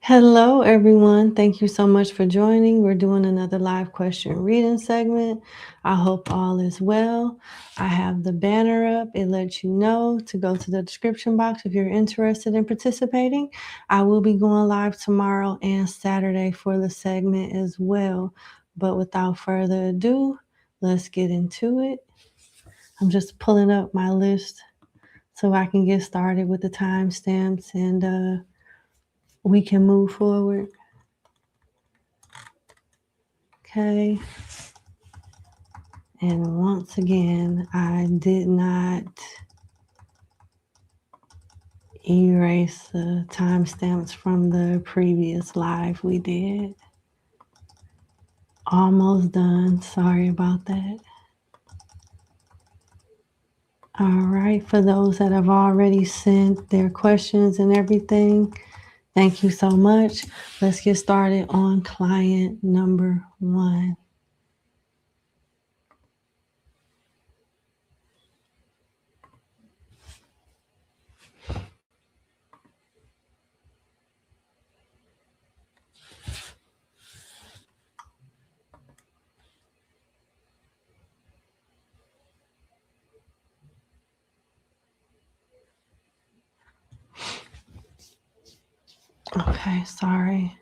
Hello, everyone. Thank you so much for joining. We're doing another live question reading segment. I hope all is well. I have the banner up. It lets you know to go to the description box if you're interested in participating. I will be going live tomorrow and Saturday for the segment as well. But without further ado, let's get into it. I'm just pulling up my list so I can get started with the timestamps and we can move forward. Okay. And once again, I did not erase the timestamps from the previous live we did. Almost done. Sorry about that. All right. For those that have already sent their questions and everything, thank you so much. Let's get started on client number 1. Okay, sorry.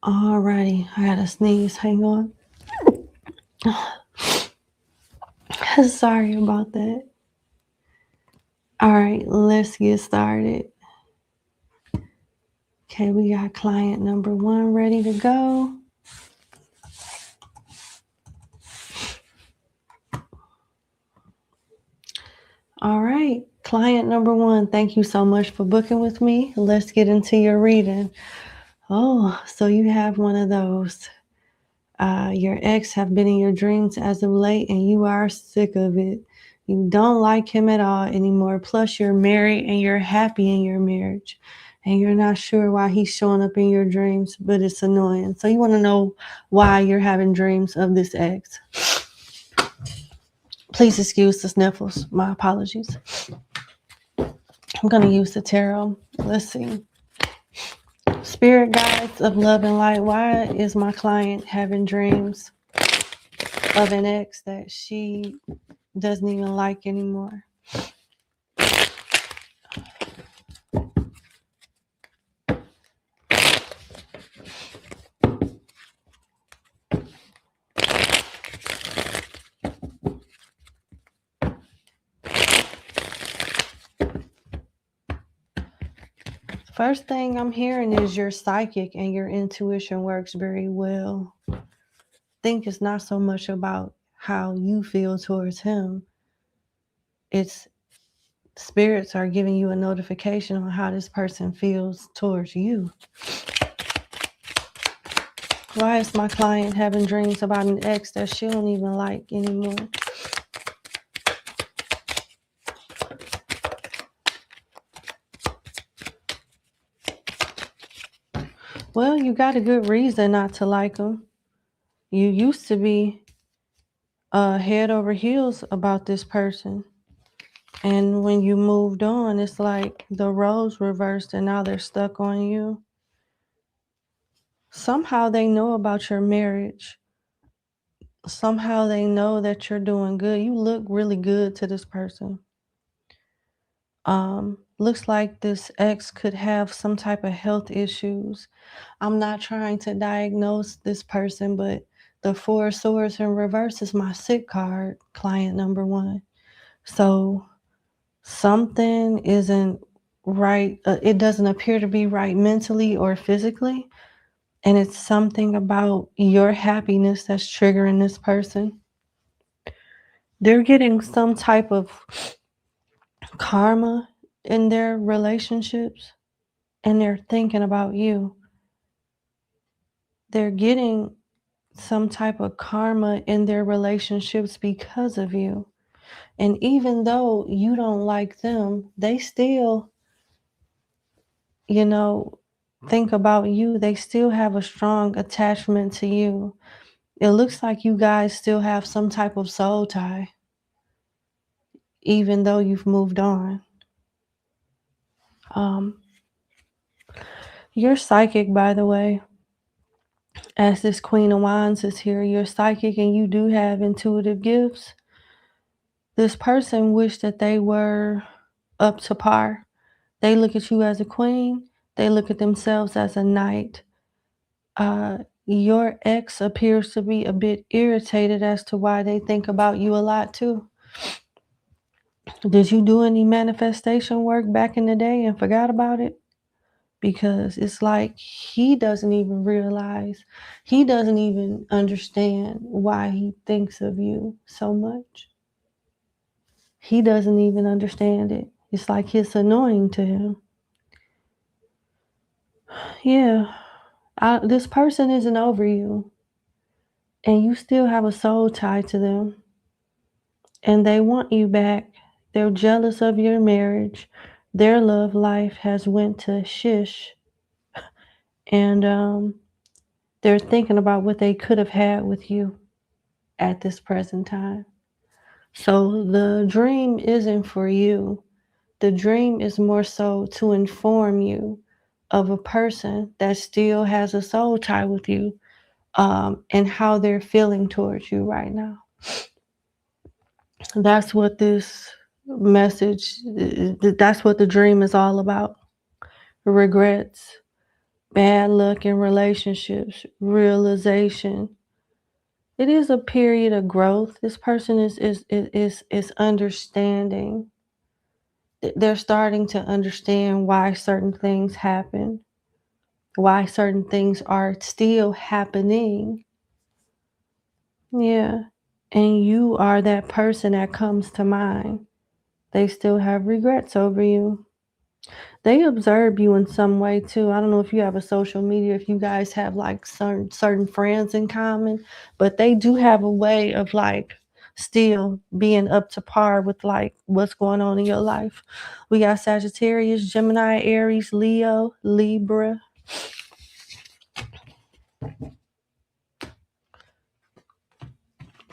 Alrighty, I gotta sneeze. Hang on. Sorry about that. All right, let's get started. Okay, we got client number 1 ready to go. All right, client number 1, thank you so much for booking with me. Let's get into your reading. Oh, so you have one of those. Your ex have been in your dreams as of late and you are sick of it. You don't like him at all anymore. Plus, you're married and you're happy in your marriage. And you're not sure why he's showing up in your dreams, but it's annoying. So you want to know why you're having dreams of this ex. Please excuse the sniffles. My apologies. I'm going to use the tarot. Let's see. Spirit guides of love and light. Why is my client having dreams of an ex that she doesn't even like anymore? First thing I'm hearing is you're psychic and your intuition works very well. I think it's not so much about how you feel towards him. It's spirits are giving you a notification on how this person feels towards you. Why is my client having dreams about an ex that she don't even like anymore? Well, you got a good reason not to like him. You used to be head over heels about this person. And when you moved on, it's like the roles reversed and now they're stuck on you. Somehow they know about your marriage. Somehow they know that you're doing good. You look really good to this person. Looks like this ex could have some type of health issues. I'm not trying to diagnose this person, but the 4 of Swords in reverse is my sick card, client number 1. So something isn't right. It doesn't appear to be right mentally or physically. And it's something about your happiness that's triggering this person. They're getting some type of karma in their relationships and they're thinking about you. They're getting some type of karma in their relationships because of you. And even though you don't like them, they still, think about you. They still have a strong attachment to you. It looks like you guys still have some type of soul tie, even though you've moved on. Um, you're psychic, by the way. As this Queen of Wands is here, you're psychic and you do have intuitive gifts. This person wished that they were up to par. They look at you as a queen. They look at themselves as a knight. Your ex appears to be a bit irritated as to why they think about you a lot too. Did you do any manifestation work back in the day and forgot about it? Because it's like he doesn't even realize, he doesn't even understand why he thinks of you so much. He doesn't even understand it. It's like it's annoying to him. Yeah, this person isn't over you, and you still have a soul tie to them, and they want you back. They're jealous of your marriage. Their love life has went to shish, and they're thinking about what they could have had with you at this present time. So the dream isn't for you. The dream is more so to inform you of a person that still has a soul tie with you, and how they're feeling towards you right now. That's what this message, that's what the dream is all about. Regrets, bad luck in relationships, realization. It is a period of growth. This person is understanding. They're starting to understand why certain things happen, why certain things are still happening. Yeah. And you are that person that comes to mind. They still have regrets over you. They observe you in some way too. I don't know if you have a social media, if you guys have like certain friends in common, but they do have a way of like still being up to par with like what's going on in your life. We got Sagittarius, Gemini, Aries, Leo, Libra.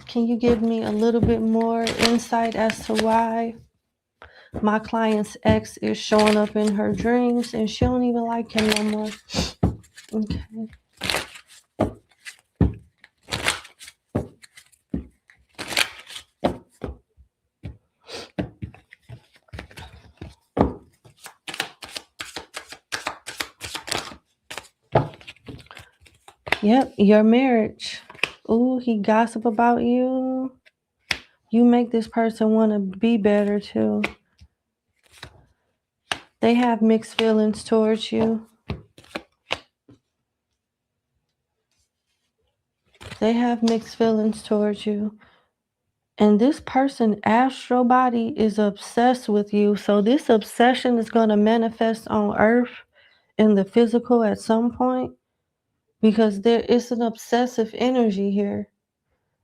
Can you give me a little bit more insight as to why my client's ex is showing up in her dreams and she don't even like him no more? Okay. Yep, your marriage. Ooh, he gossip about you. You make this person want to be better too. They have mixed feelings towards you. They have mixed feelings towards you. And this person, astral body, is obsessed with you. So this obsession is going to manifest on earth in the physical at some point, because there is an obsessive energy here,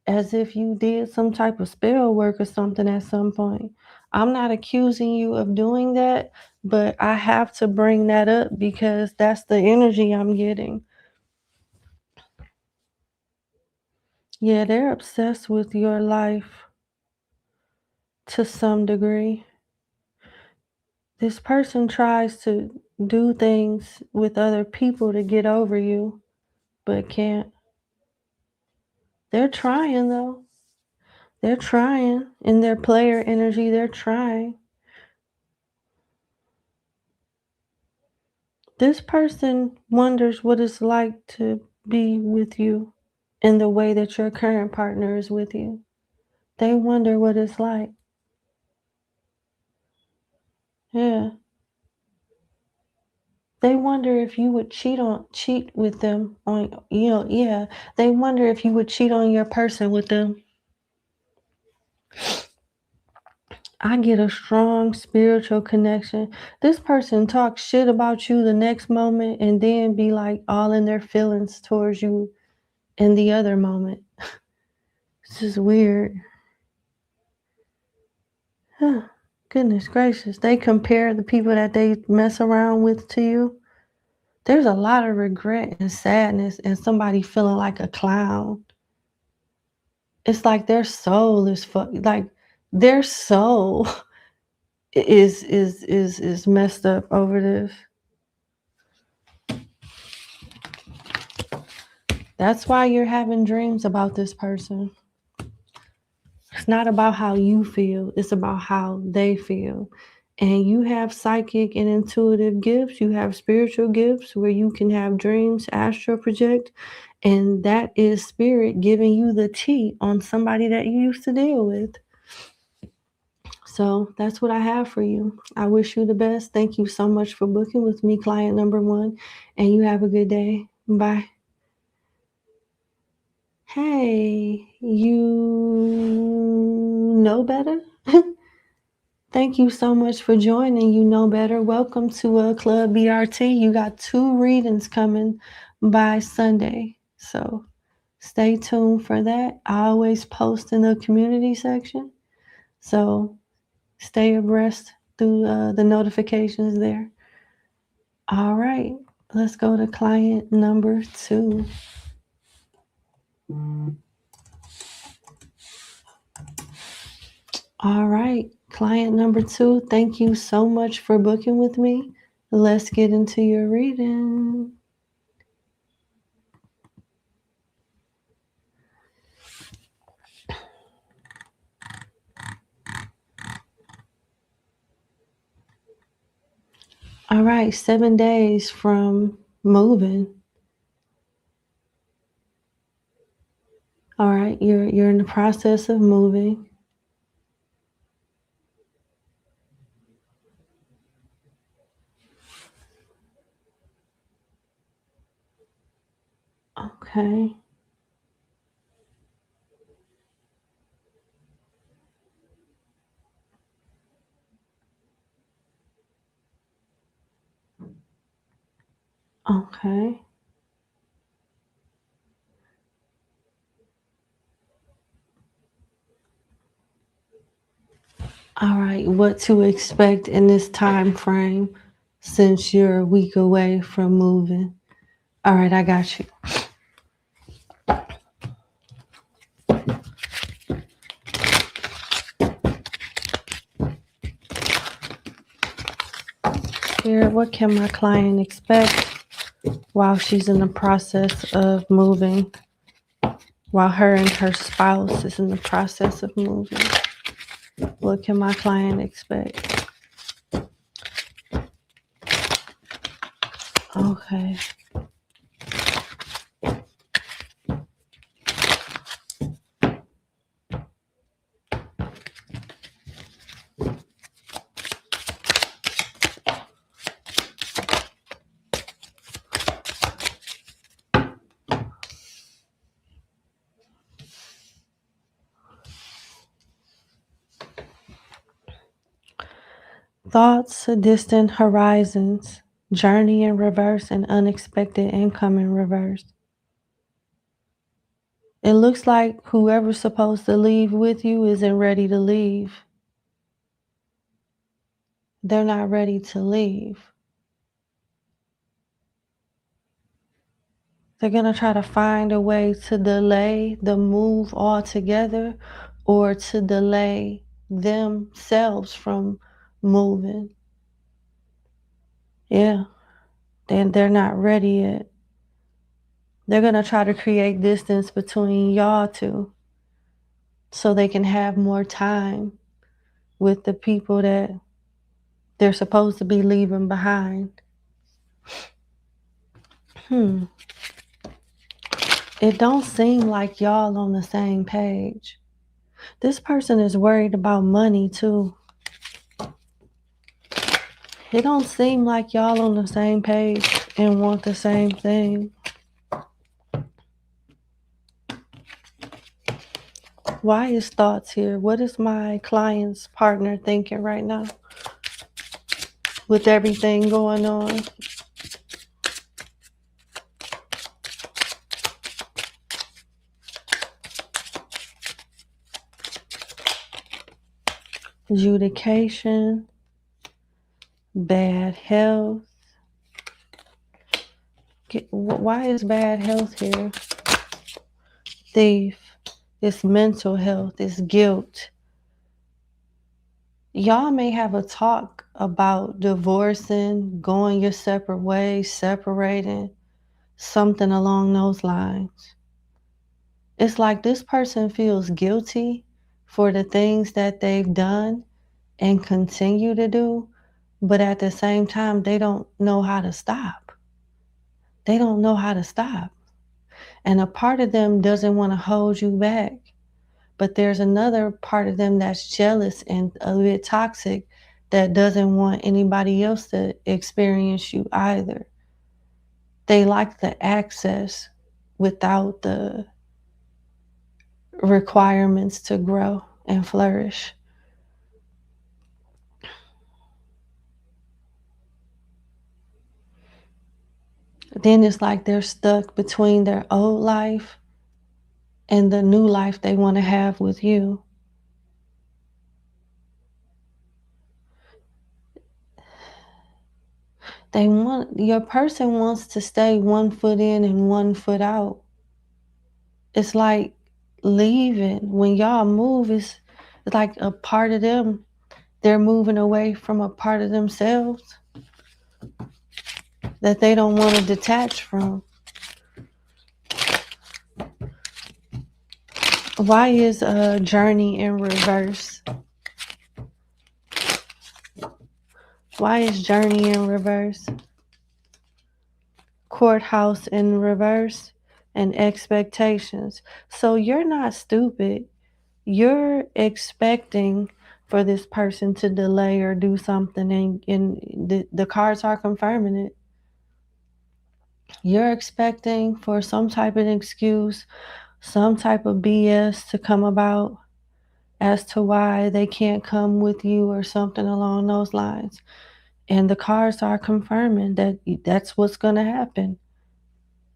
as if you did some type of spell work or something at some point. I'm not accusing you of doing that, but I have to bring that up because that's the energy I'm getting. Yeah, they're obsessed with your life to some degree. This person tries to do things with other people to get over you, but can't. They're trying though. They're trying. In their player energy, they're trying. This person wonders what it's like to be with you in the way that your current partner is with you. They wonder what it's like. Yeah. They wonder if you would cheat with them on, yeah. They wonder if you would cheat on your person with them. I get a strong spiritual connection. This person talks shit about you the next moment and then be like all in their feelings towards you in the other moment. It's just weird. Goodness gracious. They compare the people that they mess around with to you. There's a lot of regret and sadness and somebody feeling like a clown. It's like their soul is like their soul is messed up over this. That's why you're having dreams about this person. It's not about how you feel, it's about how they feel. And you have psychic and intuitive gifts, you have spiritual gifts where you can have dreams, astral project, and that is spirit giving you the tea on somebody that you used to deal with. So that's what I have for you. I wish you the best. Thank you so much for booking with me, client number 1, and you have a good day. Bye. Hey, you know better? Thank you so much for joining. You know better. Welcome to Club BRT. You got 2 readings coming by Sunday. So stay tuned for that. I always post in the community section. So stay abreast through the notifications there. All right. Let's go to client number 2. All right. Client number 2, thank you so much for booking with me. Let's get into your reading. All right, 7 days from moving. All right, you're in the process of moving. Okay. Okay. All right, what to expect in this time frame since you're a week away from moving. All right, I got you. Here, what can my client expect while she's in the process of moving? While her and her spouse is in the process of moving. What can my client expect? Okay. Thoughts, distant horizons, journey in reverse, and unexpected income in reverse. It looks like whoever's supposed to leave with you isn't ready to leave. They're not ready to leave. They're going to try to find a way to delay the move altogether or to delay themselves from moving. Yeah, they're not ready yet. They're going to try to create distance between y'all two so they can have more time with the people that they're supposed to be leaving behind. It don't seem like y'all on the same page. This person is worried about money too. It don't seem like y'all on the same page and want the same thing. Why is thoughts here? What is my client's partner thinking right now with everything going on? adjudication, bad health. Why is bad health here? Thief. It's mental health. It's guilt. Y'all may have a talk about divorcing, going your separate ways, separating, something along those lines. It's like this person feels guilty for the things that they've done and continue to do, but at the same time, they don't know how to stop. They don't know how to stop. And a part of them doesn't want to hold you back. But there's another part of them that's jealous and a bit toxic that doesn't want anybody else to experience you either. They like the access without the requirements to grow and flourish. Then it's like they're stuck between their old life and the new life they want to have with you. Your person wants to stay 1 foot in and 1 foot out. It's like leaving. When y'all move, it's like a part of them, they're moving away from a part of themselves that they don't want to detach from. Why is a journey in reverse? Why is journey in reverse? Courthouse in reverse and expectations. So you're not stupid. You're expecting for this person to delay or do something, and the cards are confirming it. You're expecting for some type of excuse, some type of BS to come about as to why they can't come with you or something along those lines. And the cards are confirming that that's what's going to happen.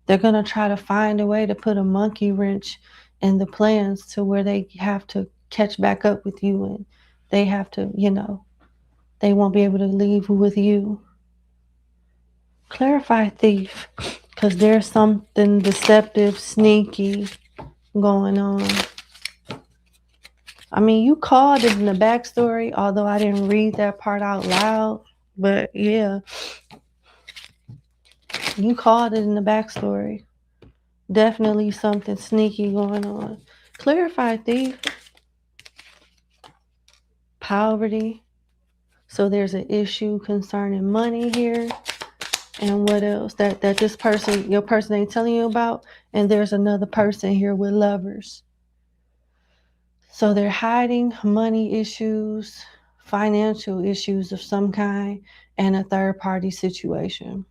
They're going to try to find a way to put a monkey wrench in the plans to where they have to catch back up with you, and they have to, they won't be able to leave with you. Clarify thief, because there's something deceptive, sneaky going on. I mean, you called it in the backstory, although I didn't read that part out loud. But yeah, you called it in the backstory. Definitely something sneaky going on. Clarify thief. Poverty. So there's an issue concerning money here. And what else? That this person, your person ain't telling you about. And there's another person here with lovers. So they're hiding money issues, financial issues of some kind, and a third party situation.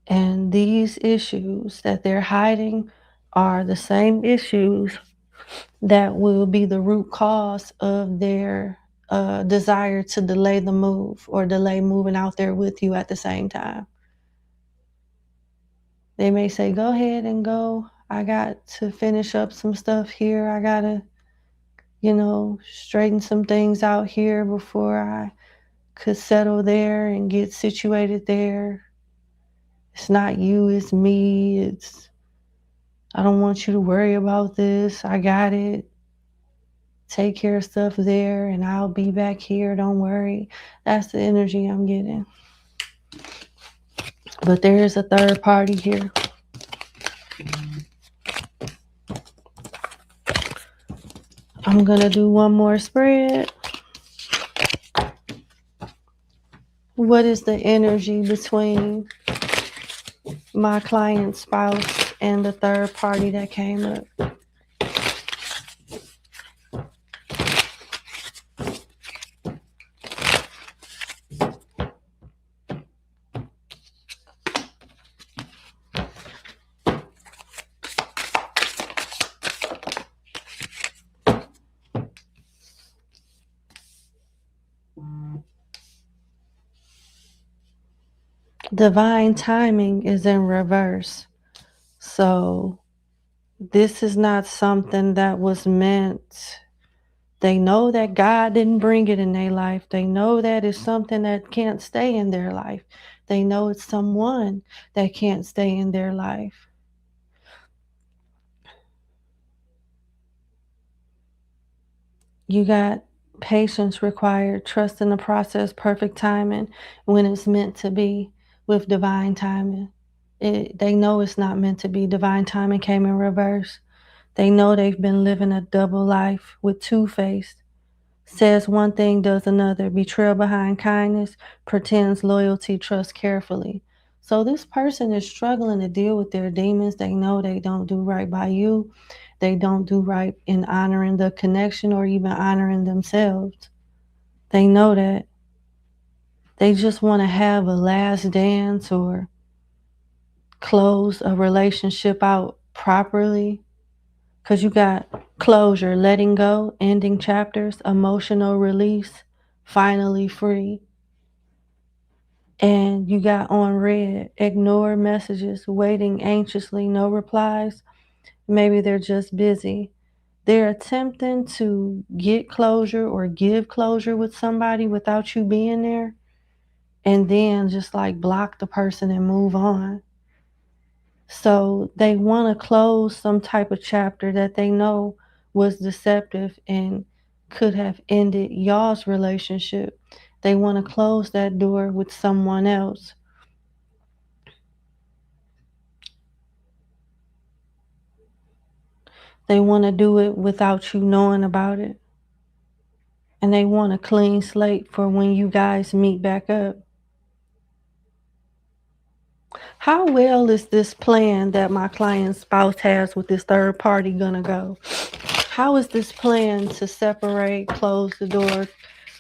And these issues that they're hiding are the same issues that will be the root cause of their desire to delay the move or delay moving out there with you at the same time. They may say, go ahead and go. I got to finish up some stuff here. I got to, straighten some things out here before I could settle there and get situated there. It's not you, it's me. I don't want you to worry about this. I got it. Take care of stuff there and I'll be back here. Don't worry. That's the energy I'm getting. But there is a third party here. I'm going to do one more spread. What is the energy between my client's spouse and the third party that came up? Divine timing is in reverse. So This is not something that was meant. They know that God didn't bring it in their life. They know that it's something that can't stay in their life. They know it's someone that can't stay in their life. You got patience required, trust in the process, perfect timing when it's meant to be with divine timing. They know it's not meant to be. Divine timing came in reverse. They know they've been living a double life with two-faced. Says one thing, does another. Betrayal behind kindness, pretends loyalty, trust carefully. So this person is struggling to deal with their demons. They know they don't do right by you. They don't do right in honoring the connection or even honoring themselves. They know that. They just want to have a last dance or close a relationship out properly. Because you got closure, letting go, ending chapters, emotional release, finally free. And you got on red, ignore messages, waiting anxiously, no replies. Maybe they're just busy. They're attempting to get closure or give closure with somebody without you being there, and then just like block the person and move on. So they want to close some type of chapter that they know was deceptive and could have ended y'all's relationship. They want to close that door with someone else. They want to do it without you knowing about it. And they want a clean slate for when you guys meet back up. How well is this plan that my client's spouse has with this third party gonna go? How is this plan to separate, close the door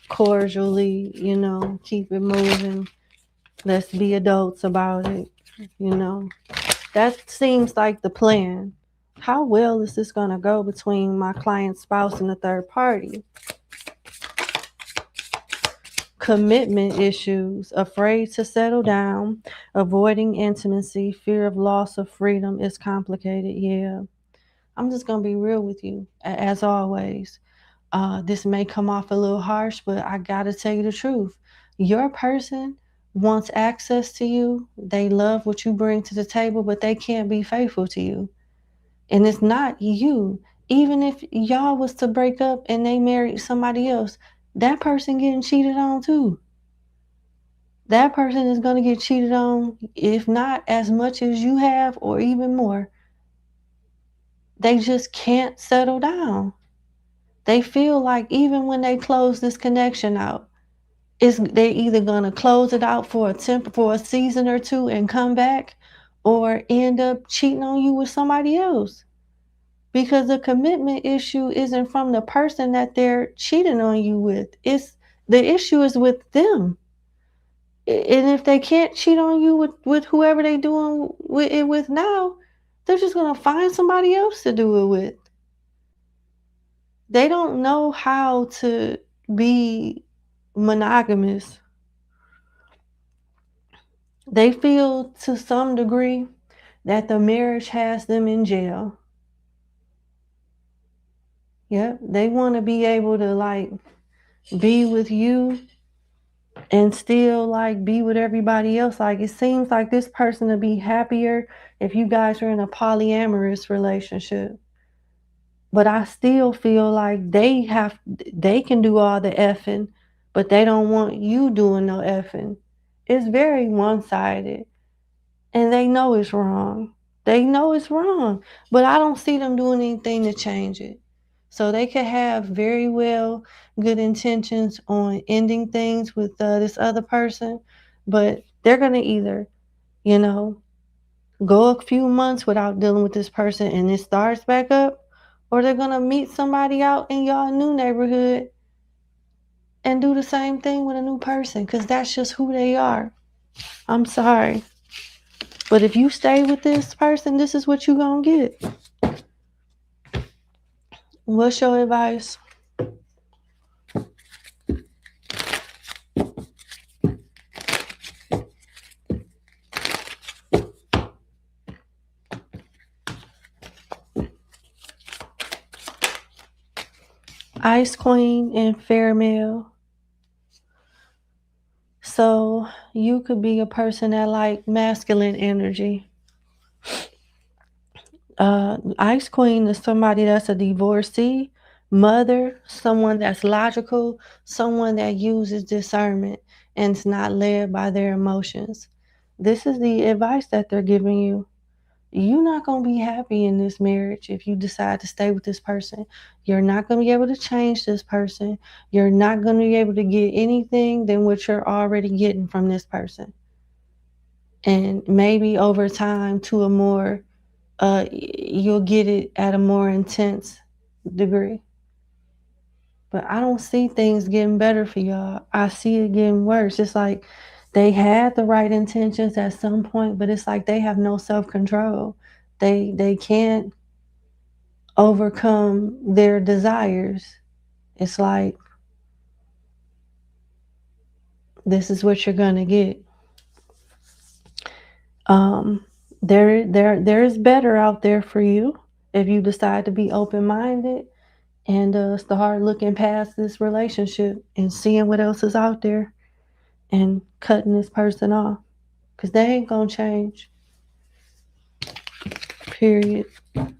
cordially, keep it moving? Let's be adults about it, you know? That seems like the plan. How well is this gonna go between my client's spouse and the third party? Commitment issues, afraid to settle down, avoiding intimacy, fear of loss of freedom is complicated. Yeah, I'm just going to be real with you, as always. This may come off a little harsh, but I got to tell you the truth. Your person wants access to you. They love what you bring to the table, but they can't be faithful to you. And it's not you. Even if y'all was to break up and they married somebody else, that person getting cheated on too. That person is going to get cheated on, if not as much as you have or even more. They just can't settle down. They feel like even when they close this connection out, they're either going to close it out for a season or two and come back, or end up cheating on you with somebody else. Because the commitment issue isn't from the person that they're cheating on you with. It's the issue is with them. And if they can't cheat on you with whoever they doing it with now, they're just gonna find somebody else to do it with. They don't know how to be monogamous. They feel to some degree that the marriage has them in jail. Yep, they want to be able to like be with you and still like be with everybody else. Like it seems like this person would be happier if you guys are in a polyamorous relationship. But I still feel like they can do all the effing, but they don't want you doing no effing. It's very one-sided, and they know it's wrong. They know it's wrong, but I don't see them doing anything to change it. So they could have very well good intentions on ending things with this other person, but they're gonna either, you know, go a few months without dealing with this person and it starts back up, or they're gonna meet somebody out in y'all new neighborhood and do the same thing with a new person, because that's just who they are. I'm sorry, but if you stay with this person, this is what you gonna get. What's your advice? Ice Queen and Fair Male. So you could be a person that like masculine energy. Ice Queen is somebody that's a divorcee, mother, someone that's logical, someone that uses discernment and is not led by their emotions. This is the advice that they're giving you. You're not going to be happy in this marriage if you decide to stay with this person. You're not going to be able to change this person. You're not going to be able to get anything than what you're already getting from this person. And maybe over time to a more you'll get it at a more intense degree. But I don't see things getting better for y'all. I see it getting worse. It's like they had the right intentions at some point, but it's like they have no self-control. They can't overcome their desires. It's like this is what you're gonna get. There's better out there for you if you decide to be open-minded and start looking past this relationship and seeing what else is out there and cutting this person off because they ain't gonna change. Period. Let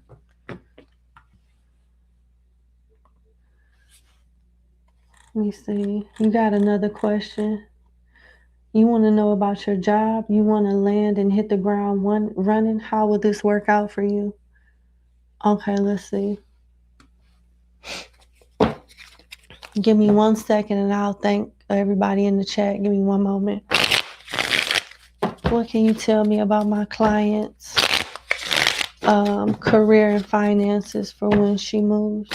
me see. You got another question? You want to know about your job? You want to land and hit the ground running? How would this work out for you? Okay, let's see. Give me 1 second and I'll thank everybody in the chat. Give me one moment. What can you tell me about my clients' career and finances for when she moves?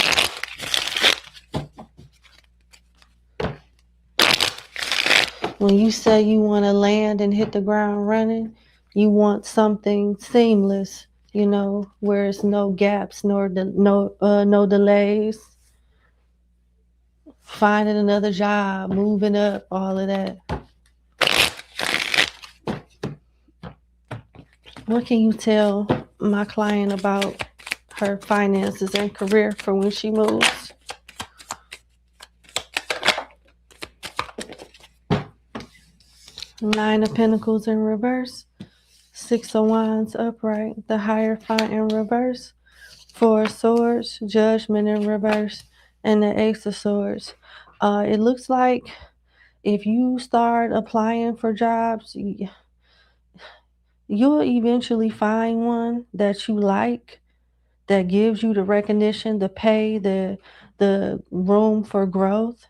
When you say you want to land and hit the ground running, you want something seamless, where it's no gaps, nor no delays. Finding another job, moving up, all of that. What can you tell my client about her finances and career for when she moves? Nine of Pentacles in reverse. Six of Wands upright. The Hierophant in reverse. Four of Swords. Judgment in reverse. And the Ace of Swords. It looks like if you start applying for jobs, you'll eventually find one that you like, that gives you the recognition, the pay, the room for growth.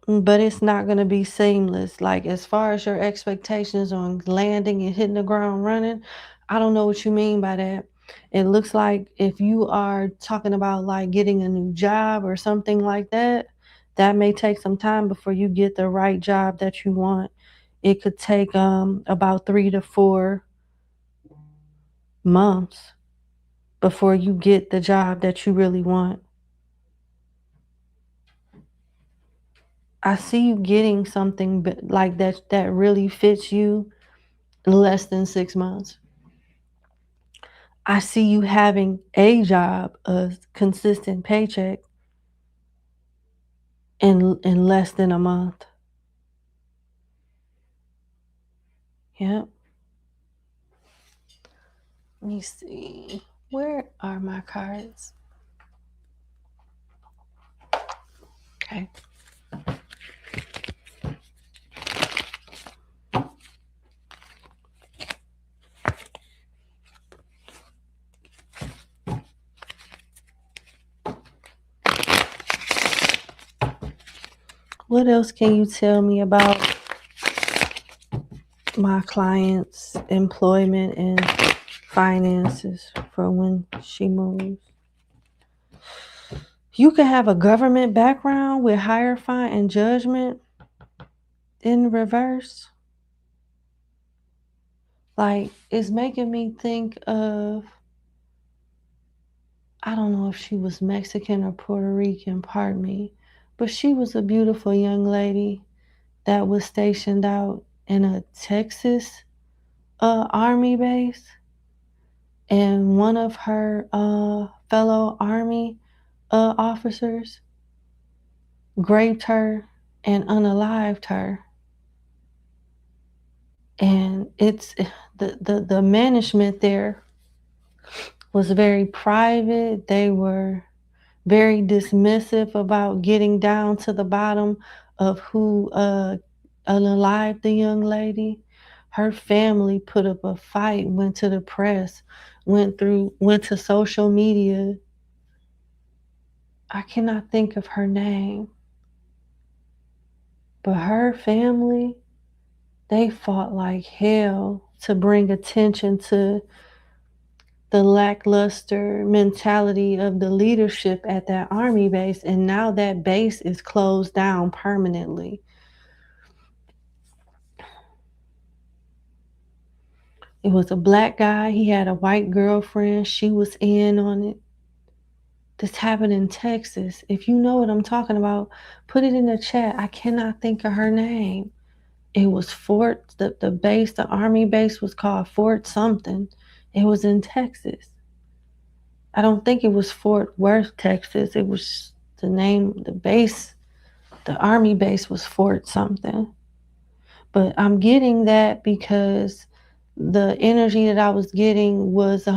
But it's not going to be seamless. Like as far as your expectations on landing and hitting the ground running, I don't know what you mean by that. It looks like if you are talking about like getting a new job or something like that, that may take some time before you get the right job that you want. It could take about 3 to 4 months before you get the job that you really want. I see you getting something like that really fits you less than 6 months. I see you having a job, a consistent paycheck in less than a month. Yep. Let me see. Where are my cards? Okay. What else can you tell me about my client's employment and finances for when she moves? You can have a government background with Hierophant and Judgment in reverse. Like, it's making me think of, I don't know if she was Mexican or Puerto Rican, pardon me, but she was a beautiful young lady that was stationed out in a Texas army base. And one of her fellow army officers raped her and unalived her. And it's the management there was very private. They were very dismissive about getting down to the bottom of who unalived the young lady. Her family put up a fight, went to the press, went to social media. I cannot think of her name, but her family, they fought like hell to bring attention to the lackluster mentality of the leadership at that army base. And now that base is closed down permanently. It was a black guy. He had a white girlfriend. She was in on it. This happened in Texas. If you know what I'm talking about, put it in the chat. I cannot think of her name. It was Fort, the base, the army base was called Fort something. It was in Texas. I don't think it was Fort Worth, Texas. It was the name, the base, the army base was Fort something. But I'm getting that because the energy that I was getting was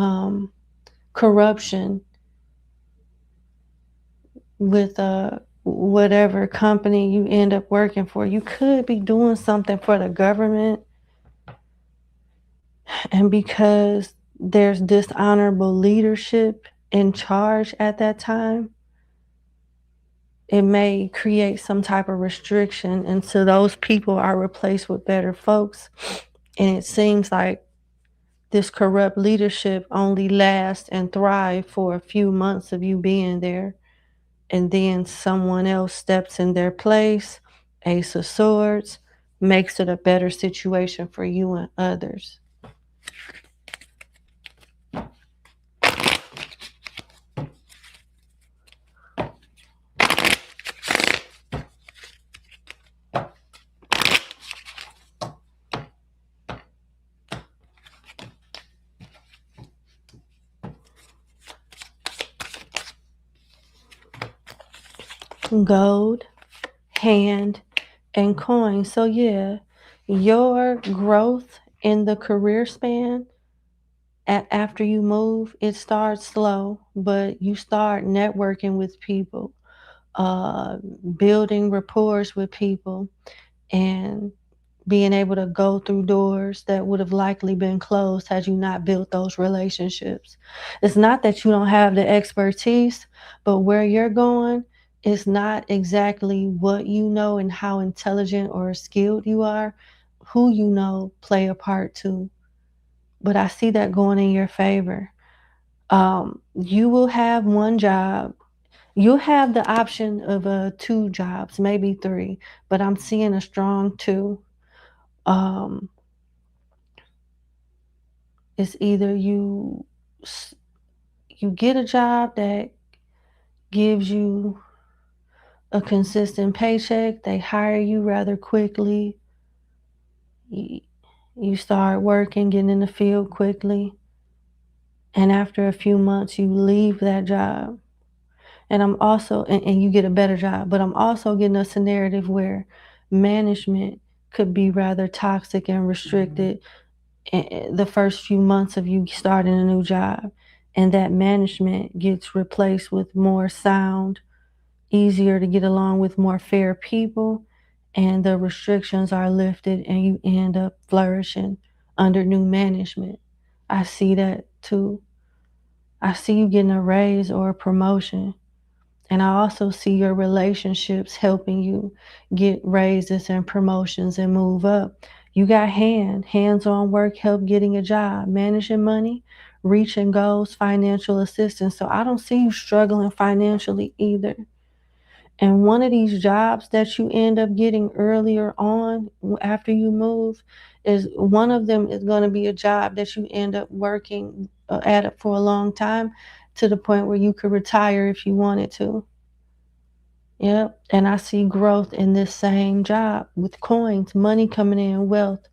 corruption with whatever company you end up working for. You could be doing something for the government, and because there's dishonorable leadership in charge at that time, it may create some type of restriction until those people are replaced with better folks. And it seems like this corrupt leadership only lasts and thrive for a few months of you being there. And then someone else steps in their place, Ace of Swords, makes it a better situation for you and others. Gold, hand, and coin. So yeah, your growth in the career span after you move, it starts slow, but you start networking with people, uh, building rapport with people, and being able to go through doors that would have likely been closed had you not built those relationships. It's not that you don't have the expertise, but where you're going is not exactly what you know and how intelligent or skilled you are. Who you know play a part too. But I see that going in your favor. You will have one job. You'll have the option of two jobs, maybe three, but I'm seeing a strong two. Um, it's either you get a job that gives you a consistent paycheck, they hire you rather quickly, you start working, getting in the field quickly, and after a few months you leave that job. And I'm also and you get a better job, but I'm also getting a narrative where management could be rather toxic and restricted the first few months of you starting a new job, and that management gets replaced with more sound, easier to get along with, more fair people, and the restrictions are lifted and you end up flourishing under new management. I see that too. I see you getting a raise or a promotion. And I also see your relationships helping you get raises and promotions and move up. You got hands-on work, help getting a job, managing money, reaching goals, financial assistance. So I don't see you struggling financially either. And one of these jobs that you end up getting earlier on after you move is one of them is going to be a job that you end up working at it for a long time to the point where you could retire if you wanted to. Yep. And I see growth in this same job with coins, money coming in, wealth,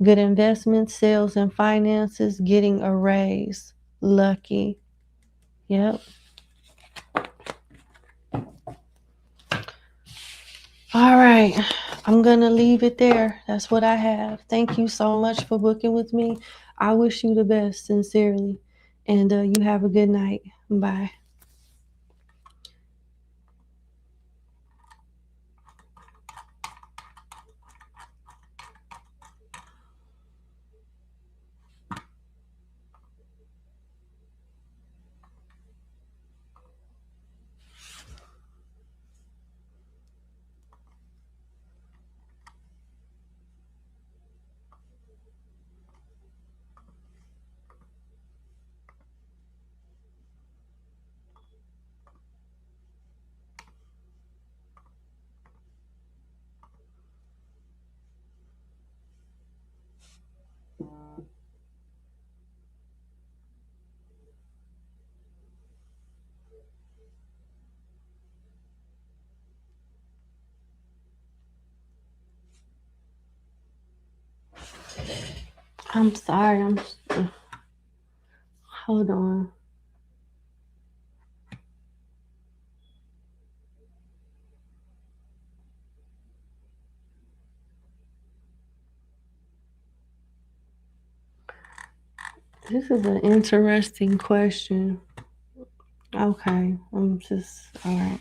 good investments, sales and finances, getting a raise. Lucky. Yep. All right. I'm going to leave it there. That's what I have. Thank you so much for booking with me. I wish you the best, sincerely. And you have a good night. Bye. I'm sorry. Hold on. This is an interesting question. Okay. I'm just, all right.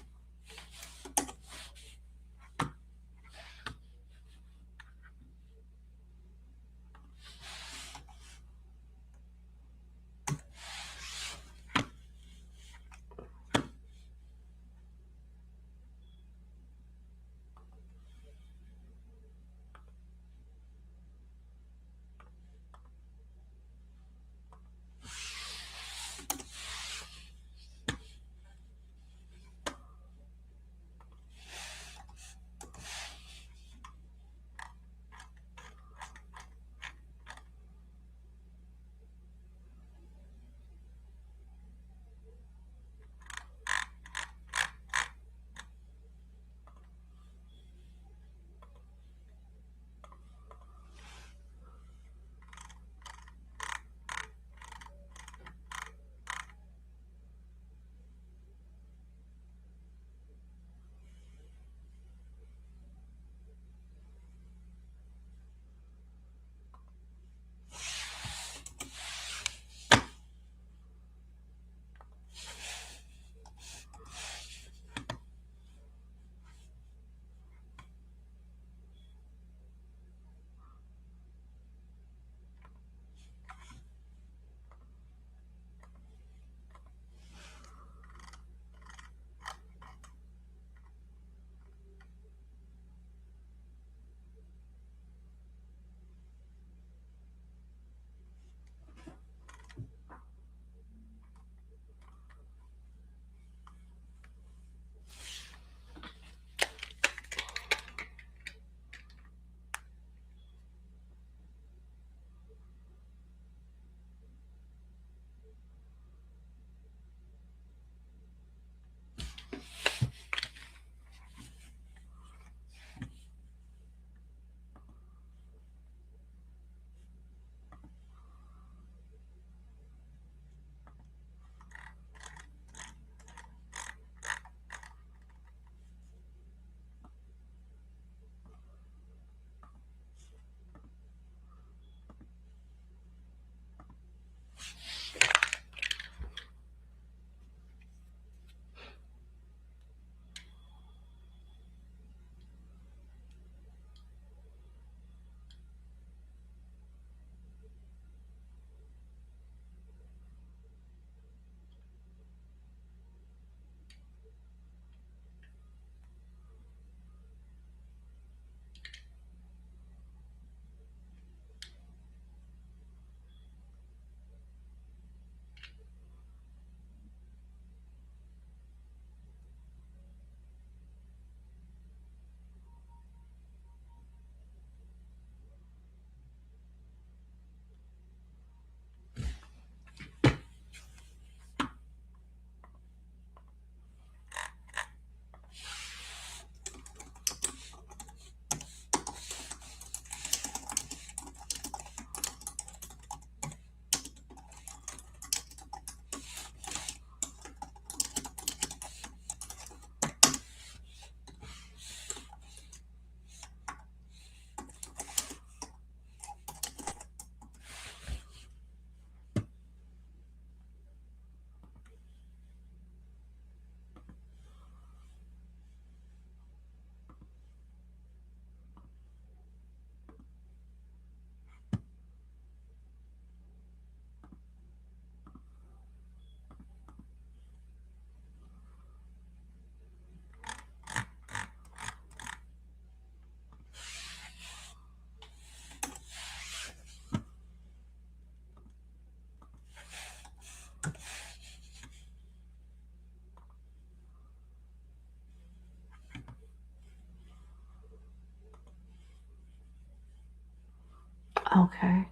Okay.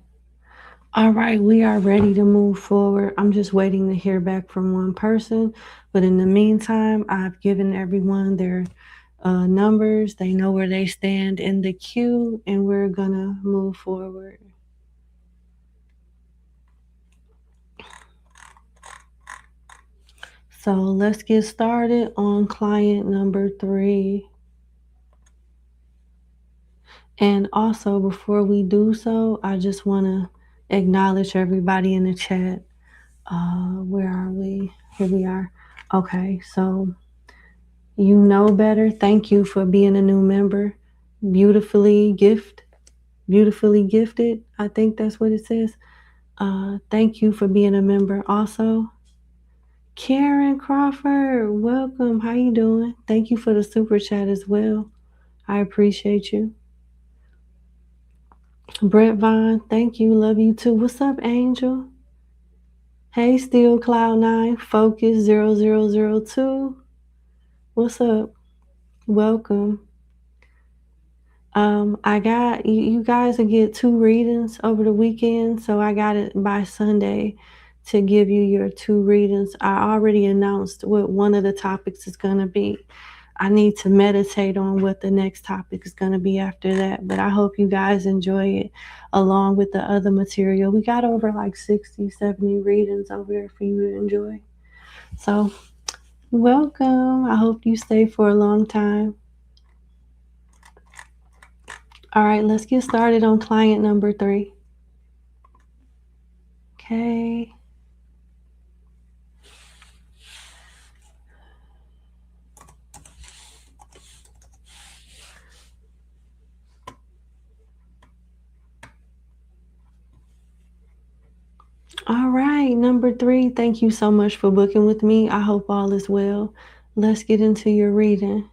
All right, we are ready to move forward. I'm just waiting to hear back from one person. But in the meantime, I've given everyone their numbers. They know where they stand in the queue, and we're going to move forward. So let's get started on client number 3. And also, before we do so, I just want to acknowledge everybody in the chat. Where are we? Here we are. Okay, so you know better. Thank you for being a new member. Beautifully gifted. I think that's what it says. Thank you for being a member. Also, Karen Crawford, welcome. How you doing? Thank you for the super chat as well. I appreciate you. Brett Vaughn, thank you. Love you too. What's up, Angel? Hey, Steel Cloud9, Focus 0002. What's up? Welcome. I got you guys will get 2 readings over the weekend, so I got it by Sunday to give you your 2 readings. I already announced what one of the topics is going to be. I need to meditate on what the next topic is going to be after that, but I hope you guys enjoy it along with the other material. We got over like 60, 70 readings over there for you to enjoy. So, welcome. I hope you stay for a long time. All right, let's get started on client number 3. Okay. All right, number 3, thank you so much for booking with me. I hope all is well. Let's get into your reading.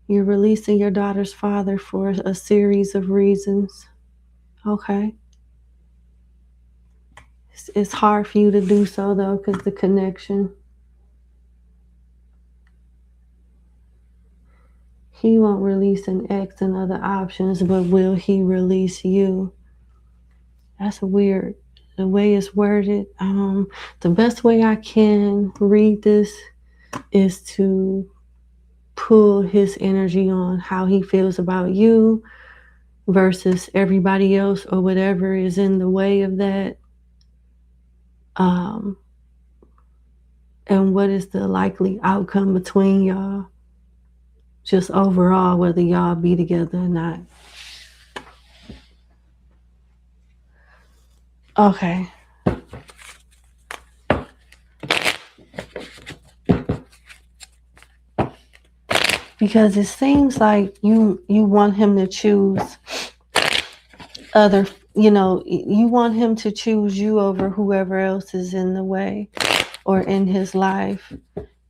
You're releasing your daughter's father for a series of reasons. Okay. It's hard for you to do so, though, because the connection. He won't release an ex and other options, but will he release you? That's weird. The way it's worded. The best way I can read this is to pull his energy on how he feels about you versus everybody else or whatever is in the way of that. And what is the likely outcome between y'all? Just overall, whether y'all be together or not. Okay. Because it seems like you want him to choose other, you want him to choose you over whoever else is in the way or in his life.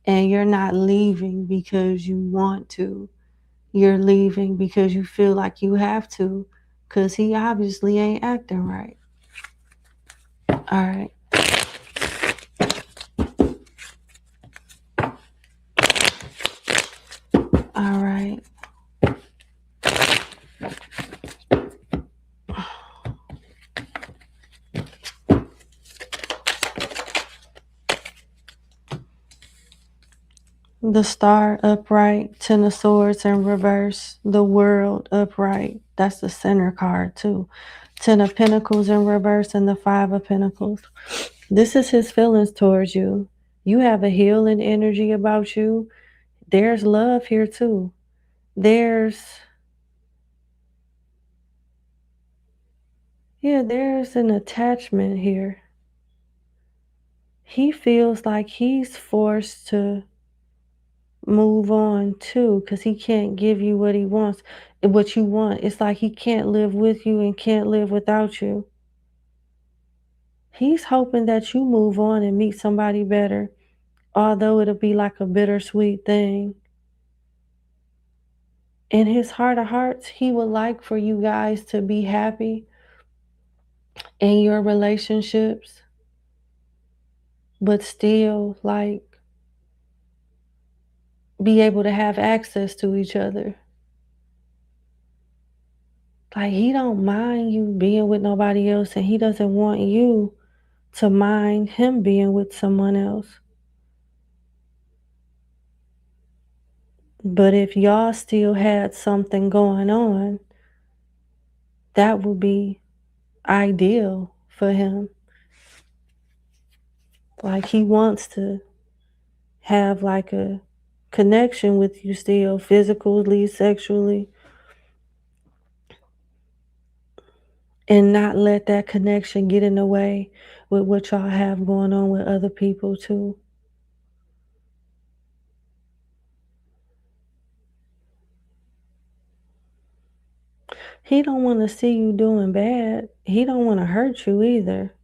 And you're not leaving because you want to. You're leaving because you feel like you have to, because he obviously ain't acting right. All right. All right. The Star upright, 10 of Swords in reverse, the World upright. That's the center card too. 10 of Pentacles in reverse and the 5 of Pentacles. This is his feelings towards you. You have a healing energy about you. There's love here too. There's an attachment here. He feels like he's forced to move on too, because he can't give you what he wants, what you want. It's like he can't live with you and can't live without you. He's hoping that you move on and meet somebody better, although it'll be like a bittersweet thing. In his heart of hearts, he would like for you guys to be happy in your relationships, but still like be able to have access to each other. Like, he don't mind you being with nobody else, and he doesn't want you to mind him being with someone else. But if y'all still had something going on, that would be ideal for him. Like, he wants to have like a connection with you still, physically, sexually, and not let that connection get in the way with what y'all have going on with other people too. He don't want to see you doing bad. He don't want to hurt you either.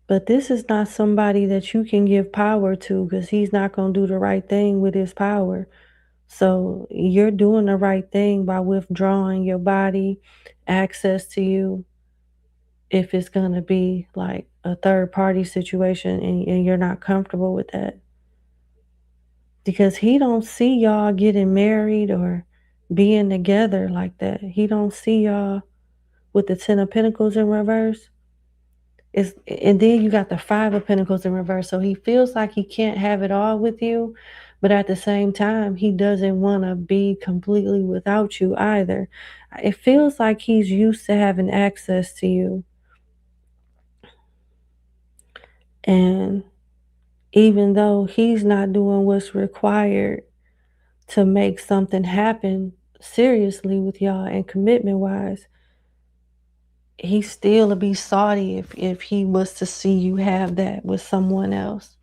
But this is not somebody that you can give power to, because he's not going to do the right thing with his power. So you're doing the right thing by withdrawing your body access to you, if it's going to be like a third party situation, and you're not comfortable with that. Because he don't see y'all getting married or being together like that. He don't see y'all with the 10 of Pentacles in reverse. And then you got the 5 of Pentacles in reverse. So he feels like he can't have it all with you, but at the same time, he doesn't want to be completely without you either. It feels like he's used to having access to you. And even though he's not doing what's required to make something happen seriously with y'all and commitment wise, he still would be salty if he was to see you have that with someone else.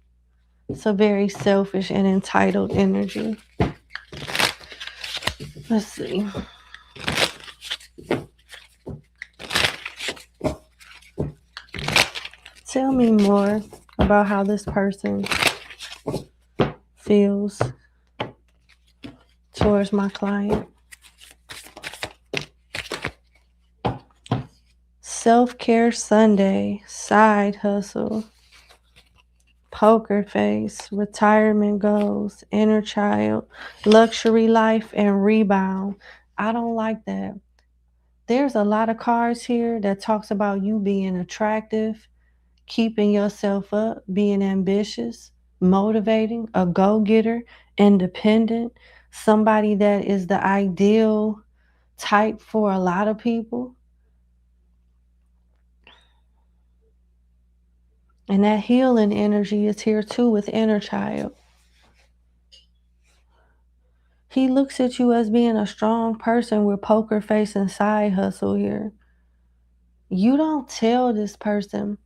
It's a very selfish and entitled energy. Let's see. Tell me more about how this person feels towards my client. Self-care Sunday, side hustle, poker face, retirement goals, inner child, luxury life, and rebound. I don't like that. There's a lot of cards here that talks about you being attractive, keeping yourself up, being ambitious, motivating, a go-getter, independent, somebody that is the ideal type for a lot of people. And that healing energy is here too with inner child. He looks at you as being a strong person with poker face and side hustle here. You don't tell this person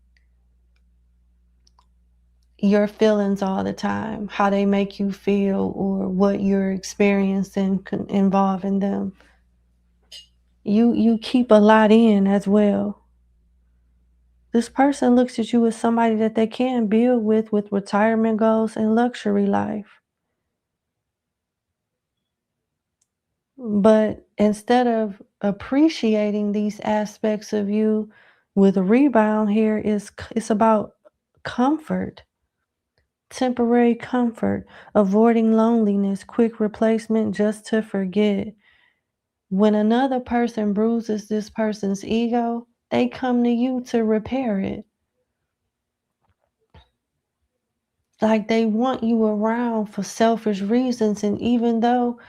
your feelings all the time, how they make you feel, or what you're experiencing involving them. You keep a lot in as well. This person looks at you as somebody that they can build with retirement goals and luxury life. But instead of appreciating these aspects of you with a rebound here, it's about comfort, temporary comfort, avoiding loneliness, quick replacement just to forget. When another person bruises this person's ego, they come to you to repair it. Like, they want you around for selfish reasons. And even though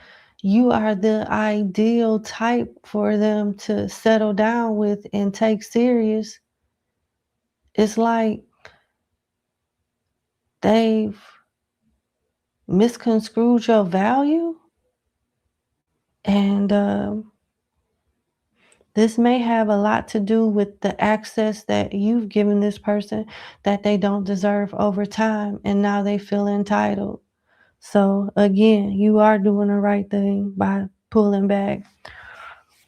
you are the ideal type for them to settle down with and take serious, it's like they've misconstrued your value. And this may have a lot to do with the access that you've given this person that they don't deserve over time. And now they feel entitled. So again, you are doing the right thing by pulling back.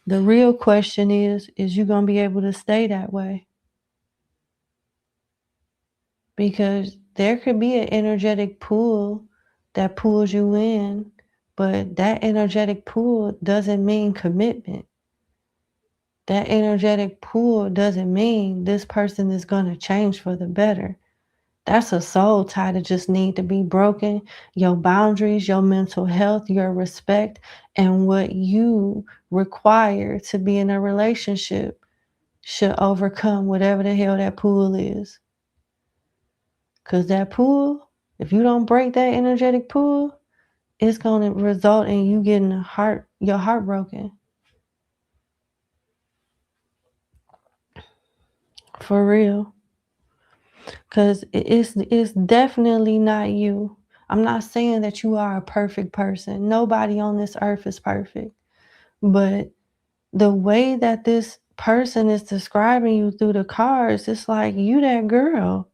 The real question is you going to be able to stay that way? Because there could be an energetic pull that pulls you in, but that energetic pull doesn't mean commitment. That energetic pull doesn't mean this person is going to change for the better. That's a soul tie that just need to be broken. Your boundaries, your mental health, your respect, and what you require to be in a relationship should overcome whatever the hell that pull is. Because that pull, if you don't break that energetic pull, it's going to result in you getting your heart broken. For real. Because it's definitely not you. I'm not saying that you are a perfect person. Nobody on this earth is perfect. But the way that this person is describing you through the cards, it's like you that girl.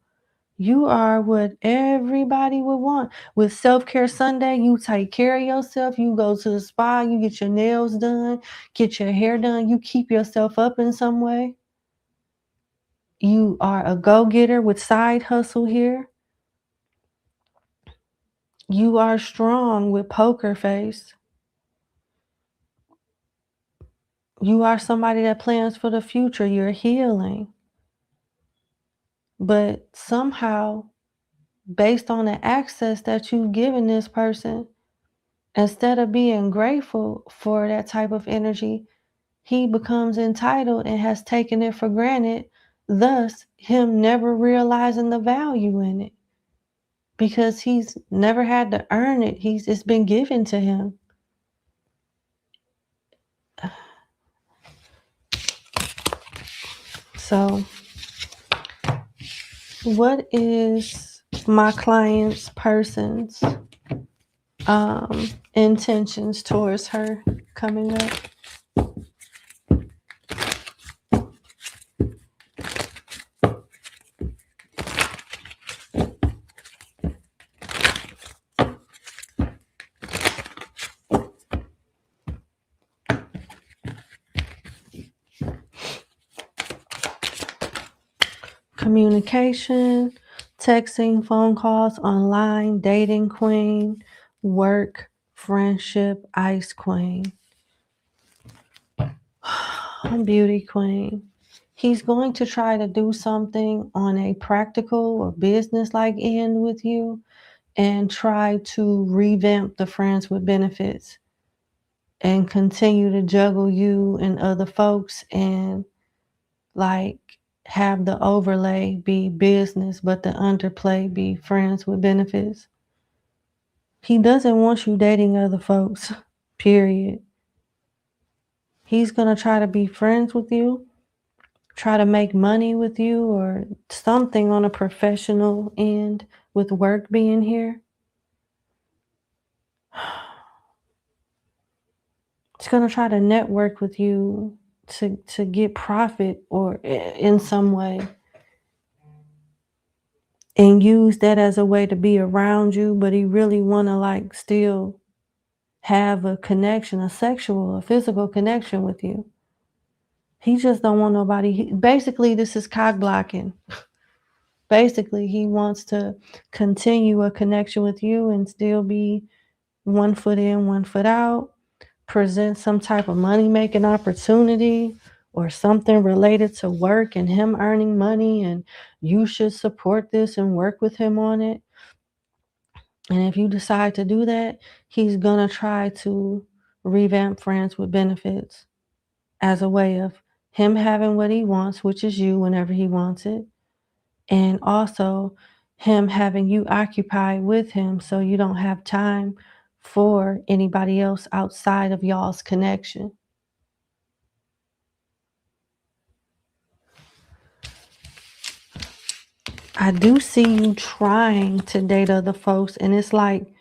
You are what everybody would want. With Self-Care Sunday, you take care of yourself. You go to the spa, you get your nails done, get your hair done. You keep yourself up in some way. You are a go-getter with side hustle here. You are strong with poker face. You are somebody that plans for the future. You're healing. But somehow, based on the access that you've given this person, instead of being grateful for that type of energy, he becomes entitled and has taken it for granted, thus him never realizing the value in it because he's never had to earn it. It's been given to him. So what is my client's person's intentions towards her coming up? Communication, texting, phone calls, online, dating queen, work, friendship, ice queen, beauty queen. He's going to try to do something on a practical or business-like end with you and try to revamp the friends with benefits and continue to juggle you and other folks and like have the overlay be business, but the underplay be friends with benefits. He doesn't want you dating other folks, period. He's going to try to be friends with you, try to make money with you or something on a professional end with work being here. He's going to try to network with you to get profit or in some way and use that as a way to be around you, but he really want to like still have a connection, a sexual, a physical connection with you. He just don't want nobody. Basically, this is cock blocking. Basically, he wants to continue a connection with you and still be 1 foot in, 1 foot out, present some type of money-making opportunity or something related to work and him earning money, and you should support this and work with him on it. And if you decide to do that, he's gonna try to revamp friends with benefits as a way of him having what he wants, which is you whenever he wants it, and also him having you occupied with him so you don't have time for anybody else outside of y'all's connection. I do see you trying to date other folks, and it's like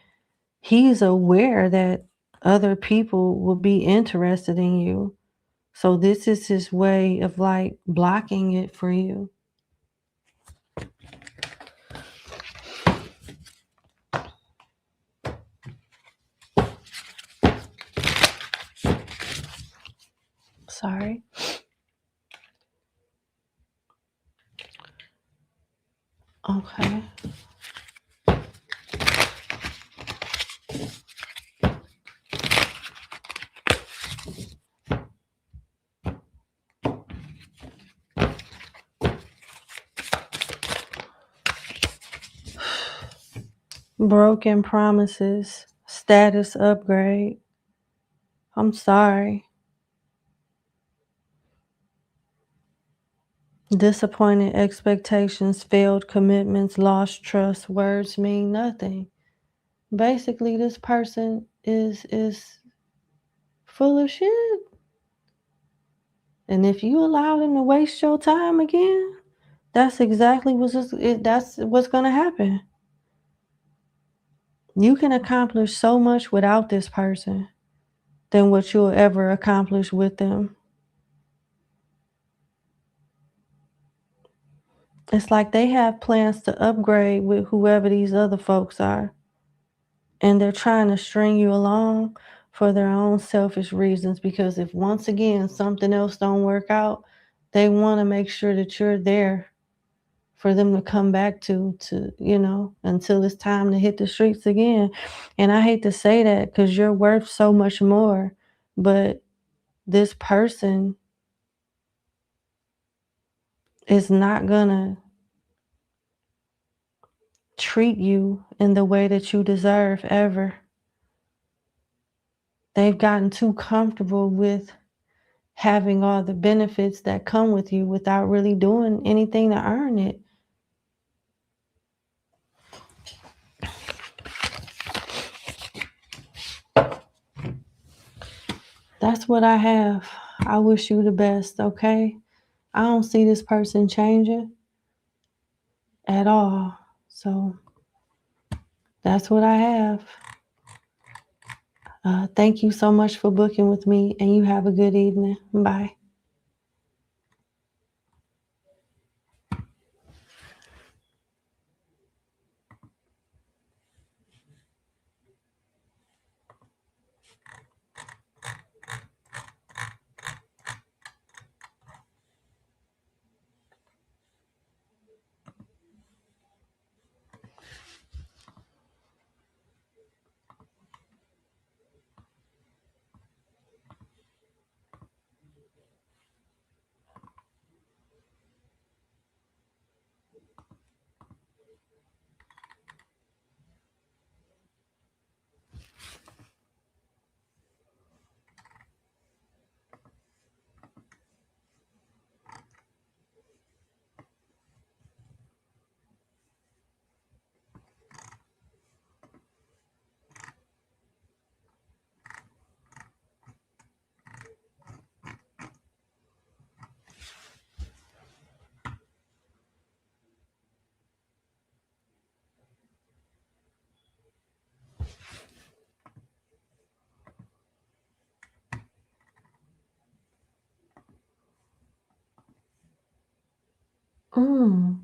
he's aware that other people will be interested in you. So this is his way of like blocking it for you. Sorry. Okay. Broken promises. Status upgrade. I'm sorry. Disappointed expectations, failed commitments, lost trust. Words mean nothing. Basically, this person is full of shit. And if you allow them to waste your time again, that's exactly that's what's gonna happen. You can accomplish so much without this person than what you'll ever accomplish with them. It's like they have plans to upgrade with whoever these other folks are. And they're trying to string you along for their own selfish reasons, because if once again something else don't work out, they want to make sure that you're there for them to come back to until it's time to hit the streets again. And I hate to say that because you're worth so much more, but this person is not gonna treat you in the way that you deserve ever. They've gotten too comfortable with having all the benefits that come with you without really doing anything to earn it. That's what I have. I wish you the best, okay? I don't see this person changing at all. So that's what I have. Thank you so much for booking with me, and you have a good evening. Bye. Mm,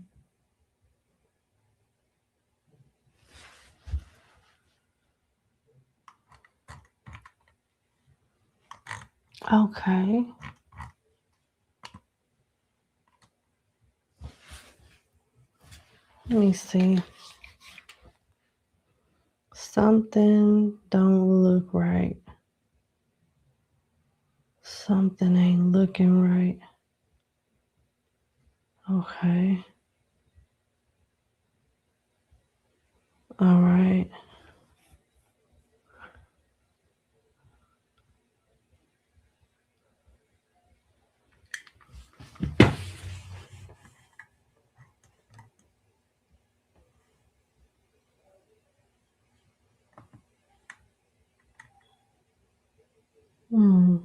okay. Let me see. Something don't look right. Something ain't looking right. Okay. All right. Hmm.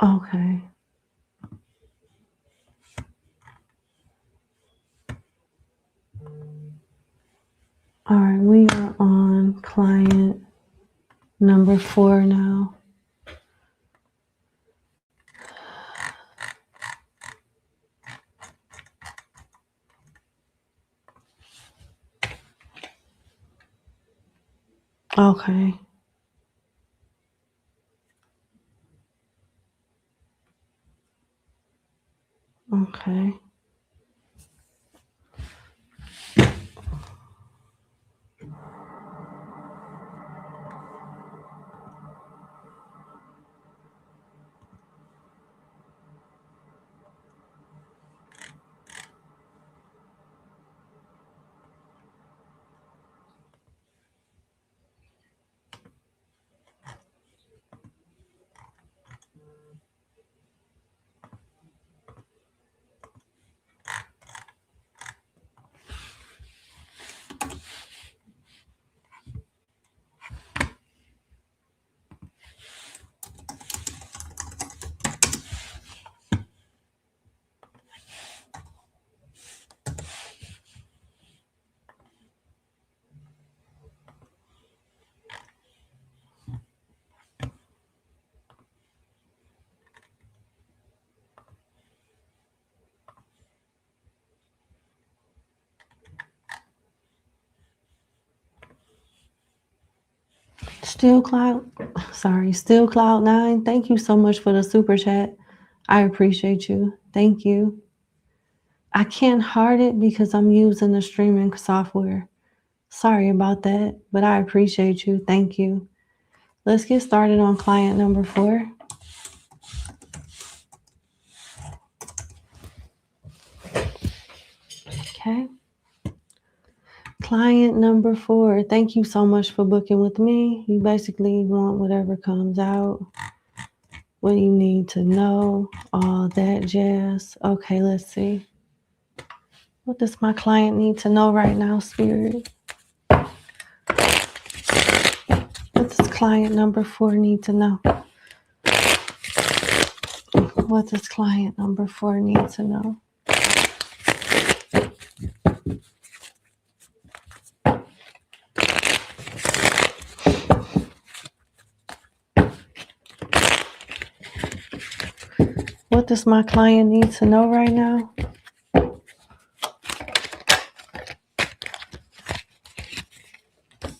Okay. All right, we are on client number 4 now. Okay. Okay. Still Cloud9. Thank you so much for the super chat. I appreciate you. Thank you. I can't heart it because I'm using the streaming software. Sorry about that, but I appreciate you. Thank you. Let's get started on client number 4. Okay. Client number 4. Thank you so much for booking with me. You basically want whatever comes out, what you need to know, all that jazz. Okay, let's see. What does my client need to know right now, Spirit? What does client number 4 need to know? What does client number 4 need to know? What does my client need to know right now?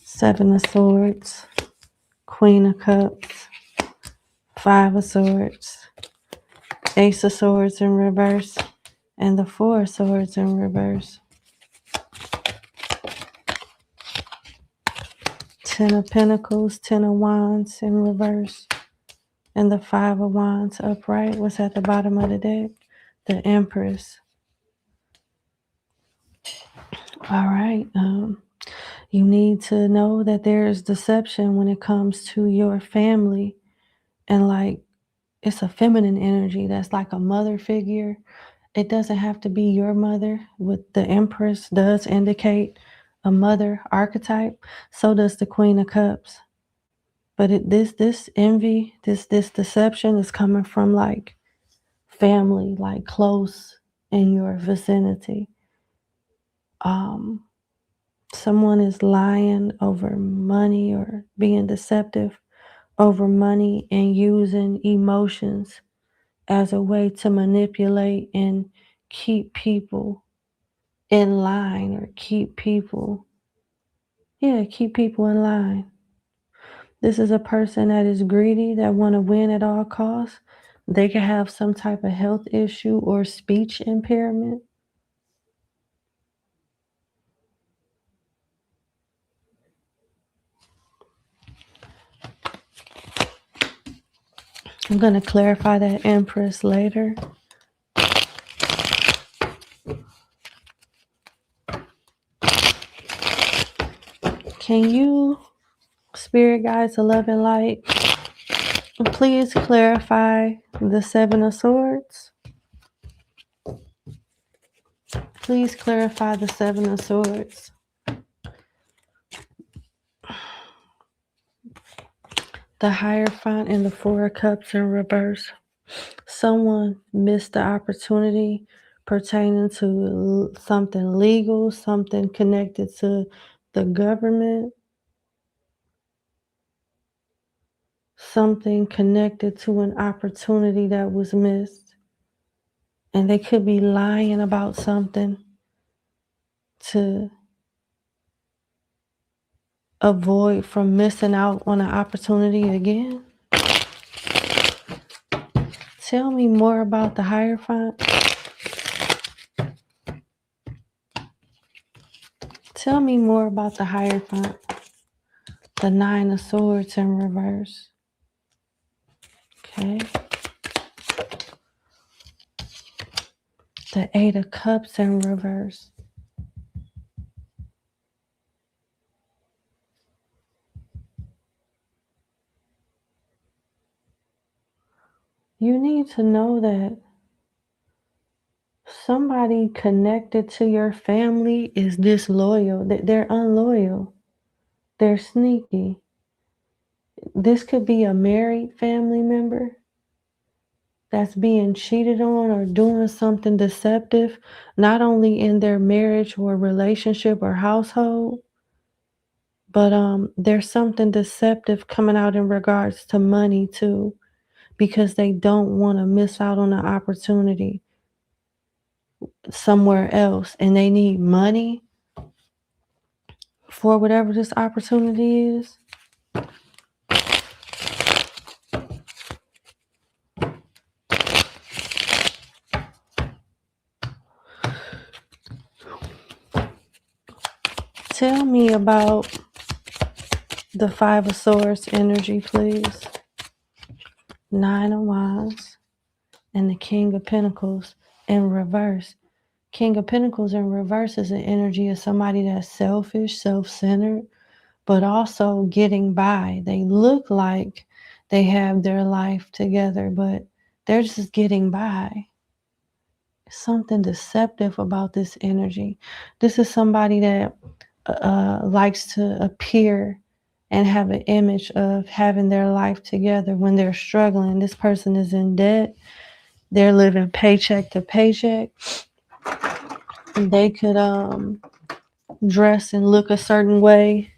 Seven of Swords, Queen of Cups, Five of Swords, Ace of Swords in reverse, and the Four of Swords in reverse. Ten of Pentacles, Ten of Wands in reverse, and the Five of Wands upright. What's at the bottom of the deck? The Empress. All right. You need to know that there is deception when it comes to your family, and like it's a feminine energy that's like a mother figure. It doesn't have to be your mother. With the Empress does indicate a mother archetype. So does the Queen of Cups. But this envy, this deception is coming from like family, like close in your vicinity. Someone is lying over money or being deceptive over money and using emotions as a way to manipulate and keep people in line, or keep people in line. This is a person that is greedy, that want to win at all costs. They can have some type of health issue or speech impairment. I'm going to clarify that, Empress, later. Can you, Spirit Guides of Love and Light, please clarify the Seven of Swords? Please clarify the Seven of Swords. The Hierophant and the Four of Cups in reverse. Someone missed the opportunity pertaining to something legal, something connected to the government, something connected to an opportunity that was missed. And they could be lying about something to avoid from missing out on an opportunity again. Tell me more about the Hierophant. Tell me more about the Hierophant. The Nine of Swords in reverse. Okay. The Eight of Cups in reverse. You need to know that somebody connected to your family is disloyal. They're unloyal. They're sneaky. This could be a married family member that's being cheated on or doing something deceptive, not only in their marriage or relationship or household, but there's something deceptive coming out in regards to money too, because they don't want to miss out on an opportunity somewhere else and they need money for whatever this opportunity is. Tell me about the Five of Swords energy, please. Nine of Wands and the King of Pentacles in reverse. King of Pentacles in reverse is an energy of somebody that's selfish, self-centered, but also getting by. They look like they have their life together, but they're just getting by. Something deceptive about this energy. This is somebody that likes to appear and have an image of having their life together when they're struggling. This person is in debt. They're living paycheck to paycheck. They could dress and look a certain way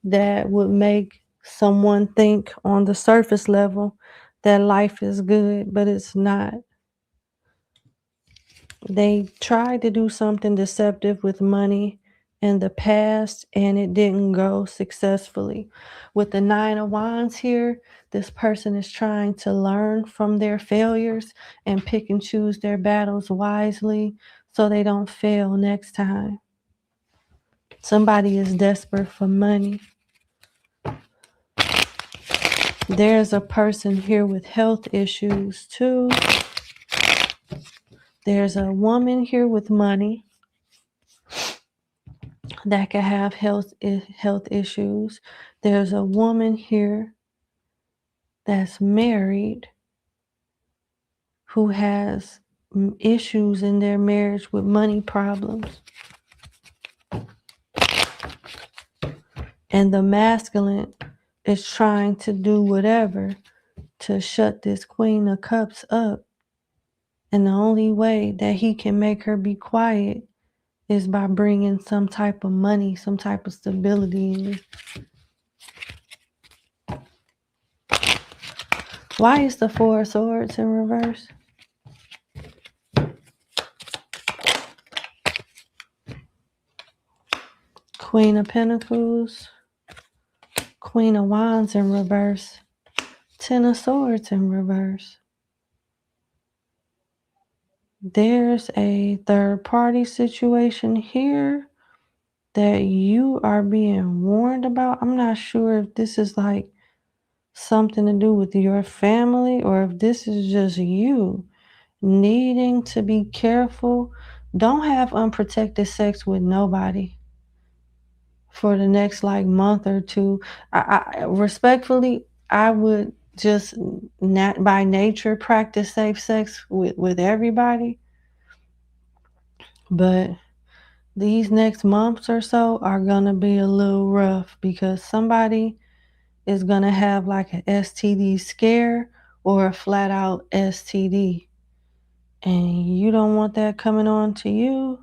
that would make someone think on the surface level that life is good, but it's not. They tried to do something deceptive with money in the past and it didn't go successfully. With the Nine of Wands here, this person is trying to learn from their failures and pick and choose their battles wisely so they don't fail next time. Somebody is desperate for money. There's a person here with health issues too. There's a woman here with money that could have health issues. There's a woman here that's married who has issues in their marriage with money problems. And the masculine is trying to do whatever to shut this Queen of Cups up. And the only way that he can make her be quiet is by bringing some type of money, some type of stability in. Why is the Four of Swords in reverse? Queen of Pentacles, Queen of Wands in reverse, Ten of Swords in reverse. There's a third party situation here that you are being warned about. I'm not sure if this is like something to do with your family or if this is just you needing to be careful. Don't have unprotected sex with nobody for the next like month or two. I respectfully, I would just not by nature practice safe sex with everybody. But these next months or so are gonna be a little rough because somebody is gonna have like an STD scare or a flat out STD, and you don't want that coming on to you,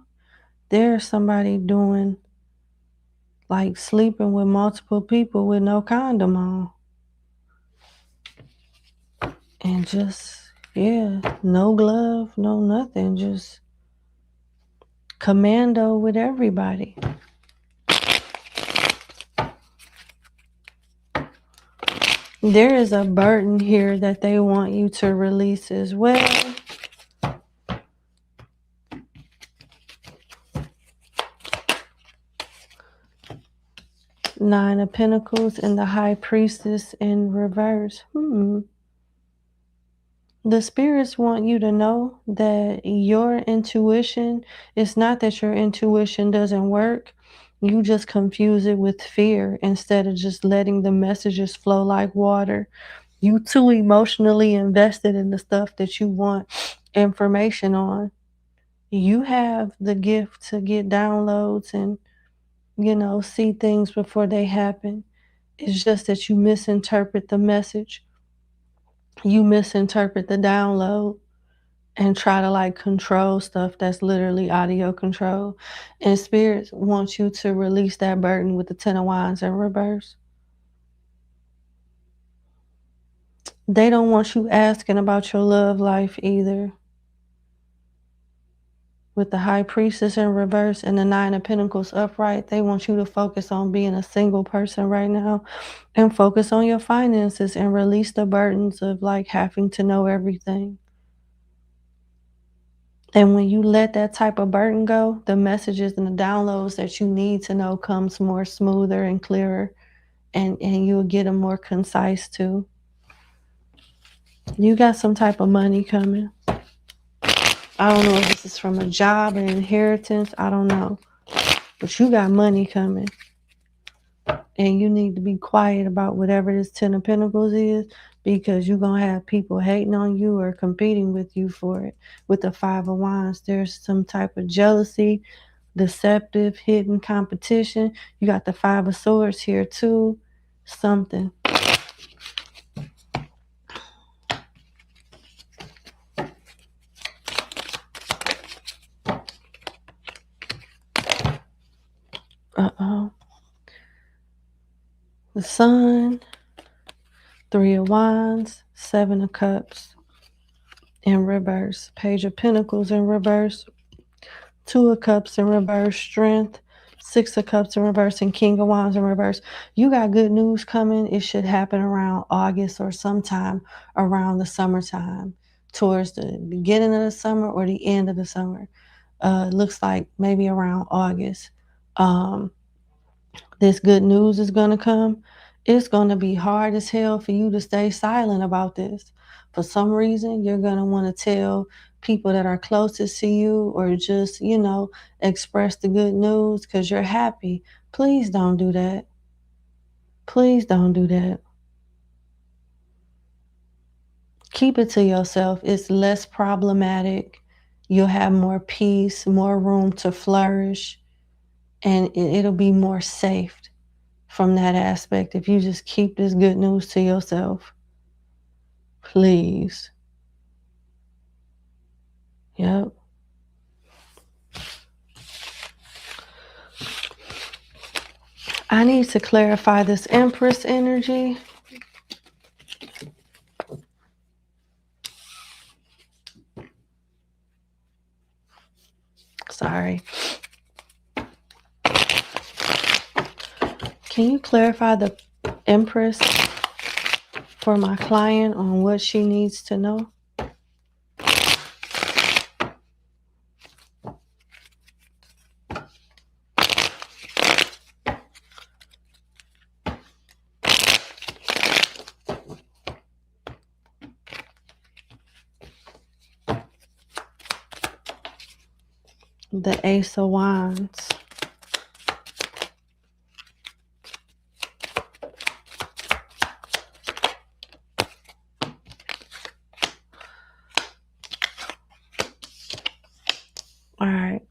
there's somebody doing like sleeping with multiple people with no condom on. And just, yeah, no glove, no nothing, just commando with everybody. There is a burden here that they want you to release as well. Nine of Pentacles and the High Priestess in reverse. The spirits want you to know that your intuition, it's not that your intuition doesn't work. You just confuse it with fear instead of just letting the messages flow like water. You too emotionally invested in the stuff that you want information on. You have the gift to get downloads and, see things before they happen. It's just that you misinterpret the message. You misinterpret the download and try to like control stuff that's literally audio control. And spirits want you to release that burden with the Ten of Wands in reverse. They don't want you asking about your love life either. With the High Priestess in reverse and the Nine of Pentacles upright, they want you to focus on being a single person right now and focus on your finances and release the burdens of like having to know everything. And when you let that type of burden go, the messages and the downloads that you need to know comes more smoother and clearer, and you'll get them more concise too. You got some type of money coming. I don't know if this is from a job, an inheritance, I don't know. But you got money coming. And you need to be quiet about whatever this Ten of Pentacles is, because you're going to have people hating on you or competing with you for it. With the Five of Wands, there's some type of jealousy, deceptive, hidden competition. You got the Five of Swords here too. Something. Uh-oh. The Sun, Three of Wands, Seven of Cups in reverse. Page of Pentacles in reverse. Two of Cups in reverse. Strength. Six of Cups in reverse and King of Wands in reverse. You got good news coming. It should happen around August or sometime around the summertime, towards the beginning of the summer or the end of the summer. Looks like maybe around August. This good news is going to come. It's going to be hard as hell for you to stay silent about this. For some reason, you're going to want to tell people that are closest to you, or just, express the good news because you're happy. Please don't do that. Please don't do that. Keep it to yourself. It's less problematic. You'll have more peace, more room to flourish, and it'll be more safe from that aspect if you just keep this good news to yourself. Please. Yep. I need to clarify this Empress energy. Sorry. Can you clarify the Empress for my client on what she needs to know? The Ace of Wands. All right.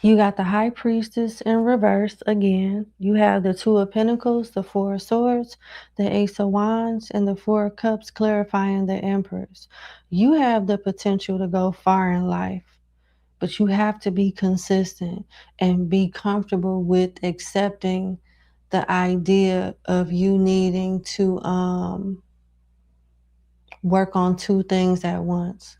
You got the High Priestess in reverse again. You have the Two of Pentacles, the Four of Swords, the Ace of Wands, and the Four of Cups clarifying the Empress. You have the potential to go far in life, but you have to be consistent and be comfortable with accepting the idea of you needing to work on two things at once,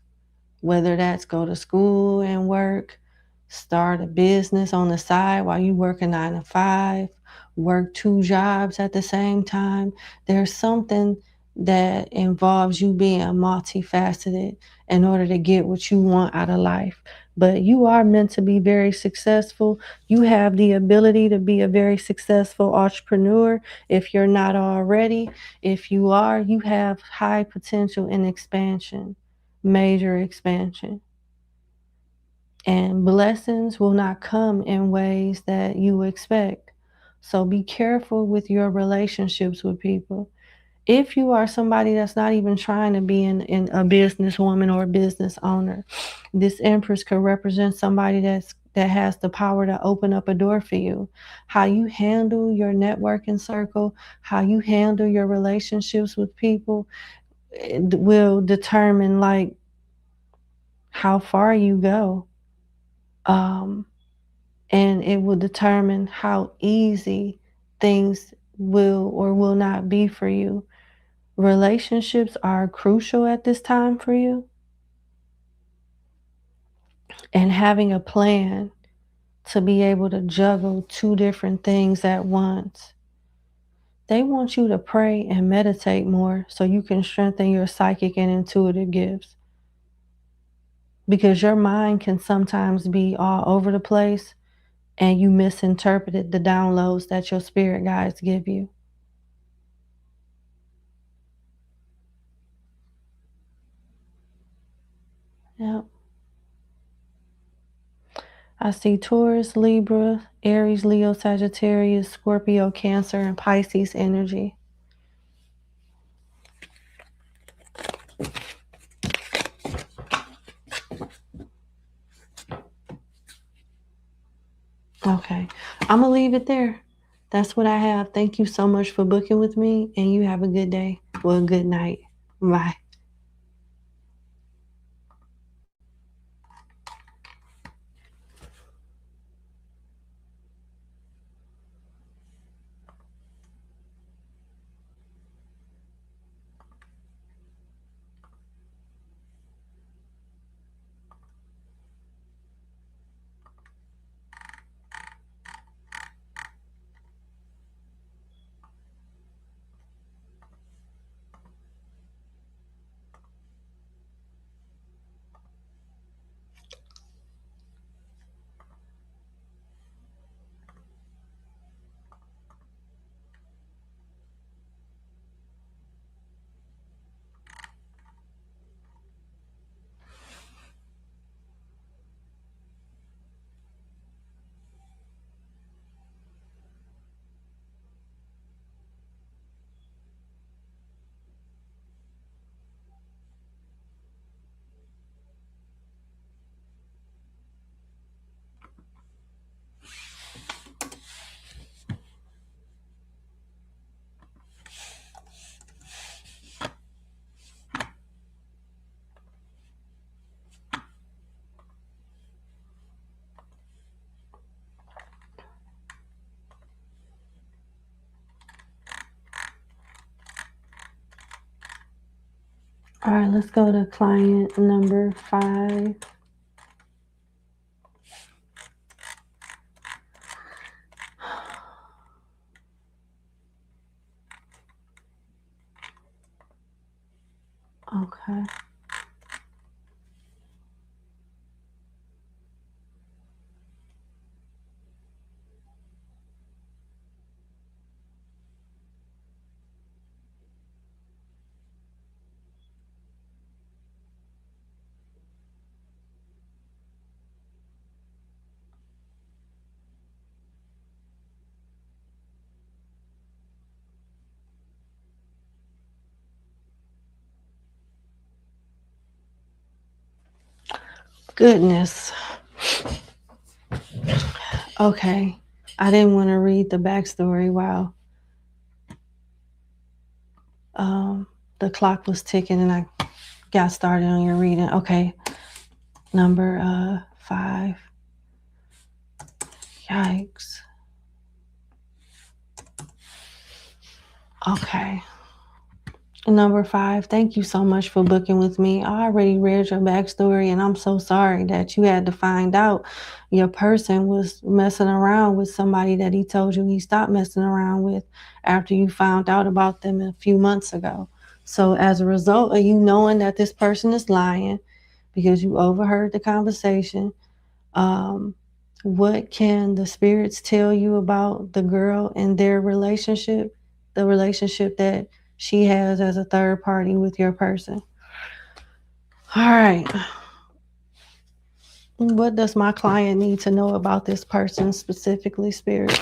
whether that's go to school and work, start a business on the side while you work a 9 to 5, work two jobs at the same time. There's something that involves you being multifaceted in order to get what you want out of life. But you are meant to be very successful. You have the ability to be a very successful entrepreneur if you're not already. If you are, you have high potential in expansion, major expansion. And blessings will not come in ways that you expect. So be careful with your relationships with people. If you are somebody that's not even trying to be in a businesswoman or a business owner, this Empress could represent somebody that has the power to open up a door for you. How you handle your networking circle, how you handle your relationships with people, it will determine like how far you go. Um, and it will determine how easy things will or will not be for you. Relationships are crucial at this time for you, and having a plan to be able to juggle two different things at once. They want you to pray and meditate more so you can strengthen your psychic and intuitive gifts, because your mind can sometimes be all over the place and you misinterpreted the downloads that your spirit guides give you. Yep. I see Taurus, Libra, Aries, Leo, Sagittarius, Scorpio, Cancer, and Pisces energy. Okay, I'm going to leave it there. That's what I have. Thank you so much for booking with me, and you have a good day. Well, good night. Bye. All right, let's go to client number 5. Okay. Goodness. Okay. I didn't want to read the backstory while the clock was ticking and I got started on your reading. Okay. Number 5. Yikes. Okay. Number 5, thank you so much for booking with me. I already read your backstory, and I'm so sorry that you had to find out your person was messing around with somebody that he told you he stopped messing around with after you found out about them a few months ago. So, as a result of you knowing that this person is lying because you overheard the conversation, um, what can the spirits tell you about the girl and their relationship, the relationship that she has as a third party with your person? All right. What does my client need to know about this person specifically, spirit?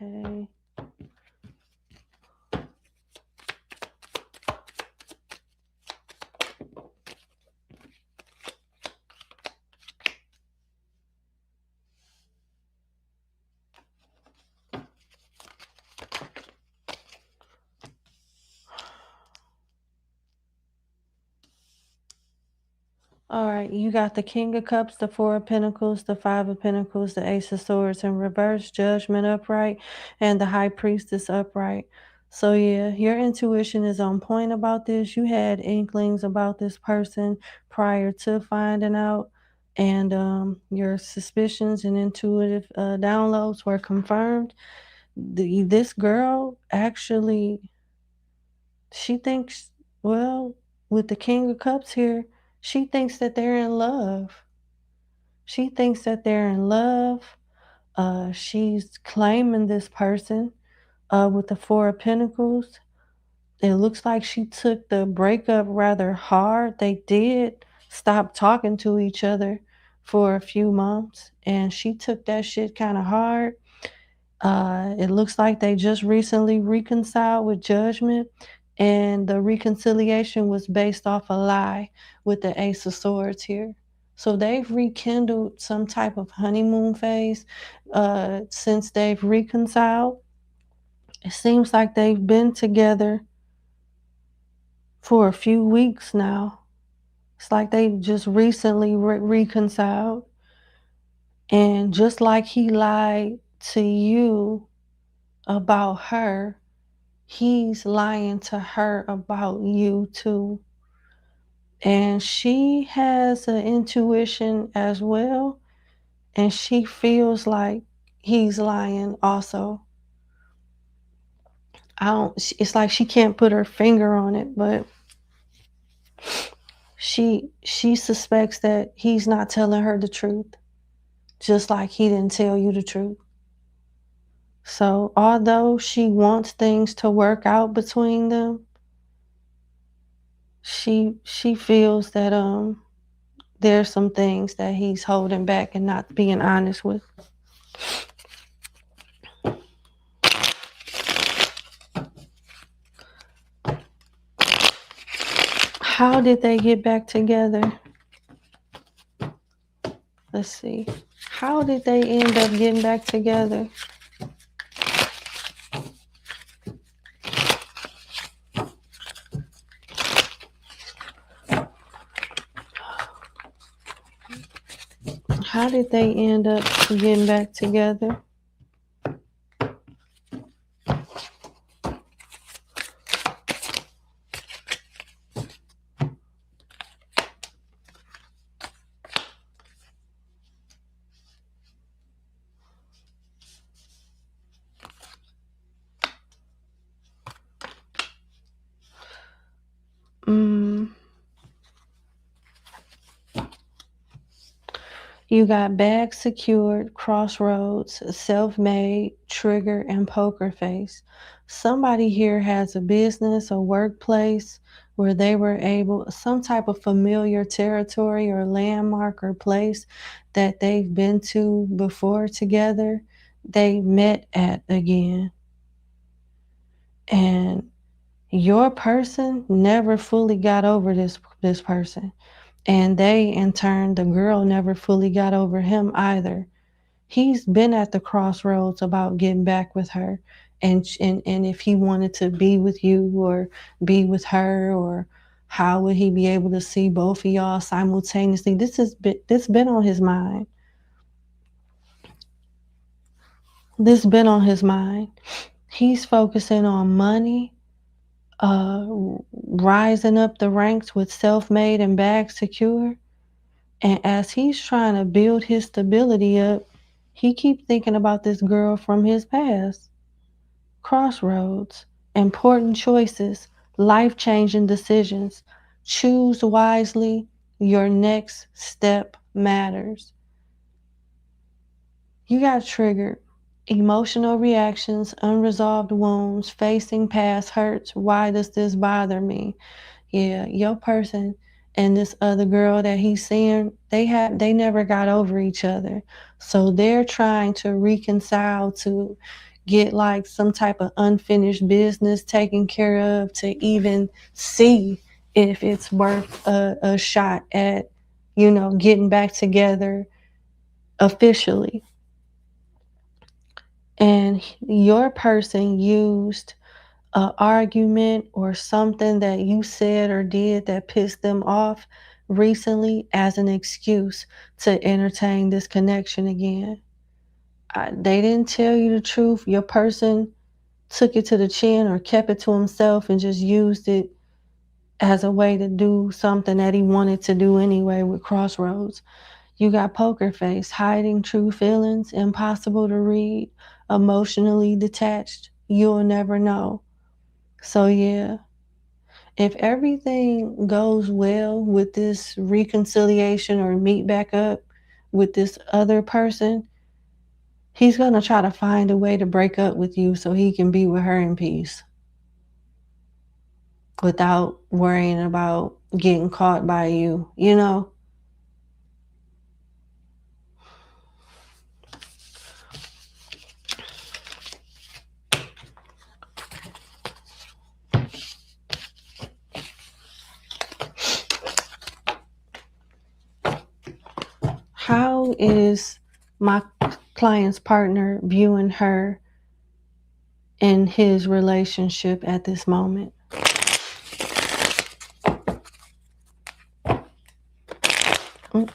Okay. All right, you got the King of Cups, the Four of Pentacles, the Five of Pentacles, the Ace of Swords in reverse, Judgment upright, and the High Priestess upright. So yeah, your intuition is on point about this. You had inklings about this person prior to finding out, and your suspicions and intuitive downloads were confirmed. This girl actually, she thinks, well, with the King of Cups here, she thinks that they're in love. She thinks that they're in love. She's claiming this person with the Four of Pentacles. It looks like she took the breakup rather hard. They did stop talking to each other for a few months, and she took that shit kind of hard. It looks like they just recently reconciled with Judgment, and the reconciliation was based off a lie with the Ace of Swords here. So they've rekindled some type of honeymoon phase since they've reconciled. It seems like they've been together for a few weeks now. It's like they just recently reconciled. And just like he lied to you about her, he's lying to her about you too. And she has an intuition as well. And she feels like he's lying also. It's like she can't put her finger on it, but she suspects that he's not telling her the truth, just like he didn't tell you the truth. So although she wants things to work out between them, she feels that there's some things that he's holding back and not being honest with. How did they get back together? Let's see. How did they end up getting back together? How did they end up getting back together? You got bag secured, crossroads, self-made, trigger, and poker face. Somebody here has a business, a workplace, where they were able, some type of familiar territory or landmark or place that they've been to before together, they met at again. And your person never fully got over this person. And they, in turn, the girl never fully got over him either. He's been at the crossroads about getting back with her, and if he wanted to be with you or be with her, or how would he be able to see both of y'all simultaneously. This been on his mind. This been on his mind. He's focusing on money, uh, rising up the ranks with self-made and bag secure. And as he's trying to build his stability up, he keeps thinking about this girl from his past. Crossroads, important choices, life-changing decisions. Choose wisely. Your next step matters. You got triggered. Emotional reactions, unresolved wounds, facing past hurts. Why does this bother me? Yeah, your person and this other girl that he's seeing, they never got over each other. So they're trying to reconcile, to get like some type of unfinished business taken care of, to even see if it's worth a shot at, getting back together officially. And your person used an argument or something that you said or did that pissed them off recently as an excuse to entertain this connection again. They didn't tell you the truth. Your person took it to the chin or kept it to himself and just used it as a way to do something that he wanted to do anyway with Crossroads. You got poker face, hiding true feelings, impossible to read, emotionally detached. You'll never know. So yeah, if everything goes well with this reconciliation or meet back up with this other person, he's going to try to find a way to break up with you so he can be with her in peace without worrying about getting caught by you, How is my client's partner viewing her in his relationship at this moment? Mm.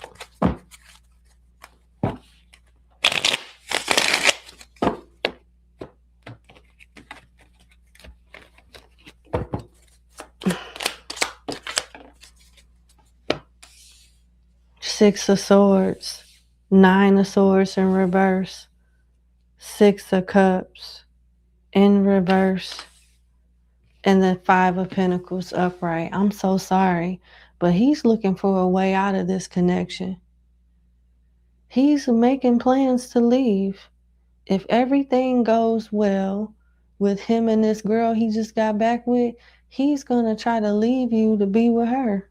Six of Swords, Nine of Swords in reverse, Six of Cups in reverse, and then Five of Pentacles upright. I'm so sorry, but he's looking for a way out of this connection. He's making plans to leave. If everything goes well with him and this girl he just got back with, he's going to try to leave you to be with her.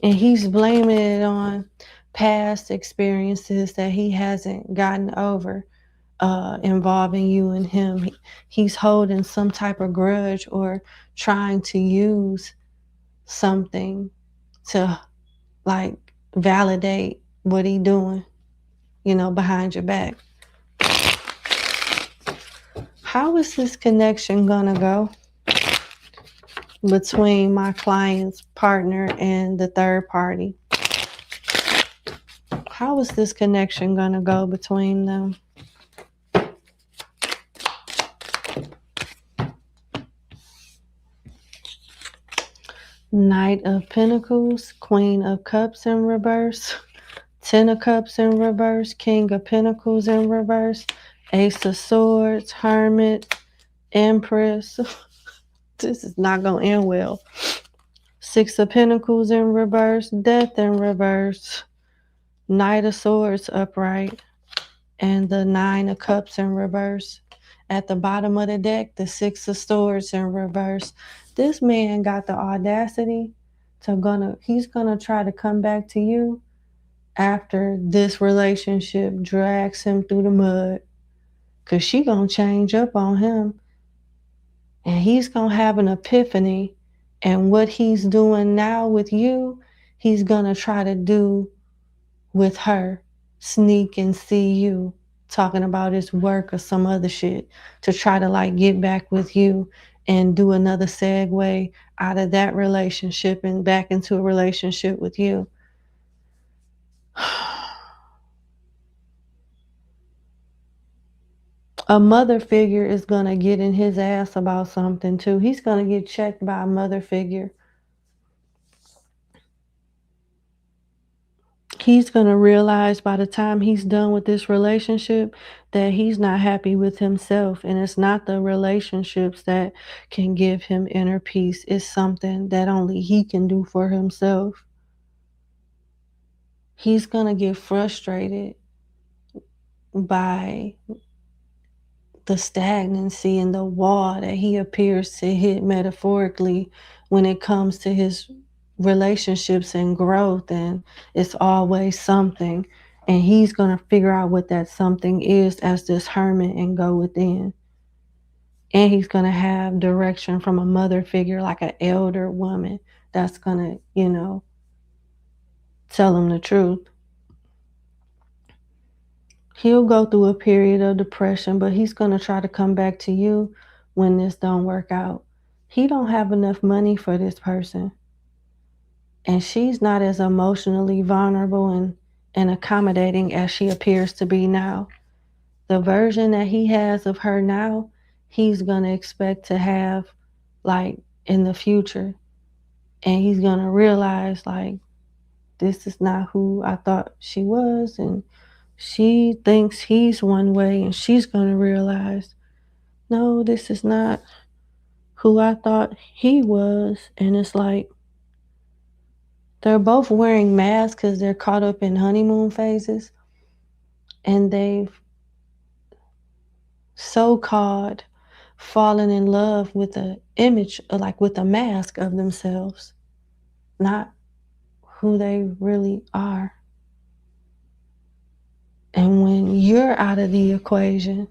And he's blaming it on past experiences that he hasn't gotten over involving you and him. He's holding some type of grudge or trying to use something to like validate what he doing, behind your back. How is this connection gonna go between my client's partner and the third party? How is this connection gonna go between them? Knight of Pentacles, Queen of Cups in reverse, Ten of Cups in reverse, King of Pentacles in reverse, Ace of Swords, Hermit, Empress. This is not going to end well. Six of Pentacles in reverse, Death in reverse, Knight of Swords upright, and the Nine of Cups in reverse. at the bottom of the deck, the Six of Swords in reverse. This man got the audacity to he's gonna try to come back to you after this relationship drags him through the mud, because she gonna change up on him, and he's gonna have an epiphany, and what he's doing now with you, he's gonna try to do with her. Sneak and see you talking about his work or some other shit to try to like get back with you and do another segue out of that relationship and back into a relationship with you. A mother figure is going to get in his ass about something too. He's going to get checked by a mother figure. He's going to realize by the time he's done with this relationship that he's not happy with himself. And it's not the relationships that can give him inner peace. It's something that only he can do for himself. He's going to get frustrated by the stagnancy and the wall that he appears to hit metaphorically when it comes to his relationships and growth, and it's always something, and he's going to figure out what that something is as this hermit and go within. And he's going to have direction from a mother figure, like an elder woman that's going to tell him the truth. He'll go through a period of depression, but he's going to try to come back to you when this don't work out. He don't have enough money for this person. And she's not as emotionally vulnerable and accommodating as she appears to be now. The version that he has of her now, he's going to expect to have like in the future. And he's going to realize like, this is not who I thought she was. And she thinks he's one way, and she's going to realize, no, this is not who I thought he was. And it's like, they're both wearing masks because they're caught up in honeymoon phases, and they've so-called fallen in love with the image, like with a mask of themselves, not who they really are. And when you're out of the equation,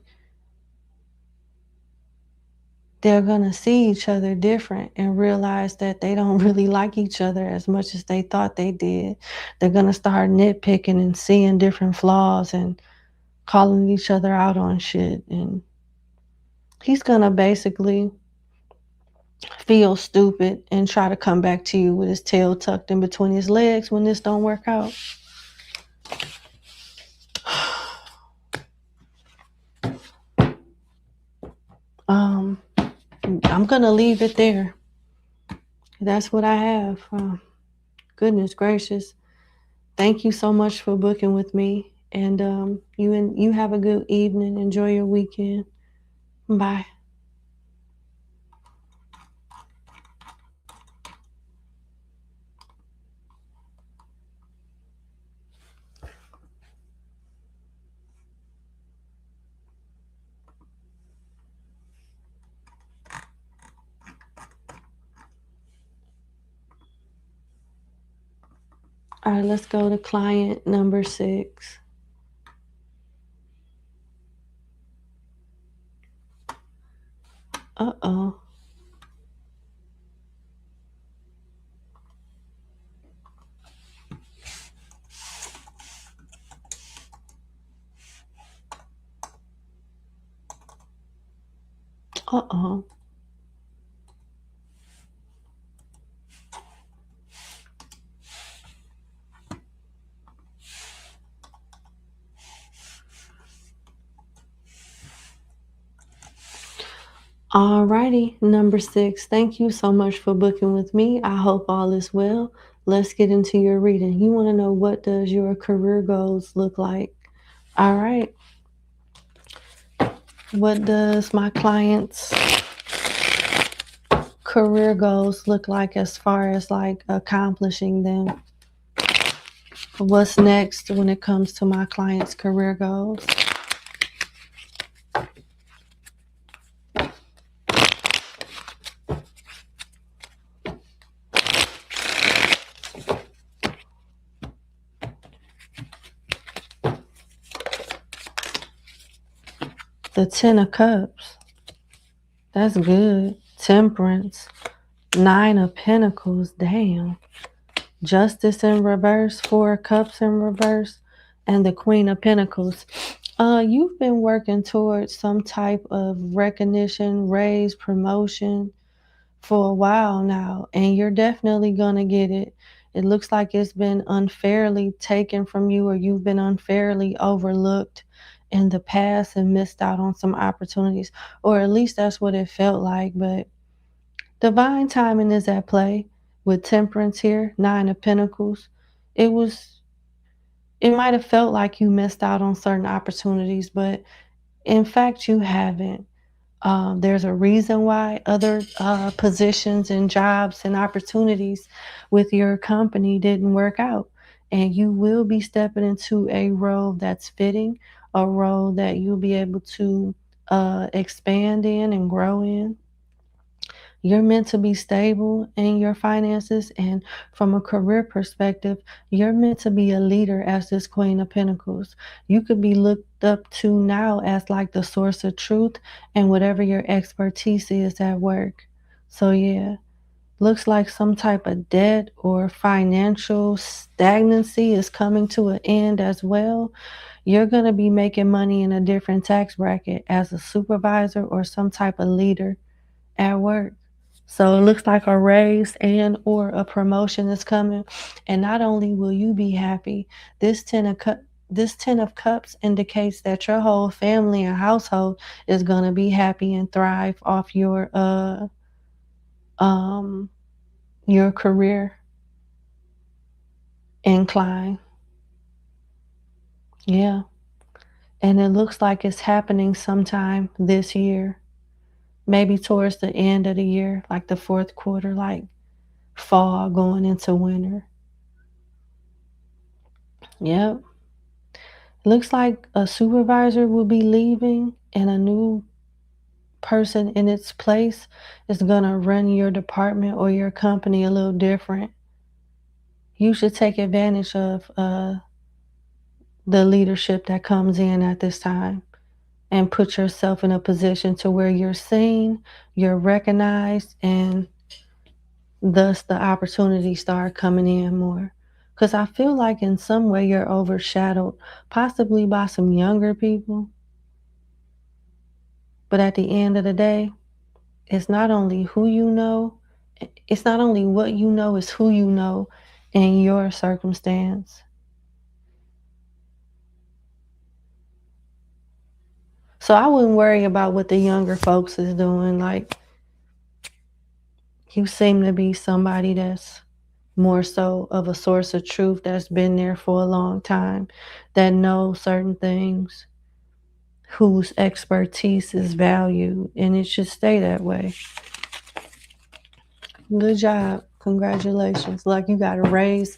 they're going to see each other different and realize that they don't really like each other as much as they thought they did. They're going to start nitpicking and seeing different flaws and calling each other out on shit. And he's going to basically feel stupid and try to come back to you with his tail tucked in between his legs when this don't work out. I'm going to leave it there. That's what I have. Goodness gracious. Thank you so much for booking with me. And you have a good evening. Enjoy your weekend. Bye. All right, let's go to client number 6. Uh-oh. Uh-oh. Alrighty, number 6. Thank you so much for booking with me. I hope all is well. Let's get into your reading. You want to know, what does your career goals look like? All right. What does my client's career goals look like as far as like accomplishing them? What's next when it comes to my client's career goals? The Ten of Cups. That's good. Temperance. Nine of Pentacles. Damn. Justice in reverse. Four of Cups in reverse. And the Queen of Pentacles. You've been working towards some type of recognition, raise, promotion for a while now, and you're definitely gonna get it. It looks like it's been unfairly taken from you, or you've been unfairly overlooked in the past and missed out on some opportunities, or at least that's what it felt like. But divine timing is at play with Temperance here, Nine of Pentacles. It was, it might have felt like you missed out on certain opportunities, but in fact, you haven't. There's a reason why other positions and jobs and opportunities with your company didn't work out. And you will be stepping into a role that's fitting, a role that you'll be able to expand in and grow in. You're meant to be stable in your finances, and from a career perspective, you're meant to be a leader as this Queen of Pentacles. You could be looked up to now as like the source of truth and whatever your expertise is at work. So, yeah, looks like some type of debt or financial stagnancy is coming to an end as well. You're going to be making money in a different tax bracket as a supervisor or some type of leader at work. So it looks like a raise and or a promotion is coming. And not only will you be happy, this this 10 of cups indicates that your whole family and household is going to be happy and thrive off um your career incline. Yeah. And it looks like it's happening sometime this year. Maybe towards the end of the year, like the fourth quarter, like fall going into winter. Yep. Looks like a supervisor will be leaving and a new person in its place is going to run your department or your company a little different. You should take advantage of the leadership that comes in at this time and put yourself in a position to where you're seen, you're recognized, and thus the opportunities start coming in more. Because I feel like in some way you're overshadowed, possibly by some younger people. But at the end of the day, it's not only who you know, it's not only what you know, it's who you know in your circumstance. So I wouldn't worry about what the younger folks is doing. Like, you seem to be somebody that's more so of a source of truth that's been there for a long time, that knows certain things, whose expertise is valued, and it should stay that way. Good job. Congratulations. Like you got a raise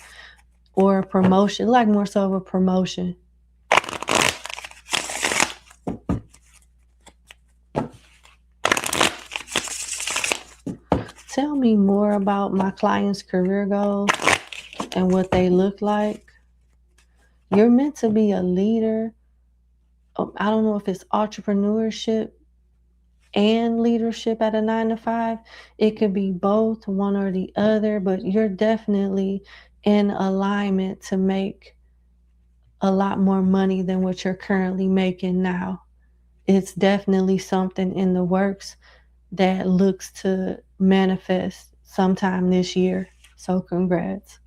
or a promotion, like more so of a promotion. Tell me more about my clients' career goals and what they look like. You're meant to be a leader. I don't know if it's entrepreneurship and leadership at a 9 to 5. It could be both, one or the other, but you're definitely in alignment to make a lot more money than what you're currently making now. It's definitely something in the works that looks to manifest sometime this year. So congrats.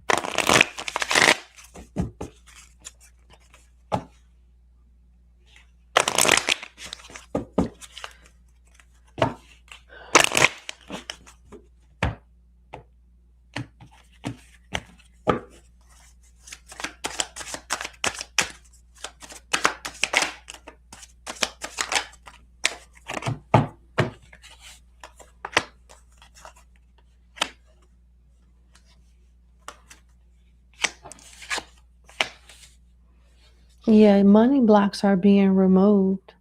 Yeah, money blocks are being removed.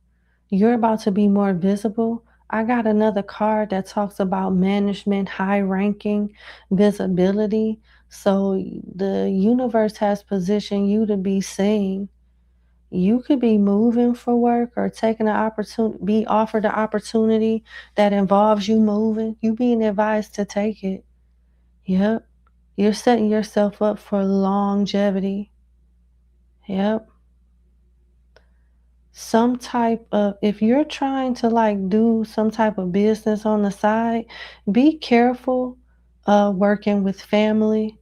You're about to be more visible. I got another card that talks about management, high ranking, visibility. So the universe has positioned you to be seen. You could be moving for work or taking an opportunity, be offered an opportunity that involves you moving. You being advised to take it. Yep. You're setting yourself up for longevity. Yep. Some type of, if you're trying to like do some type of business on the side, be careful working with family,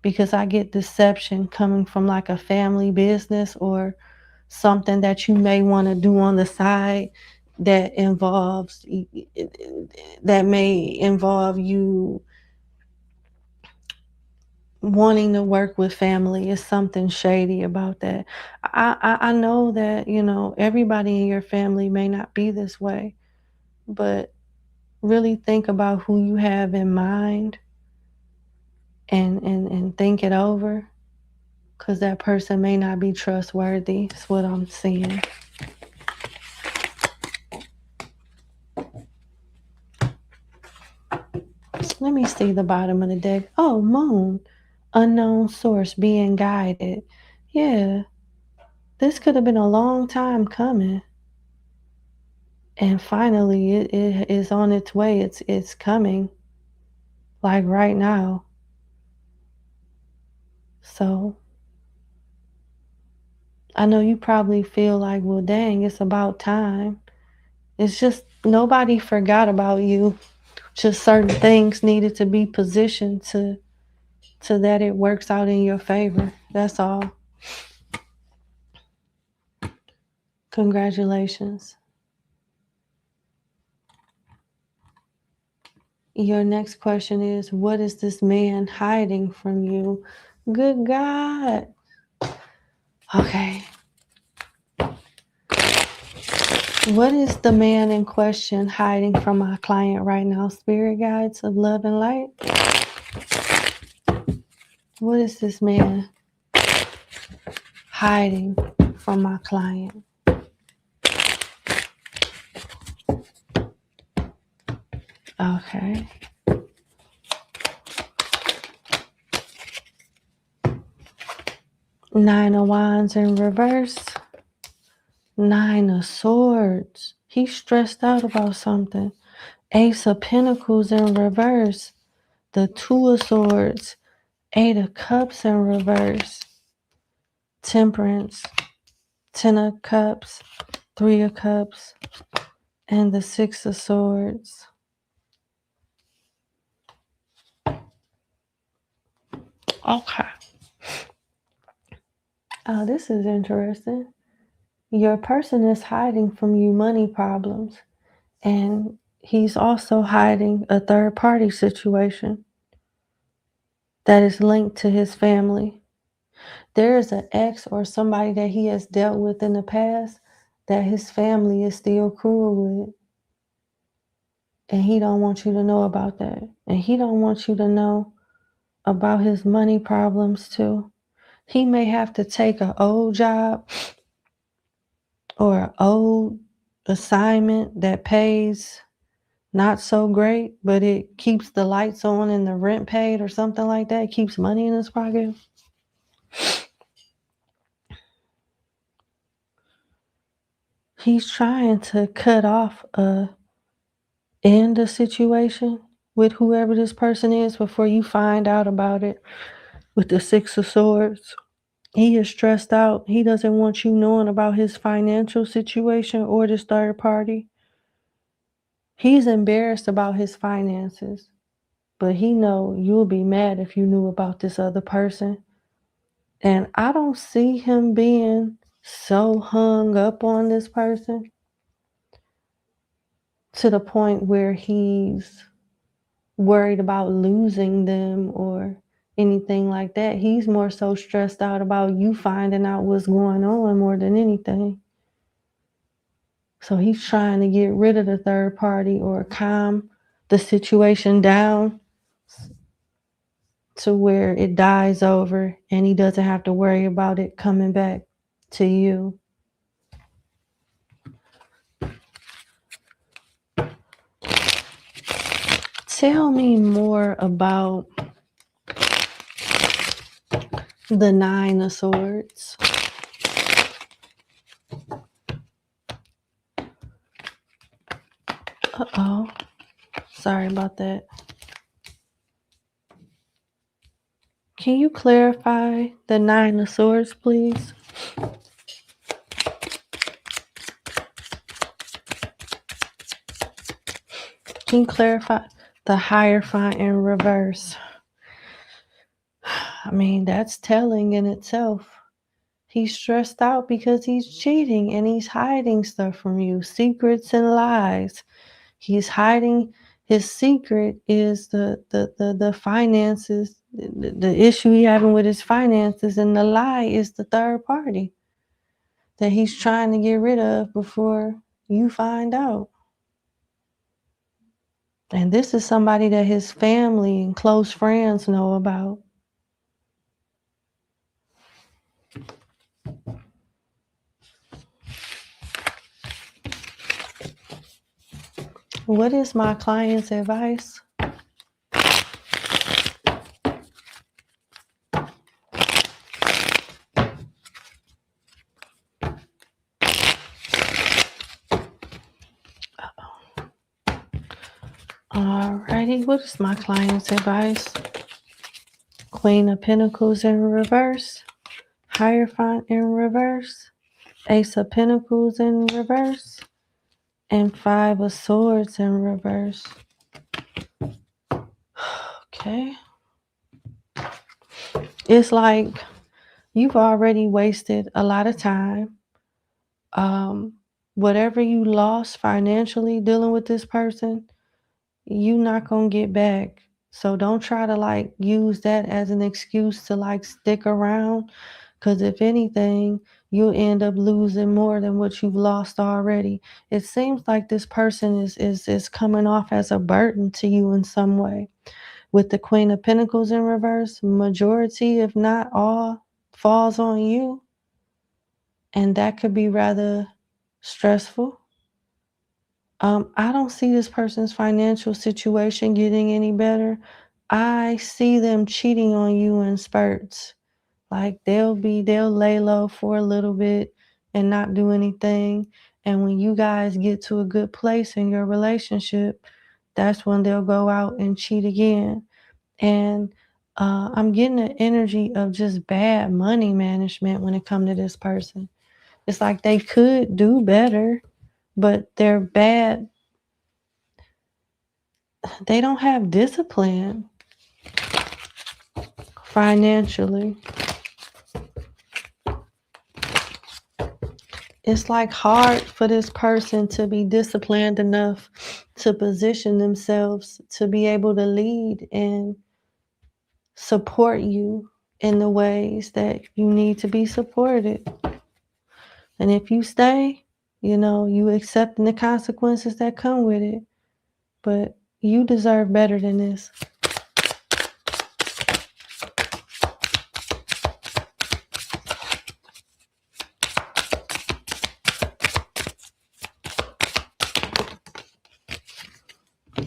because I get deception coming from like a family business or something that you may want to do on the side that involves, that may involve you wanting to work with family. Is something shady about that. I know that, everybody in your family may not be this way, but really think about who you have in mind, and think it over, because that person may not be trustworthy. That's what I'm seeing. Let me see the bottom of the deck. Oh, moon. Unknown source, being guided. Yeah, this could have been a long time coming. And finally, it is on its way. It's coming, like right now. So I know you probably feel like, well, dang, it's about time. It's just nobody forgot about you. Just certain things needed to be positioned to that it works out in your favor. That's all. Congratulations. Your next question is, what is this man hiding from you? Good God. Okay. What is the man in question hiding from my client right now? Spirit guides of love and light. What is this man hiding from my client? Okay. Nine of Wands in reverse. Nine of Swords. He's stressed out about something. Ace of Pentacles in reverse. The Two of Swords. Eight of Cups in reverse. Temperance. Ten of Cups. Three of Cups. And the Six of Swords. Okay. Oh, this is interesting. Your person is hiding from you money problems, and he's also hiding a third party situation that is linked to his family. There is an ex or somebody that he has dealt with in the past that his family is still cool with, and he don't want you to know about that. And he don't want you to know about his money problems too. He may have to take an old job or an old assignment that pays not so great, but it keeps the lights on and the rent paid or something like that. It keeps money in his pocket. He's trying to cut off end a situation with whoever this person is before you find out about it. With the Six of Swords, he is stressed out. He doesn't want you knowing about his financial situation or this third party. He's embarrassed about his finances, but he know you'll be mad if you knew about this other person. And I don't see him being so hung up on this person to the point where he's worried about losing them or anything like that. He's more so stressed out about you finding out what's going on more than anything. So he's trying to get rid of the third party or calm the situation down to where it dies over and he doesn't have to worry about it coming back to you. Tell me more about the Nine of Swords. Uh-oh. Sorry about that. Can you clarify the Nine of Swords, please? Can you clarify the Hierophant in reverse? I mean, that's telling in itself. He's stressed out because he's cheating and he's hiding stuff from you, secrets and lies. He's hiding. His secret is the finances, the issue he having with his finances, and the lie is the third party that he's trying to get rid of before you find out. And this is somebody that his family and close friends know about. What is my client's advice? Alrighty, what is my client's advice? Queen of Pentacles in reverse, Hierophant in reverse, Ace of Pentacles in reverse, and Five of Swords in reverse. Okay. It's like you've already wasted a lot of time. Whatever you lost financially dealing with this person, you're not gonna get back. So don't try to like use that as an excuse to like stick around, because if anything, you'll end up losing more than what you've lost already. It seems like this person is coming off as a burden to you in some way. With the Queen of Pentacles in reverse, majority, if not all, falls on you, and that could be rather stressful. I don't see this person's financial situation getting any better. I see them cheating on you in spurts. Like they'll lay low for a little bit and not do anything. And when you guys get to a good place in your relationship, that's when they'll go out and cheat again. And I'm getting an energy of just bad money management when it comes to this person. It's like they could do better, but they're bad. They don't have discipline financially. It's like hard for this person to be disciplined enough to position themselves to be able to lead and support you in the ways that you need to be supported. And if you stay, you accepting the consequences that come with it. But you deserve better than this.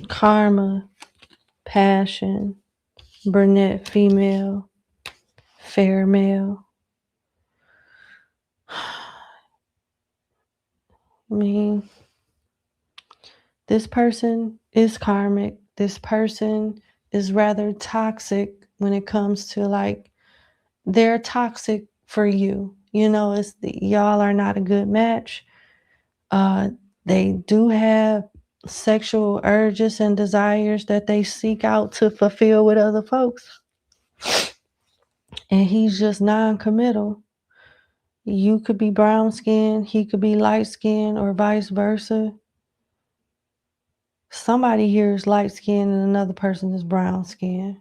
Karma, passion, brunette female, fair male. I mean, this person is karmic. This person is rather toxic when it comes to like, they're toxic for you. Y'all are not a good match. They do have sexual urges and desires that they seek out to fulfill with other folks. And he's just non-committal. You could be brown skinned, he could be light skinned, or vice versa. Somebody here is light skinned and another person is brown skinned.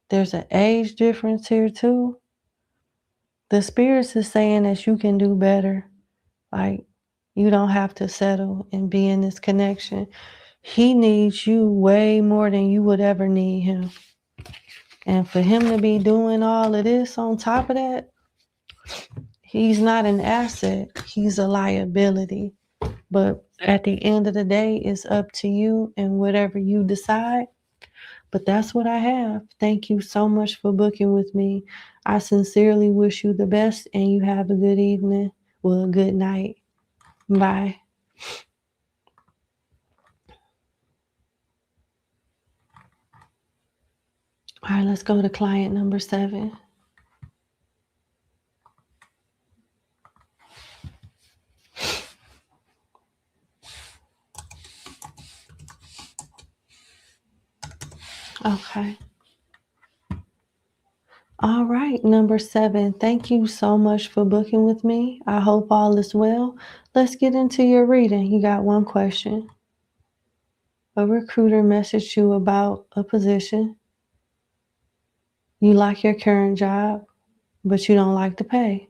There's an age difference here too. The spirits is saying that you can do better. Like, you don't have to settle and be in this connection. He needs you way more than you would ever need him. And for him to be doing all of this on top of that, he's not an asset. He's a liability. But at the end of the day, it's up to you and whatever you decide. But that's what I have. Thank you so much for booking with me. I sincerely wish you the best and you have a good evening. Well, a good night. Bye. All right, let's go to client number 7. Okay. All right, number 7. Thank you so much for booking with me. I hope all is well. Let's get into your reading. You got one question. A recruiter messaged you about a position. You like your current job, but you don't like the pay.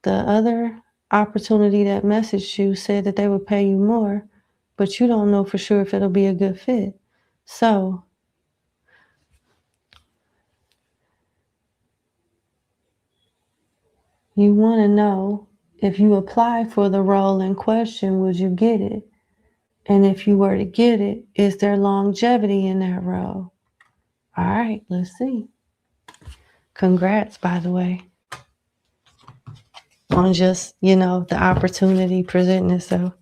The other opportunity that messaged you said that they would pay you more, but you don't know for sure if it'll be a good fit. So you want to know, if you apply for the role in question, would you get it? And if you were to get it, is there longevity in that role? All right, let's see. Congrats, by the way, on just, the opportunity presenting itself.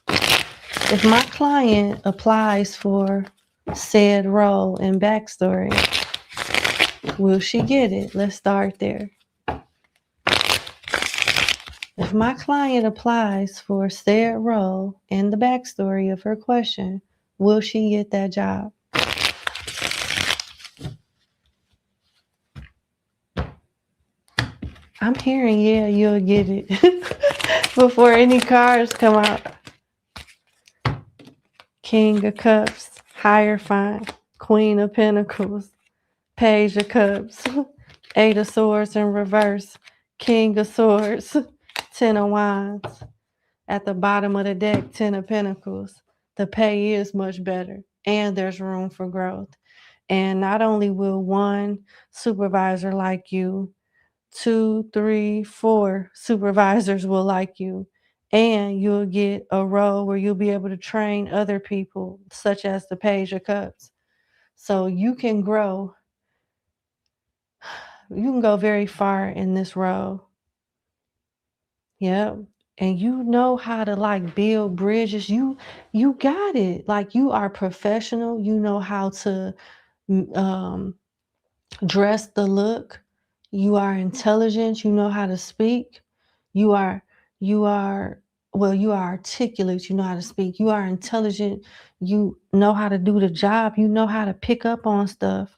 If my client applies for said role and backstory, will she get it? Let's start there. If my client applies for said role and the backstory of her question, will she get that job? I'm hearing, yeah, you'll get it. Before any cards come out. King of Cups, Hierophant, Queen of Pentacles, Page of Cups, Eight of Swords in reverse, King of Swords, Ten of Wands. At the bottom of the deck, Ten of Pentacles. The pay is much better, and there's room for growth. And not only will one supervisor like you, 2, 3, 4 supervisors will like you, and you'll get a role where you'll be able to train other people, such as the Page of Cups. So you can grow. You can go very far in this role. Yep. And you know how to build bridges. You got it. Like, you are professional. You know how to dress the look. You are intelligent. You know how to speak. You are you are you are articulate. You know how to speak. You are intelligent. You know how to do the job. You know how to pick up on stuff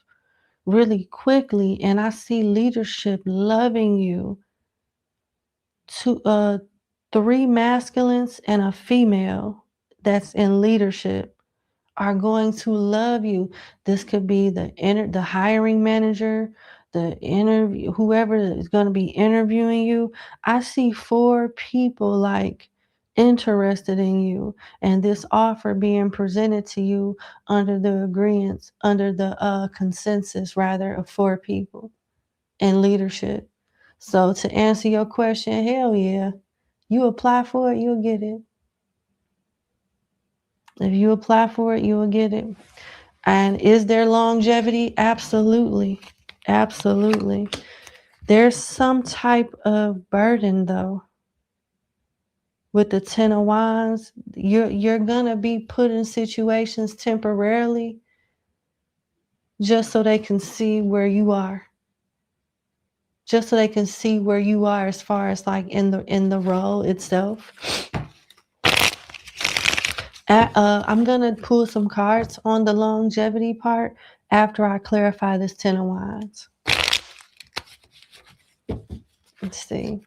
really quickly. And I see leadership loving you. Three masculines and a female that's in leadership are going to love you. This could be the hiring manager, the interview, whoever is going to be interviewing you. I see 4 people interested in you, and this offer being presented to you under the consensus rather of 4 people in leadership. So to answer your question, hell yeah. You apply for it, you'll get it. If you apply for it, you will get it. And is there longevity? Absolutely. Absolutely. There's some type of burden, though. With the Ten of Wands, you're gonna be put in situations temporarily just so they can see where you are. Just so they can see where you are as far as in the role itself. I'm gonna pull some cards on the longevity part after I clarify this Ten of Wands. Let's see.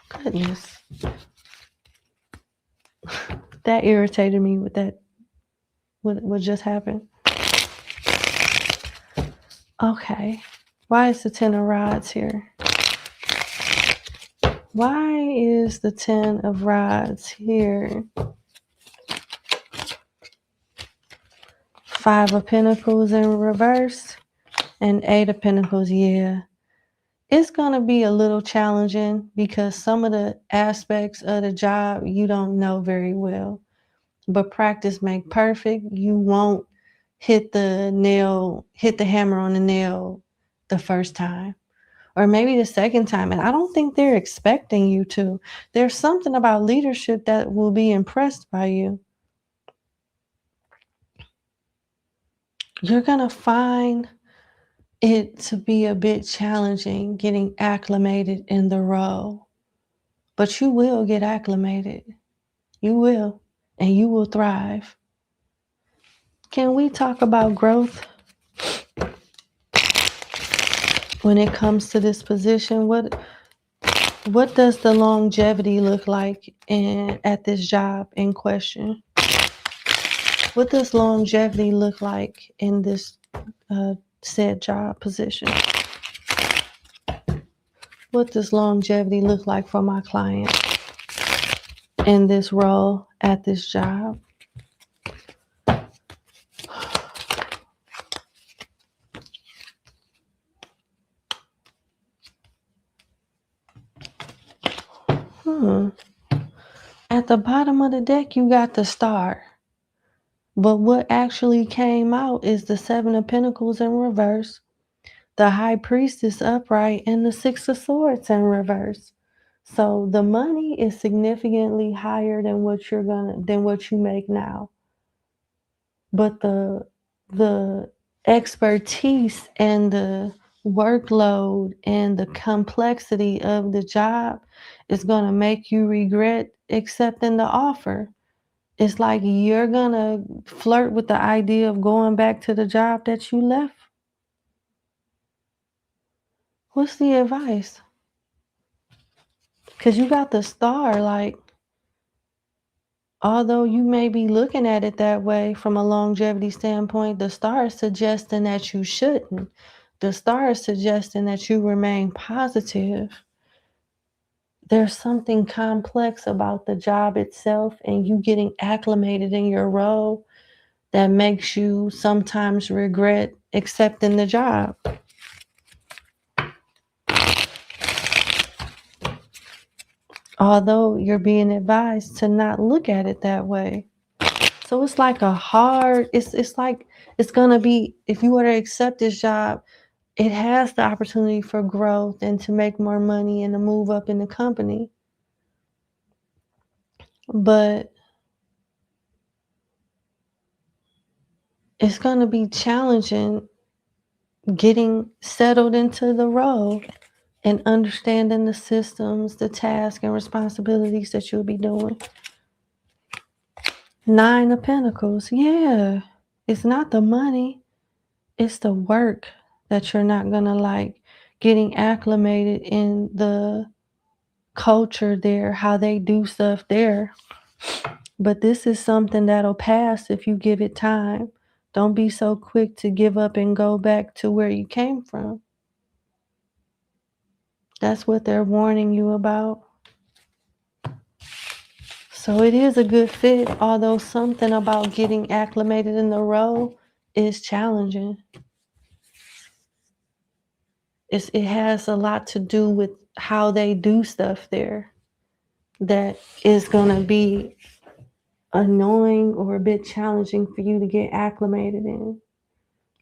Goodness. That irritated me with that. What just happened? Okay. Why is the Ten of Rods here? Why is the Ten of Rods here? 5 of Pentacles in reverse and 8 of Pentacles, yeah. It's going to be a little challenging because some of the aspects of the job you don't know very well. But practice make perfect. You won't hit the hammer on the nail the first time. or maybe the second time. And I don't think they're expecting you to. There's something about leadership that will be impressed by you. You're going to find it to be a bit challenging getting acclimated in the role, but you will get acclimated. You will, and you will thrive. Can we talk about growth when it comes to this position? What does the longevity look like at this job in question? What does longevity look like in this said job position? What does longevity look like for my client in this role at this job? At the bottom of the deck, you got the star. But what actually came out is the Seven of Pentacles in reverse, the High Priestess upright, and the Six of Swords in reverse. So the money is significantly higher than what you make now. But the expertise and the workload and the complexity of the job is going to make you regret accepting the offer. It's like you're going to flirt with the idea of going back to the job that you left. What's the advice? Because you got the star, like, although you may be looking at it that way from a longevity standpoint, the star is suggesting that you shouldn't. The star is suggesting that you remain positive. There's something complex about the job itself and you getting acclimated in your role that makes you sometimes regret accepting the job. Although you're being advised to not look at it that way. So it's like it's like it's gonna be, if you were to accept this job, it has the opportunity for growth and to make more money and to move up in the company. But it's gonna be challenging getting settled into the role and understanding the systems, the tasks and responsibilities that you'll be doing. Nine of Pentacles, yeah. It's not the money, it's the work that you're not gonna like, getting acclimated in the culture there, how they do stuff there. But this is something that'll pass if you give it time. Don't be so quick to give up and go back to where you came from. That's what they're warning you about. So it is a good fit, although something about getting acclimated in the role is challenging. It has a lot to do with how they do stuff there that is going to be annoying or a bit challenging for you to get acclimated in.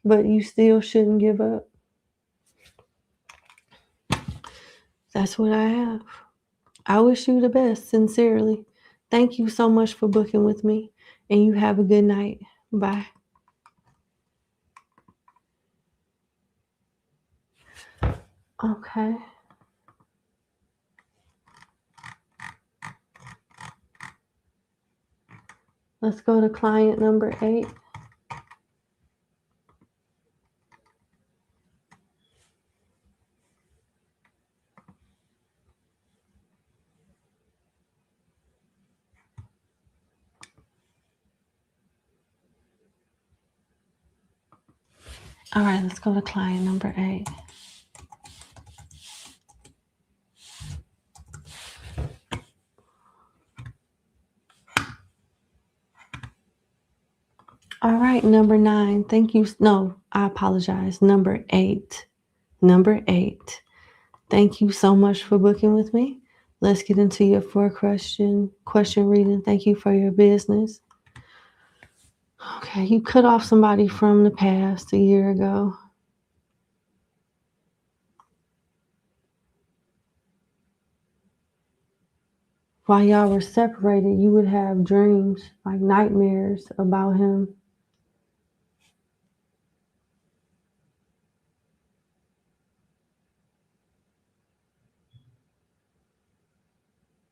But you still shouldn't give up. That's what I have. I wish you the best, sincerely. Thank you so much for booking with me, and you have a good night. Bye. Okay. Let's go to client number 8. All right, let's go to client number 8. All right, number 9. Thank you. No, I apologize. Number 8. Number 8. Thank you so much for booking with me. Let's get into your 4-question reading. Thank you for your business. Okay, you cut off somebody from the past a year ago. while y'all were separated, you would have dreams, like nightmares about him.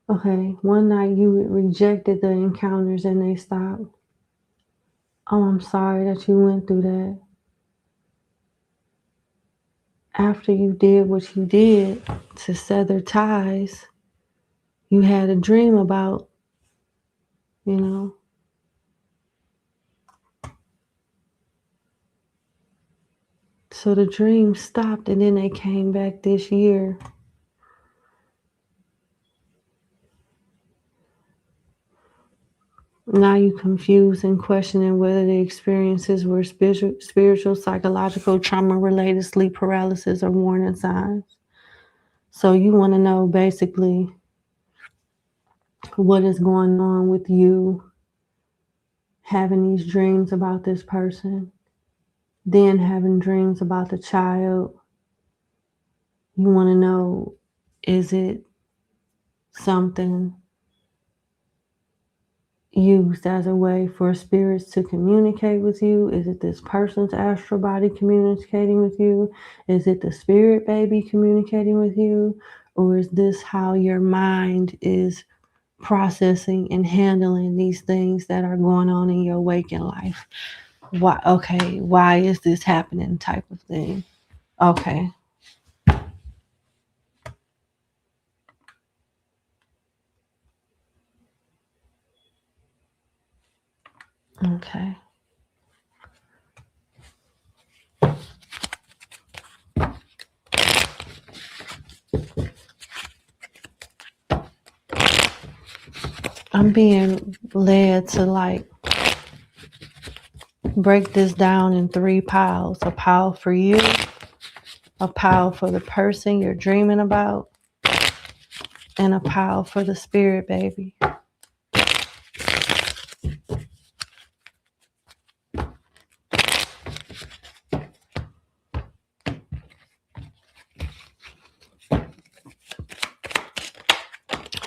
Okay, one night you rejected the encounters and they stopped. Oh, I'm sorry that you went through that. After you did what you did to sever ties, you had a dream about, you know. So the dream stopped and then they came back this year. Now you confused and questioning whether the experiences were spiritual, psychological, trauma-related, sleep paralysis, or warning signs. So you want to know basically what is going on with you having these dreams about this person, then having dreams about the child. You want to know, is it something used as a way for spirits to communicate with you? Is it this person's astral body communicating with you? Is it the spirit baby communicating with you? Or is this how your mind is processing and handling these things that are going on in your waking life? Why is this happening type of thing? Okay. Okay. I'm being led to like break this down in 3 piles. A pile for you, a pile for the person you're dreaming about, and a pile for the spirit baby.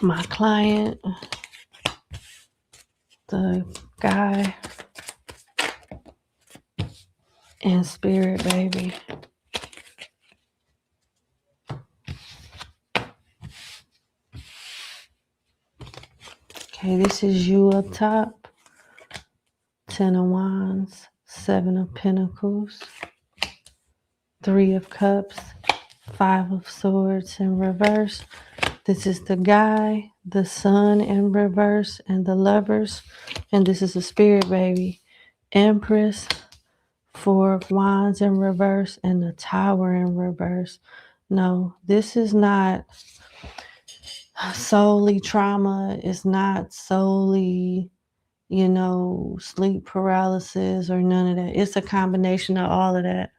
My client, the guy, and spirit baby. Okay, this is you up top. 10 of Wands, 7 of Pentacles, 3 of Cups, 5 of Swords in reverse. This is the guy, the Sun in reverse, and the Lovers. And this is the spirit baby. Empress, 4 of Wands in reverse, and the Tower in reverse. No, this is not solely trauma. It's not solely, sleep paralysis or none of that. It's a combination of all of that.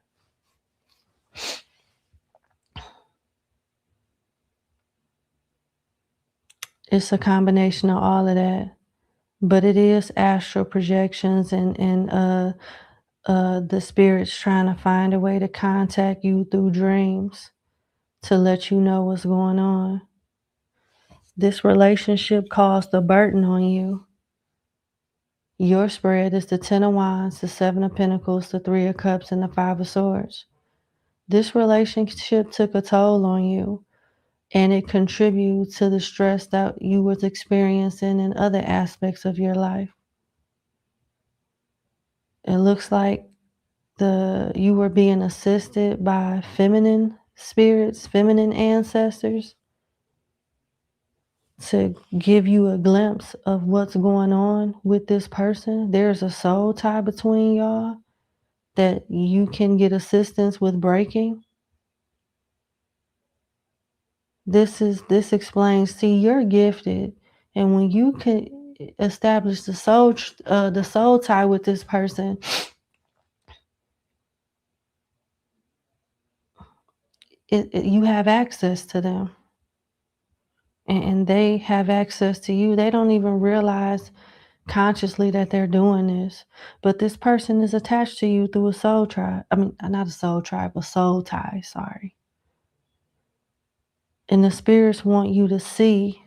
It's a combination of all of that. But it is astral projections and the spirits trying to find a way to contact you through dreams to let you know what's going on. This relationship caused a burden on you. Your spread is the 10 of Wands, the 7 of Pentacles, the 3 of Cups, and the 5 of Swords. This relationship took a toll on you, and it contributes to the stress that you was experiencing in other aspects of your life. It looks like you were being assisted by feminine spirits, feminine ancestors, to give you a glimpse of what's going on with this person. There's a soul tie between y'all that you can get assistance with breaking. This explains. See, you're gifted, and when you can establish the soul tie with this person, you have access to them, and they have access to you. They don't even realize consciously that they're doing this, but this person is attached to you through a soul tribe. I mean, not a soul tribe, a soul tie. Sorry. And the spirits want you to see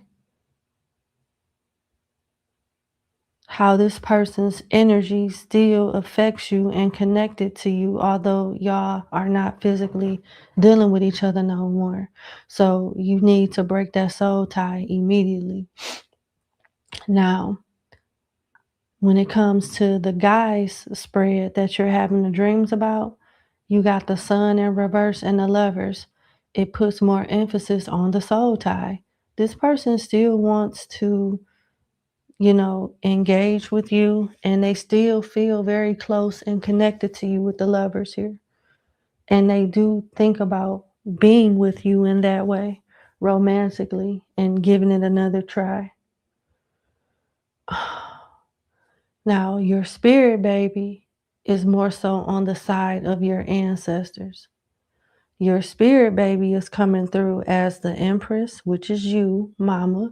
how this person's energy still affects you and connected to you, although y'all are not physically dealing with each other no more. So you need to break that soul tie immediately. Now, when it comes to the guys spread that you're having the dreams about, you got the sun in reverse and the lovers. It puts more emphasis on the soul tie. This person still wants to, engage with you, and they still feel very close and connected to you with the lovers here. And they do think about being with you in that way, romantically, and giving it another try. Now, your spirit baby is more so on the side of your ancestors. Your spirit baby is coming through as the Empress, which is you, Mama.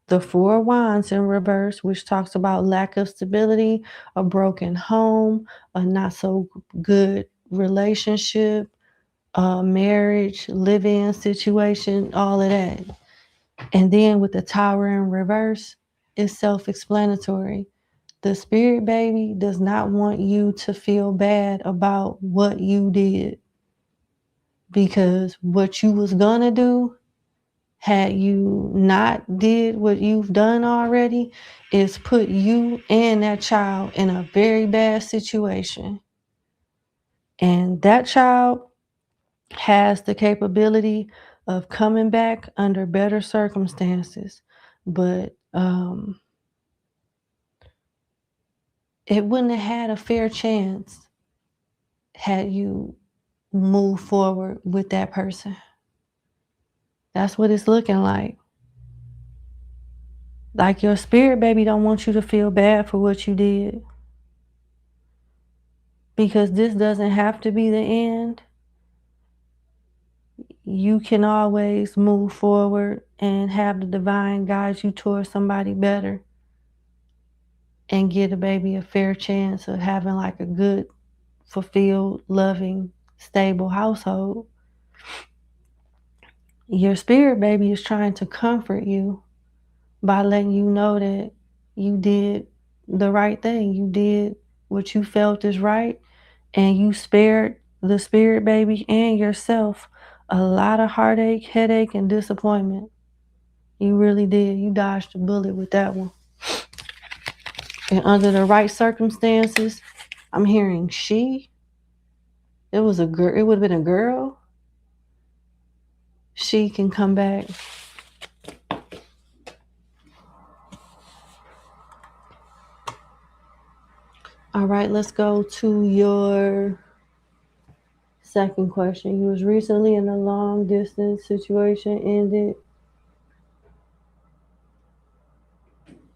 The Four of Wands in reverse, which talks about lack of stability, a broken home, a not so good relationship, a marriage, live-in situation, all of that. And then with the Tower in reverse, it's self-explanatory. The spirit baby does not want you to feel bad about what you did, because what you was gonna do had you not did what you've done already is put you and that child in a very bad situation. And that child has the capability of coming back under better circumstances, but it wouldn't have had a fair chance had you moved forward with that person. That's what it's looking like. Like your spirit baby don't want you to feel bad for what you did, because this doesn't have to be the end. You can always move forward and have the divine guide you towards somebody better and give a baby a fair chance of having like a good, fulfilled, loving, stable household. Your spirit baby is trying to comfort you by letting you know that you did the right thing. You did what you felt is right, and you spared the spirit baby and yourself a lot of heartache, headache, and disappointment. You really did. You dodged a bullet with that one. And under the right circumstances, I'm hearing she. It was a girl. It would have been a girl. She can come back. All right, let's go to your second question. You was recently in a long distance situation, ended.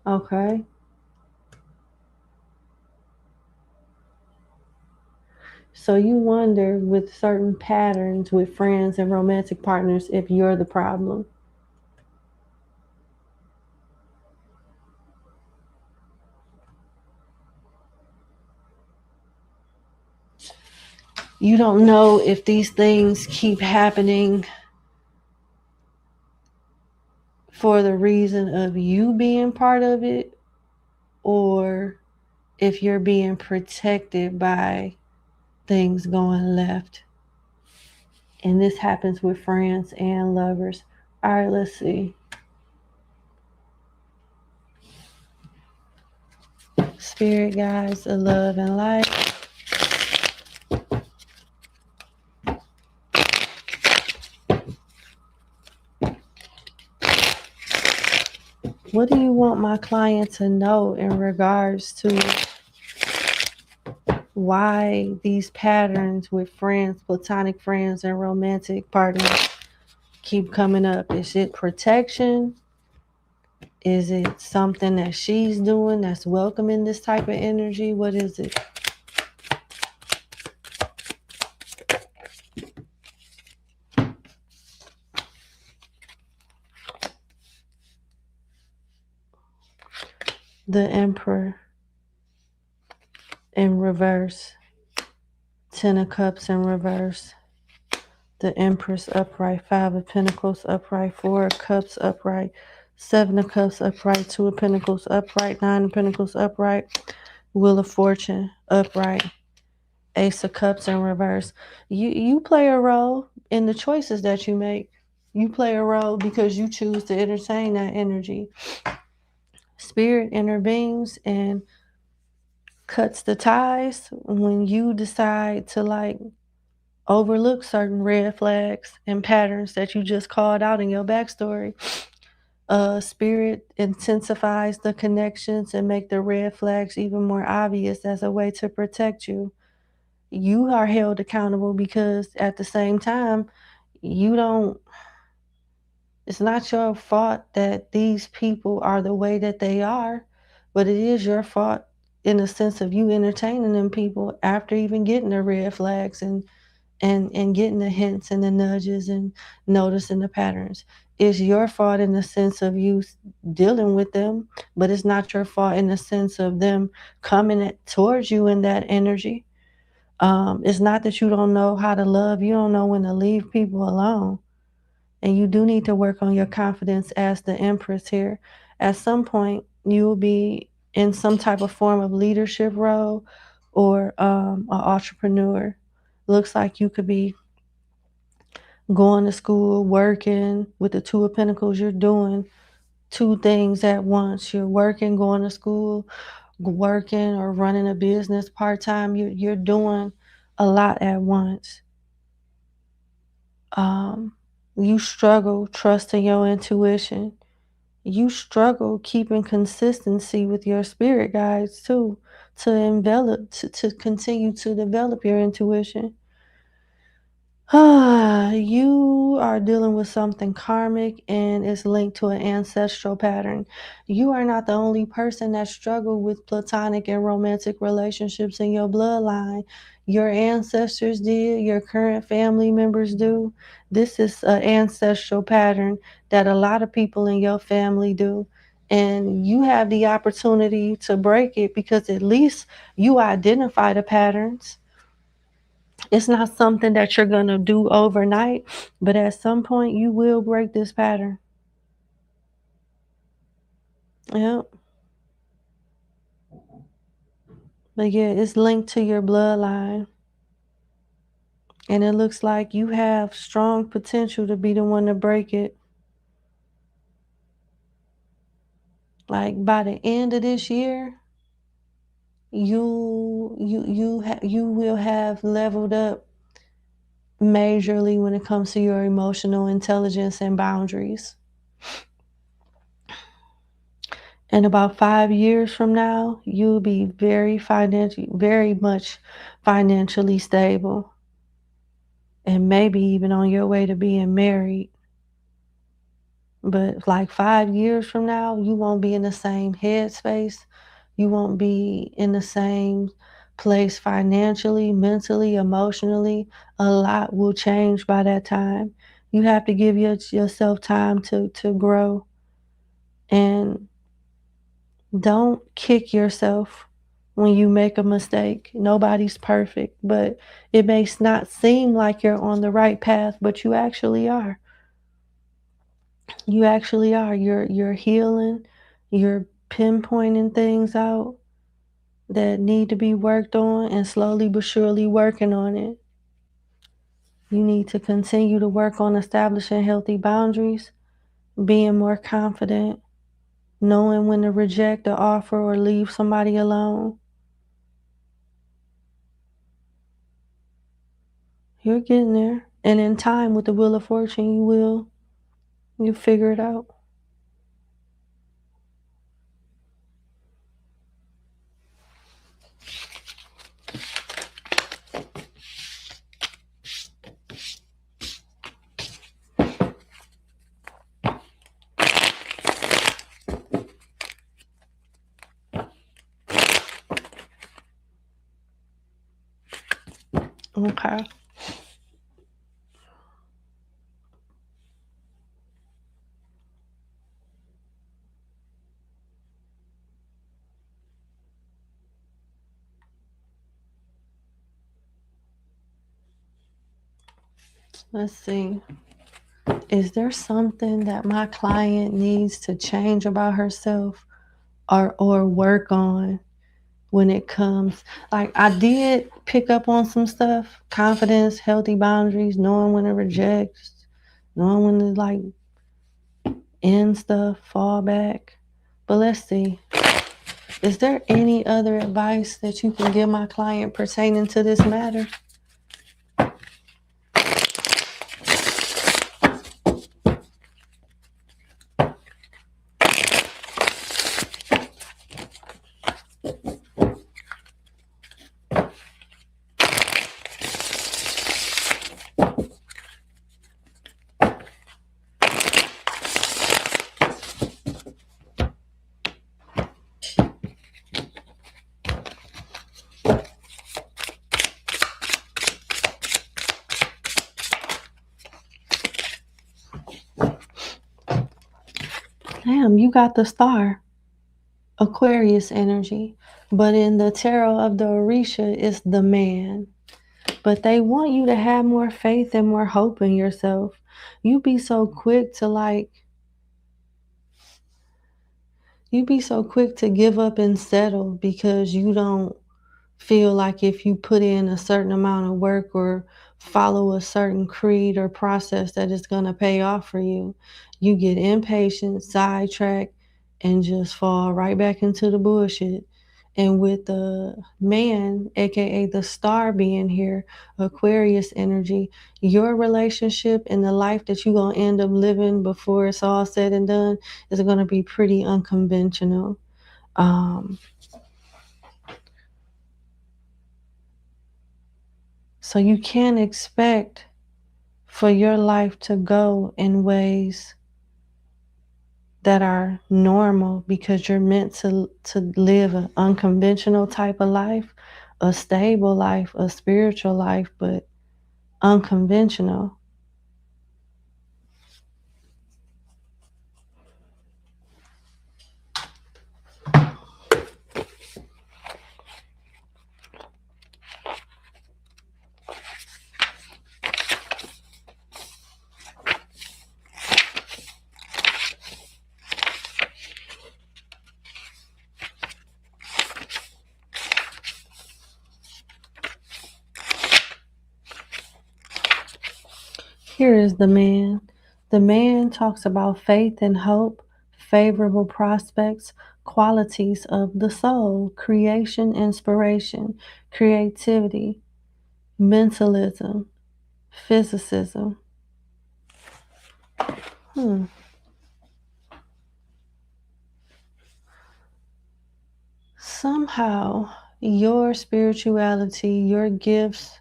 Okay. So you wonder with certain patterns with friends and romantic partners if you're the problem. You don't know if these things keep happening for the reason of you being part of it, or if you're being protected by things going left. And this happens with friends and lovers. All right, let's see. Spirit guides of love and light. What do you want my client to know in regards to why these patterns with friends, platonic friends, and romantic partners keep coming up? Is it protection? Is it something that she's doing that's welcoming this type of energy? What is it? The Emperor in reverse. Ten of Cups in reverse. The Empress upright. Five of Pentacles upright. Four of Cups upright. Seven of Cups upright, Two of Pentacles upright, Nine of Pentacles upright, Wheel of Fortune upright, Ace of Cups in reverse. You play a role in the choices that you make. You play a role because you choose to entertain that energy. Spirit intervenes and cuts the ties when you decide to overlook certain red flags and patterns that you just called out in your backstory. Spirit intensifies the connections and make the red flags even more obvious as a way to protect you. You are held accountable because at the same time, you don't, it's not your fault that these people are the way that they are, but it is your fault in the sense of you entertaining them people after even getting the red flags and getting the hints and the nudges and noticing the patterns. It's your fault in the sense of you dealing with them, but it's not your fault in the sense of them coming towards you in that energy. It's not that you don't know how to love, you don't know when to leave people alone. And you do need to work on your confidence as the Empress here. At some point, you will be in some type of form of leadership role or an entrepreneur. Looks like you could be going to school, working. With the Two of Pentacles, you're doing two things at once. You're working, going to school, working, or running a business part-time. You're doing a lot at once. You struggle trusting your intuition. You struggle keeping consistency with your spirit guides too, to continue to develop your intuition. You are dealing with something karmic and it's linked to an ancestral pattern. You are not the only person that struggled with platonic and romantic relationships in your bloodline. Your ancestors did, your current family members do. This is an ancestral pattern that a lot of people in your family do. And you have the opportunity to break it because at least you identify the patterns. It's not something that you're going to do overnight, but at some point you will break this pattern. Yep. But yeah, it's linked to your bloodline. And it looks like you have strong potential to be the one to break it. Like by the end of this year, you will have leveled up majorly when it comes to your emotional intelligence and boundaries. And about 5 years from now, you'll be very much financially stable, and maybe even on your way to being married. But like 5 years from now, you won't be in the same headspace. You won't be in the same place financially, mentally, emotionally. A lot will change by that time. You have to give yourself time to grow, and don't kick yourself when you make a mistake. Nobody's perfect, but it may not seem like you're on the right path, but you actually are. You actually are. You're healing. You're pinpointing things out that need to be worked on and slowly but surely working on it. You need to continue to work on establishing healthy boundaries, being more confident, knowing when to reject the offer or leave somebody alone. You're getting there. And in time, with the Wheel of Fortune, you figure it out. Okay. Let's see. is there something that my client needs to change about herself or work on when it comes? Like, I did pick up on some stuff: confidence, healthy boundaries, knowing when to reject, knowing when to like end stuff, fall back. But let's see. Is there any other advice that you can give my client pertaining to this matter? Damn, you got the star, Aquarius energy. But in the tarot of the Orisha, it's the man. But they want you to have more faith and more hope in yourself. You be so quick to give up and settle because you don't feel like if you put in a certain amount of work or follow a certain creed or process that it's going to pay off for you. You get impatient, sidetracked, and just fall right back into the bullshit. And with the man, aka the star, being here, Aquarius energy, your relationship and the life that you're going to end up living before it's all said and done is going to be pretty unconventional. Um, so you can't expect for your life to go in ways that are normal because you're meant to live an unconventional type of life, a stable life, a spiritual life, but unconventional. Here is the man. The man talks about faith and hope, favorable prospects, qualities of the soul, creation, inspiration, creativity, mentalism, physicism. Hmm. Somehow, your spirituality, your gifts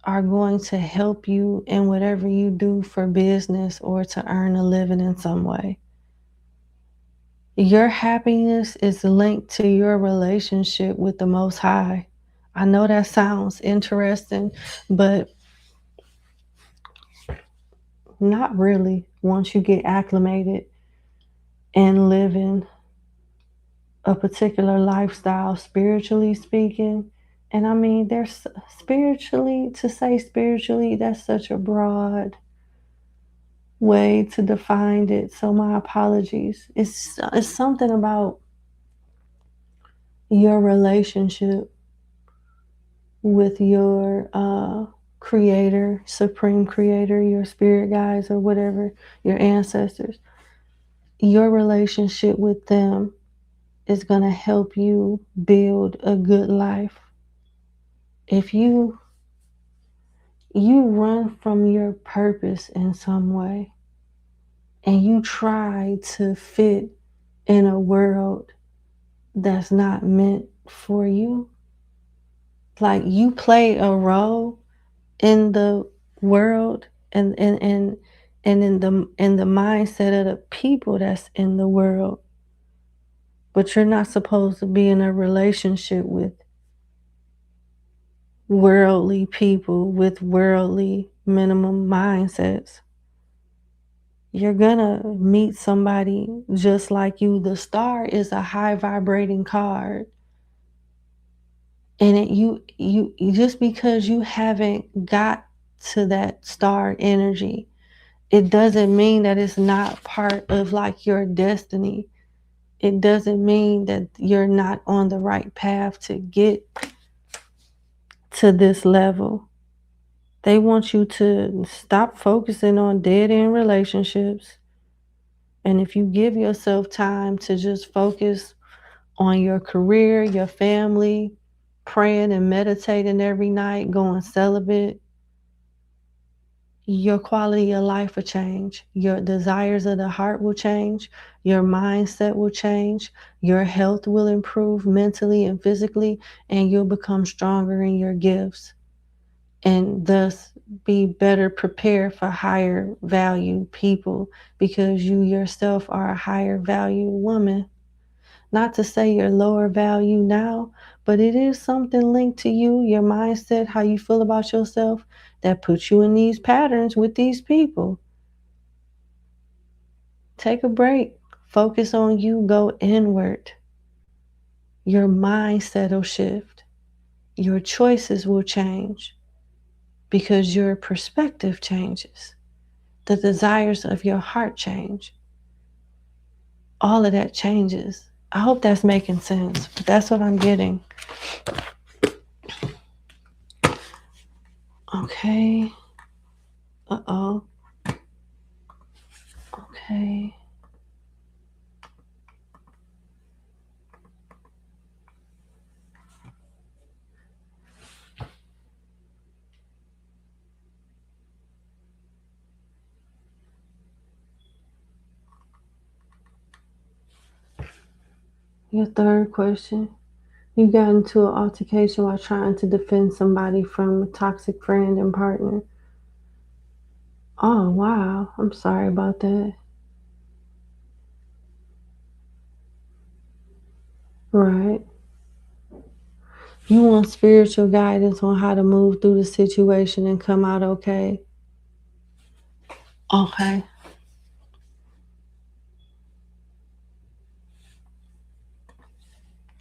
are going to help you in whatever you do for business or to earn a living in some way. Your happiness is linked to your relationship with the Most High. I know that sounds interesting, but not really once you get acclimated and living a particular lifestyle, spiritually speaking. And I mean, there's spiritually, to say spiritually, that's such a broad way to define it. So my apologies. It's something about your relationship with your creator, supreme creator, your spirit guides or whatever, your ancestors. Your relationship with them is going to help you build a good life. If you run from your purpose in some way and you try to fit in a world that's not meant for you, like you play a role in the world and in the mindset of the people that's in the world, but you're not supposed to be in a relationship with worldly people with worldly minimum mindsets. You're gonna meet somebody just like you. The star is a high vibrating card. And you just because you haven't got to that star energy it doesn't mean that it's not part of like your destiny. It doesn't mean that you're not on the right path to get to this level. They want you to stop focusing on dead end relationships. And if you give yourself time to just focus on your career, your family, praying and meditating every night, going celibate, your quality of life will change. Your desires of the heart will change. Your mindset will change. Your health will improve mentally and physically, and you'll become stronger in your gifts and thus be better prepared for higher value people because you yourself are a higher value woman. Not to say you're lower value now, but it is something linked to you, your mindset, how you feel about yourself that puts you in these patterns with these people. Take a break. Focus on you. Go inward. Your mindset will shift. Your choices will change because your perspective changes. The desires of your heart change. All of that changes. I hope that's making sense, but that's what I'm getting. Okay. Uh-oh. Okay. Your third question. You got into an altercation while trying to defend somebody from a toxic friend and partner. Oh, wow. I'm sorry about that. Right. You want spiritual guidance on how to move through the situation and come out okay. Okay.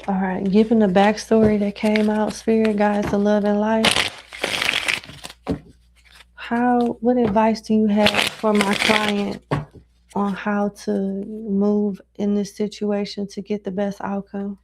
All right. Given the backstory that came out, spirit guides, the love and life, what advice do you have for my client on how to move in this situation to get the best outcome?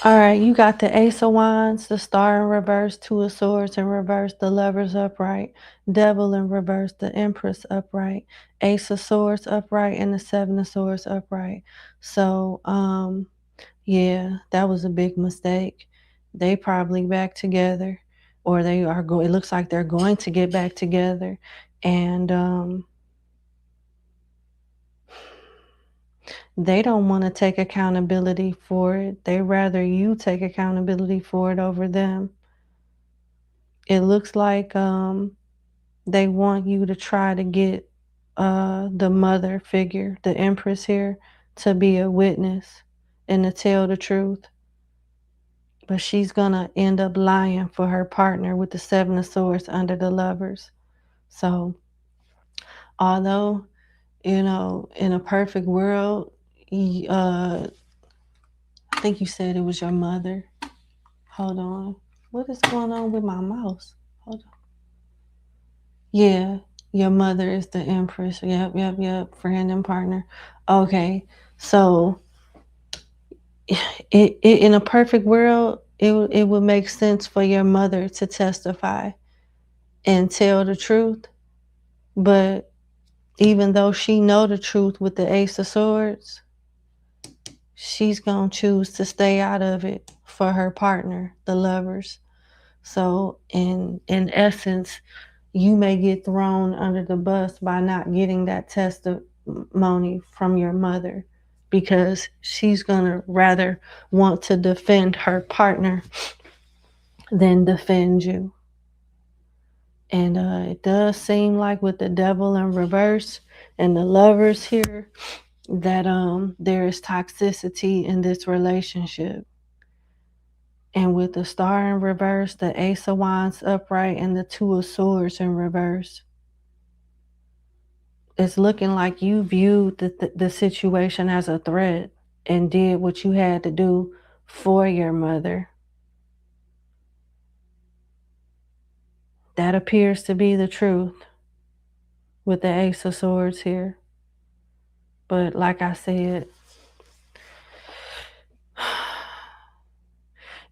All right, you got the Ace of Wands, the Star in reverse, Two of Swords in reverse, the Lovers upright, Devil in reverse, the Empress upright, Ace of Swords upright, and the Seven of Swords upright. So, yeah, that was a big mistake. They probably back together, or they are going. It looks like they're going to get back together, and they don't want to take accountability for it. They rather you take accountability for it over them. It looks like they want you to try to get the mother figure, the Empress here, to be a witness and to tell the truth. But she's gonna end up lying for her partner with the Seven of Swords under the Lovers. So, although, in a perfect world, I think you said it was your mother. Hold on. What is going on with my mouse? Hold on. Yeah, your mother is the Empress. Yep. Friend and partner. Okay. So in a perfect world, it would make sense for your mother to testify and tell the truth. But even though she know the truth with the Ace of Swords, she's gonna choose to stay out of it for her partner, the Lovers. So in essence, you may get thrown under the bus by not getting that testimony from your mother because she's gonna rather want to defend her partner than defend you. And it does seem like with the devil in reverse and the lovers here that there is toxicity in this relationship. And with the star in reverse, the ace of wands upright, and the two of swords in reverse, it's looking like you viewed the situation as a threat and did what you had to do for your mother. That appears to be the truth with the ace of swords here. But like I said,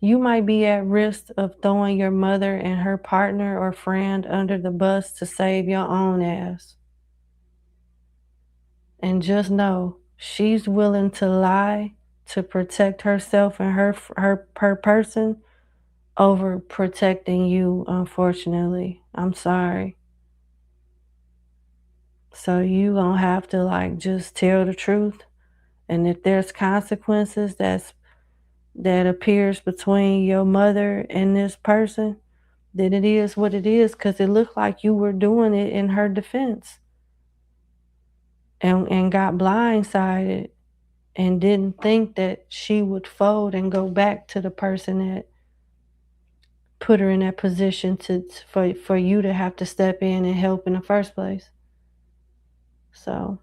you might be at risk of throwing your mother and her partner or friend under the bus to save your own ass. And just know, she's willing to lie to protect herself and her person over protecting you, unfortunately. I'm sorry. So you gonna have to like just tell the truth. And if there's consequences that appears between your mother and this person, then it is what it is, because it looked like you were doing it in her defense and got blindsided and didn't think that she would fold and go back to the person that put her in that position for you to have to step in and help in the first place. So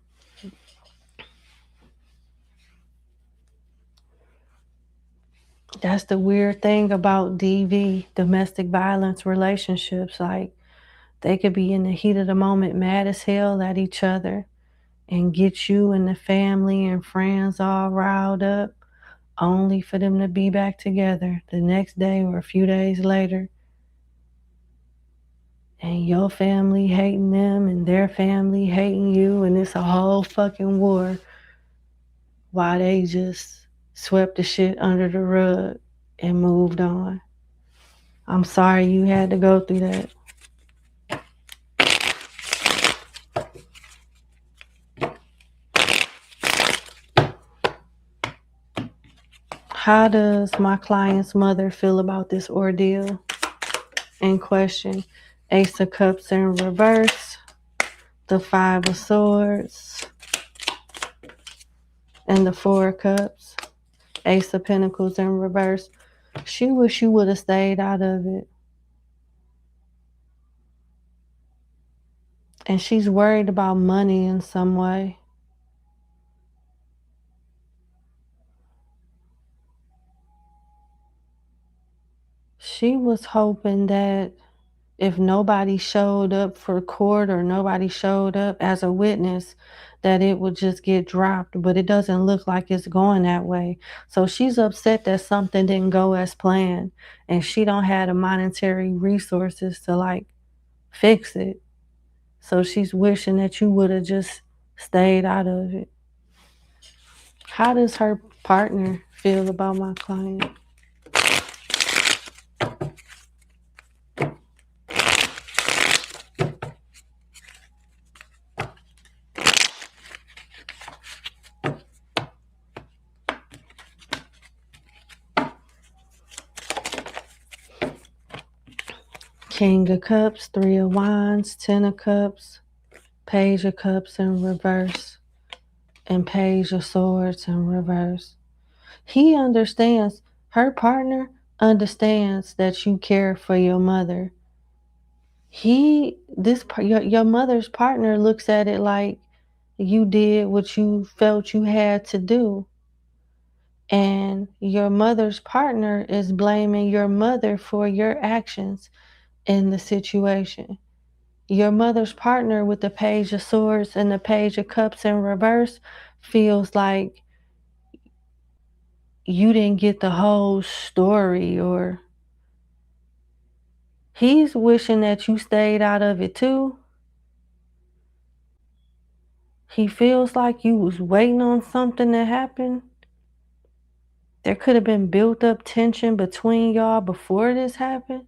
that's the weird thing about DV, domestic violence relationships. Like, they could be in the heat of the moment mad as hell at each other and get you and the family and friends all riled up, only for them to be back together the next day or a few days later. And your family hating them and their family hating you, and it's a whole fucking war while they just swept the shit under the rug and moved on. I'm sorry you had to go through that. How does my client's mother feel about this ordeal in question? Ace of Cups in reverse, the Five of Swords, and the Four of Cups. Ace of Pentacles in reverse. She wish you would have stayed out of it. And she's worried about money in some way. She was hoping that if nobody showed up for court or nobody showed up as a witness, that it would just get dropped, but it doesn't look like it's going that way. So she's upset that something didn't go as planned and she don't have the monetary resources to like fix it. So she's wishing that you would have just stayed out of it. How does her partner feel about my client? King of Cups, Three of Wands, Ten of Cups, Page of Cups in reverse, and Page of Swords in reverse. He understands, her partner understands that you care for your mother. Your mother's partner looks at it like you did what you felt you had to do. And your mother's partner is blaming your mother for your actions in the situation. Your mother's partner with the Page of Swords and the Page of Cups in reverse feels like you didn't get the whole story, or he's wishing that you stayed out of it too. He feels like you was waiting on something to happen. There could have been built up tension between y'all before this happened,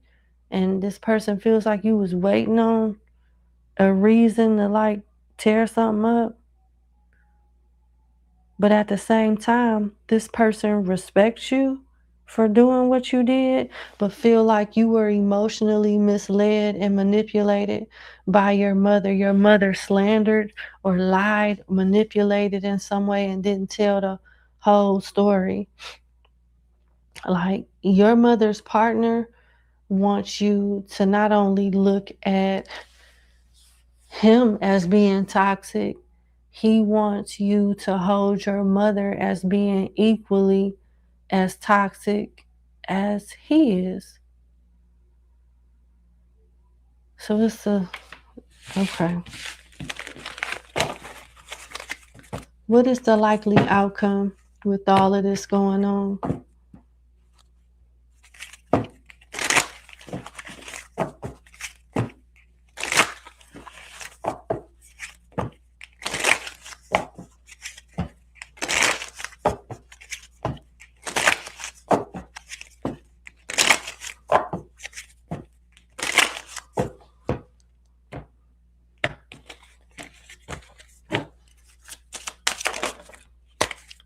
and this person feels like you was waiting on a reason to like tear something up. But at the same time, this person respects you for doing what you did, but feel like you were emotionally misled and manipulated by your mother. Your mother slandered or lied, manipulated in some way, and didn't tell the whole story. Like your mother's partner wants you to not only look at him as being toxic, he wants you to hold your mother as being equally as toxic as he is. So it's okay. What is the likely outcome with all of this going on?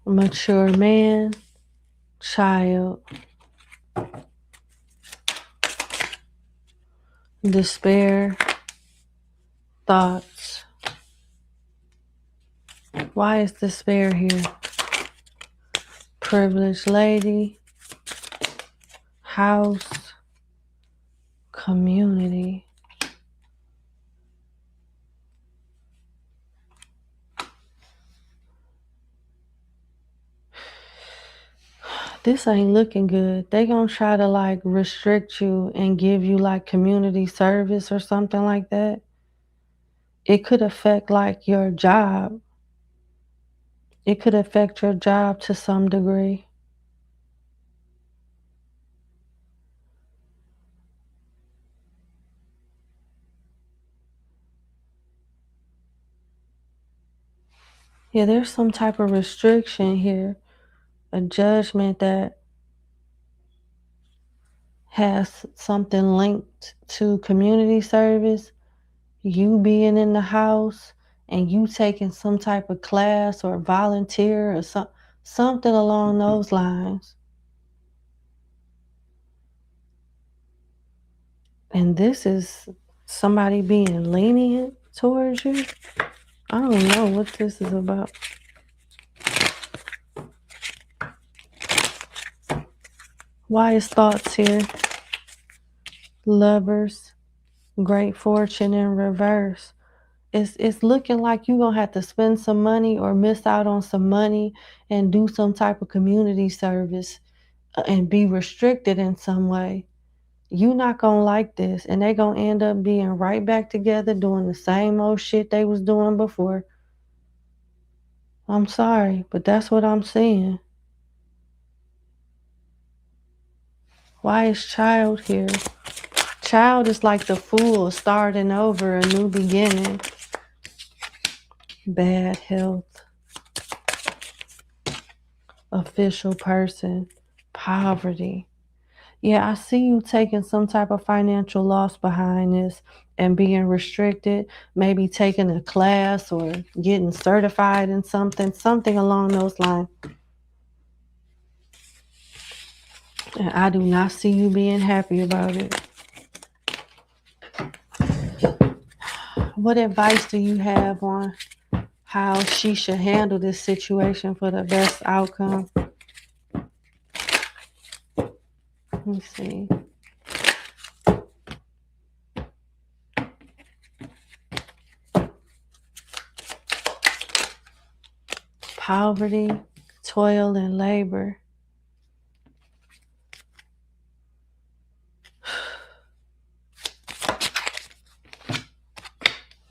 Mature man, child, despair, thoughts. Why is despair here? Privileged lady, house, community. This ain't looking good. They gonna try to like restrict you and give you like community service or something like that. It could affect like your job. It could affect your job to some degree. Yeah, there's some type of restriction here, a judgment that has something linked to community service, you being in the house and you taking some type of class or volunteer or something along those lines. And this is somebody being lenient towards you. I don't know what this is about. Why is thoughts here? Lovers, great fortune in reverse. It's looking like you're gonna have to spend some money or miss out on some money and do some type of community service and be restricted in some way. You not gonna like this, and they gonna end up being right back together doing the same old shit they was doing before. I'm sorry, but that's what I'm seeing. Why is child here? Child is like the fool starting over, a new beginning. Bad health. Official person. Poverty. Yeah, I see you taking some type of financial loss behind this and being restricted, maybe taking a class or getting certified in something along those lines. And I do not see you being happy about it. What advice do you have on how she should handle this situation for the best outcome? Let me see. Poverty, toil, and labor.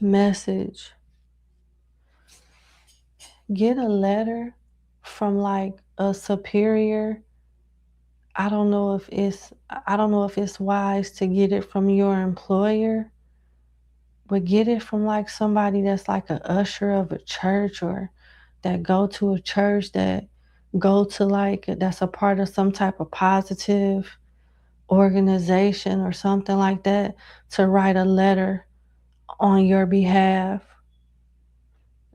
Message. Get a letter from like a superior. I don't know if it's wise to get it from your employer, but get it from like somebody that's like a usher of a church or that go to a church that go to like that's a part of some type of positive organization or something like that to write a letter on your behalf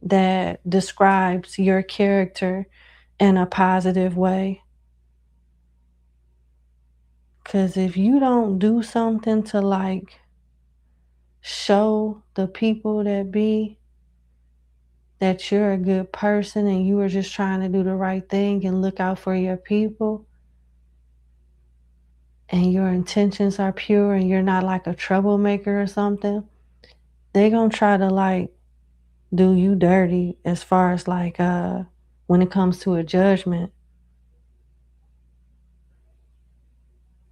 that describes your character in a positive way. Because if you don't do something to like show the people that be that you're a good person and you are just trying to do the right thing and look out for your people, and your intentions are pure and you're not like a troublemaker or something, they're gonna try to like do you dirty as far as like when it comes to a judgment.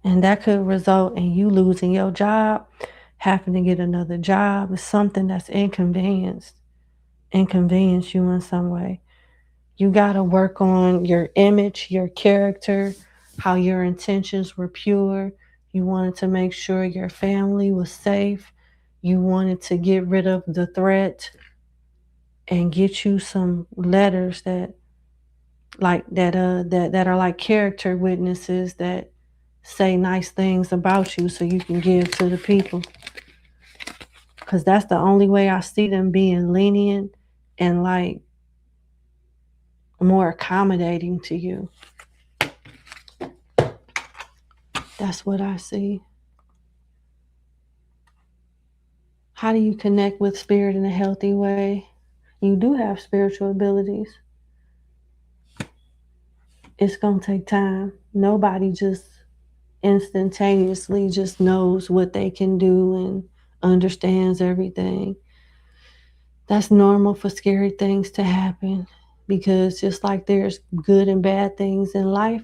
And that could result in you losing your job, having to get another job. It's something that's inconvenience you in some way. You gotta work on your image, your character, how your intentions were pure. You wanted to make sure your family was safe. You wanted to get rid of the threat and get you some letters that that are like character witnesses that say nice things about you so you can give to the people. Because that's the only way I see them being lenient and like more accommodating to you. That's what I see. How do you connect with spirit in a healthy way? You do have spiritual abilities. It's going to take time. Nobody just instantaneously just knows what they can do and understands everything. That's normal for scary things to happen, because just like there's good and bad things in life,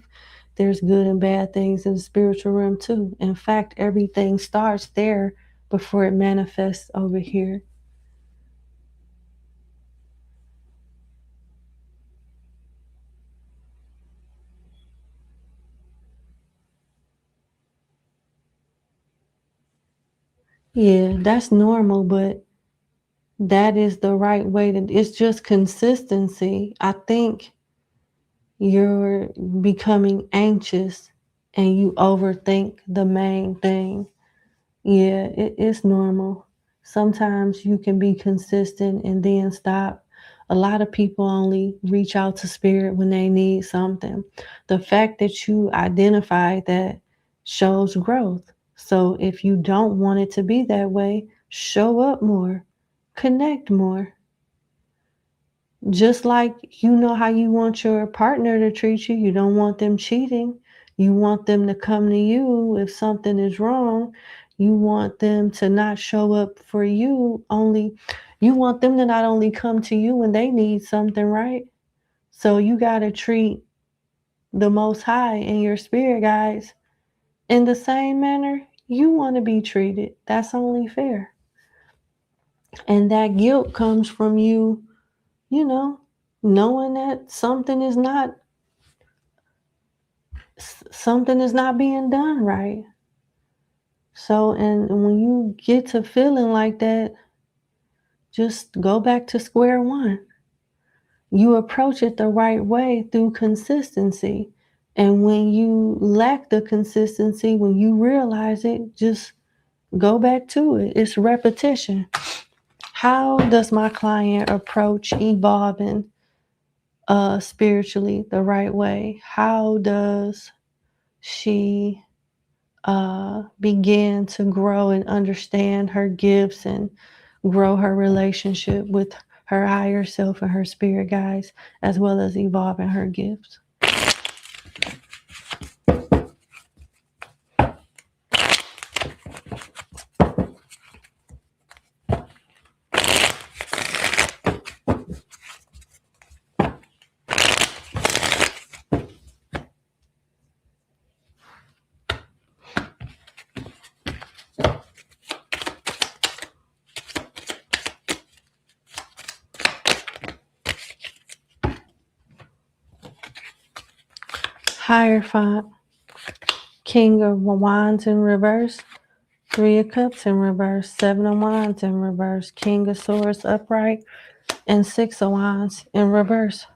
there's good and bad things in the spiritual realm too. In fact, everything starts there before it manifests over here. Yeah, that's normal, but that is the right way to, it's just consistency. I think you're becoming anxious and you overthink the main thing. Yeah, it's normal. Sometimes you can be consistent and then stop. A lot of people only reach out to spirit when they need something. The fact that you identify that shows growth. So if you don't want it to be that way, show up more, connect more. Just like you know how you want your partner to treat you, you don't want them cheating. You want them to come to you if something is wrong. You want them to not show up for you only. You want them to not only come to you when they need something, right? So you got to treat the Most High and your spirit guides in the same manner you want to be treated. That's only fair. And that guilt comes from you, you know, knowing that something is not being done right. So, and when you get to feeling like that, just go back to square one. You approach it the right way through consistency. And when you lack the consistency, when you realize it, just go back to it. It's repetition. How does my client approach evolving spiritually the right way? How does she begin to grow and understand her gifts and grow her relationship with her higher self and her spirit guides, as well as evolving her gifts? Hierophant, King of Wands in reverse, Three of Cups in reverse, Seven of Wands in reverse, King of Swords upright, and Six of Wands in reverse.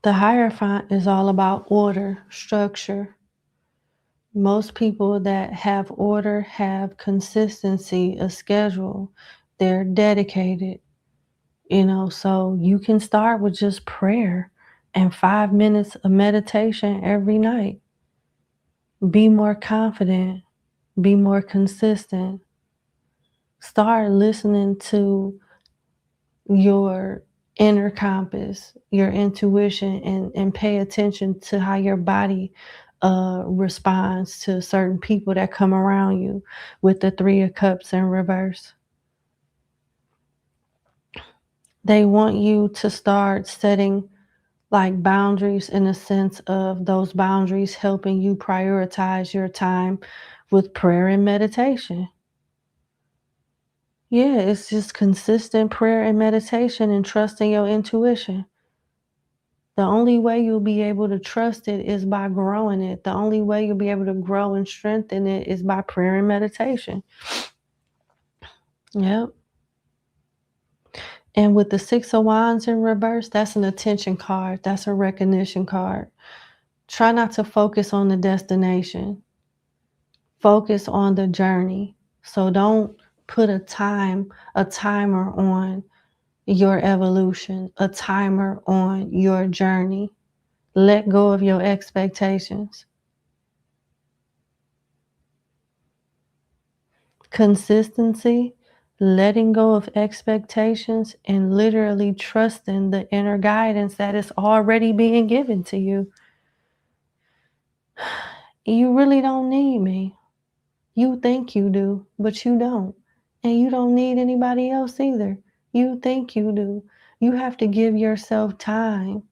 The Hierophant is all about order, structure. Most people that have order have consistency, a schedule. They're dedicated, so you can start with just prayer and 5 minutes of meditation every night. Be more confident, be more consistent. Start listening to your inner compass, your intuition, and pay attention to how your body responds to certain people that come around you with the Three of Cups in reverse. They want you to start setting like boundaries in a sense of those boundaries helping you prioritize your time with prayer and meditation. Yeah, it's just consistent prayer and meditation and trusting your intuition. The only way you'll be able to trust it is by growing it. The only way you'll be able to grow and strengthen it is by prayer and meditation. Yep. And with the Six of Wands in reverse, that's an attention card. That's a recognition card. Try not to focus on the destination. Focus on the journey. So don't put a timer on your evolution, a timer on your journey. Let go of your expectations. Consistency, letting go of expectations, and literally trusting the inner guidance that is already being given to you. You really don't need me. You think you do, but you don't. And you don't need anybody else either. You think you do. You have to give yourself time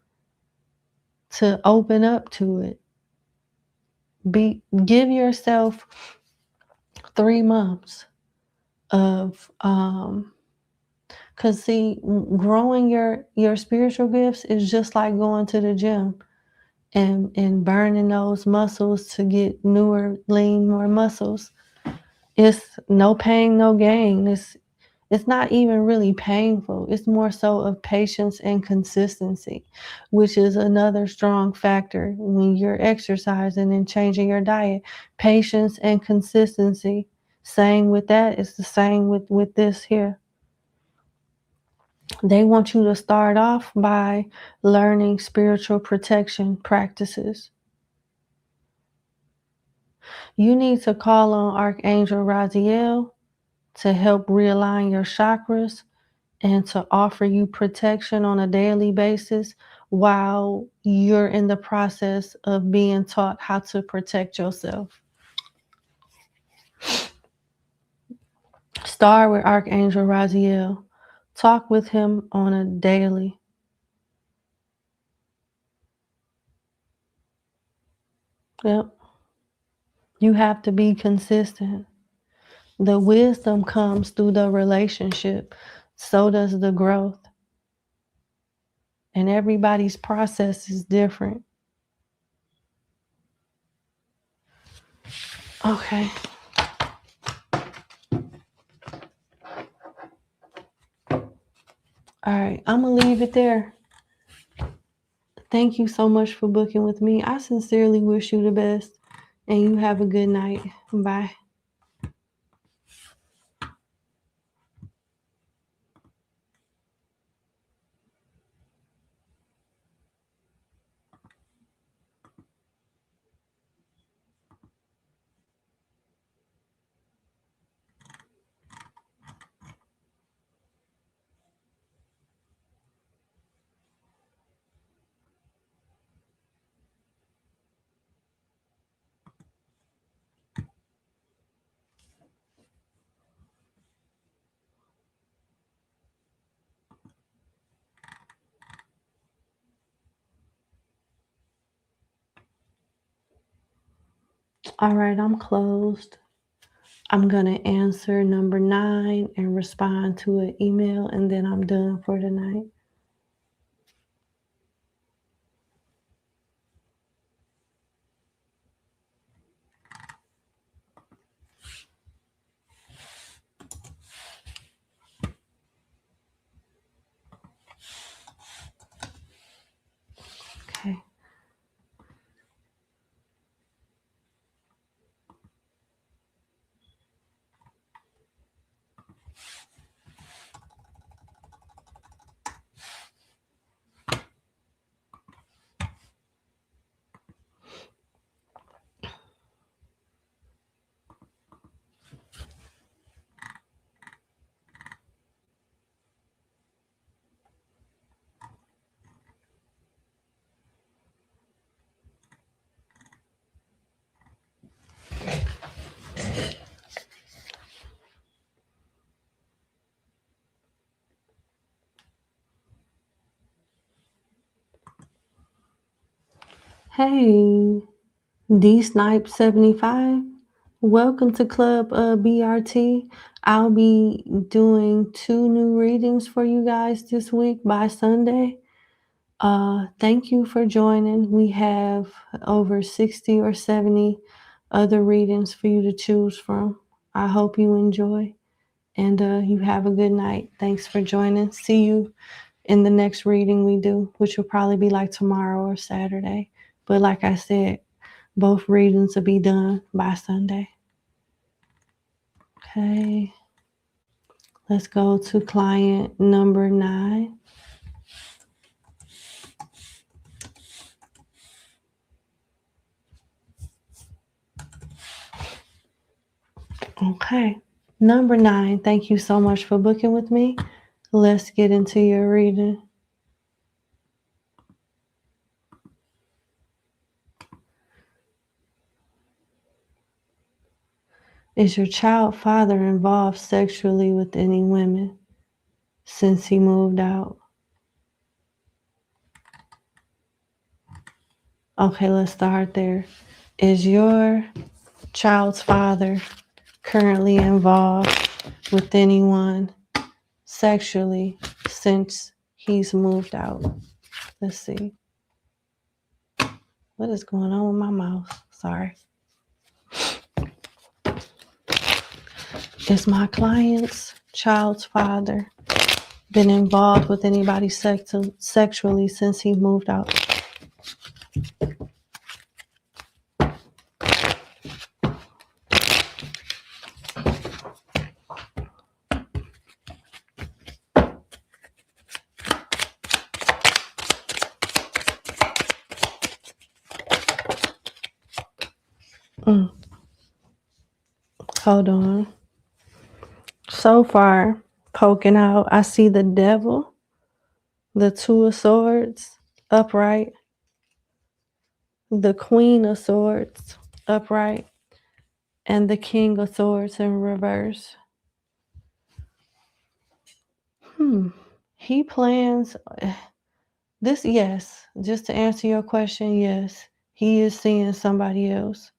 to open up to it. Give yourself 3 months of because see, growing your spiritual gifts is just like going to the gym and burning those muscles to get newer, lean, more muscles. It's no pain, no gain. It's not even really painful. It's more so of patience and consistency, which is another strong factor when you're exercising and changing your diet. Patience and consistency. Same with that. It's the same with this here. They want you to start off by learning spiritual protection practices. You need to call on Archangel Raziel to help realign your chakras and to offer you protection on a daily basis while you're in the process of being taught how to protect yourself. Start with Archangel Raziel. Talk with him on a daily. Yep. You have to be consistent. The wisdom comes through the relationship. So does the growth. And everybody's process is different. Okay. All right. I'm going to leave it there. Thank you so much for booking with me. I sincerely wish you the best. And you have a good night. Bye. All right. I'm closed. I'm going to answer number 9 and respond to an email, and then I'm done for the night. Okay. Hey, D Snipe 75. Welcome to Club BRT. I'll be doing 2 new readings for you guys this week by Sunday. Thank you for joining. We have over 60 or 70 other readings for you to choose from. I hope you enjoy and you have a good night. Thanks for joining. See you in the next reading we do, which will probably be like tomorrow or Saturday. But like I said, both readings will be done by Sunday. Okay. Let's go to client number 9. Okay. Number 9, thank you so much for booking with me. Let's get into your reading. Is your child father involved sexually with any women since he moved out? Okay, let's start there. Is your child's father currently involved with anyone sexually since he's moved out? Let's see. What is going on with my mouse? Sorry. Is my client's child's father been involved with anybody sexually since he moved out? Hold on. So far, poking out, I see the devil, the 2 of swords upright, the queen of swords upright, and the king of swords in reverse. He plans this, yes, just to answer your question, yes, he is seeing somebody else.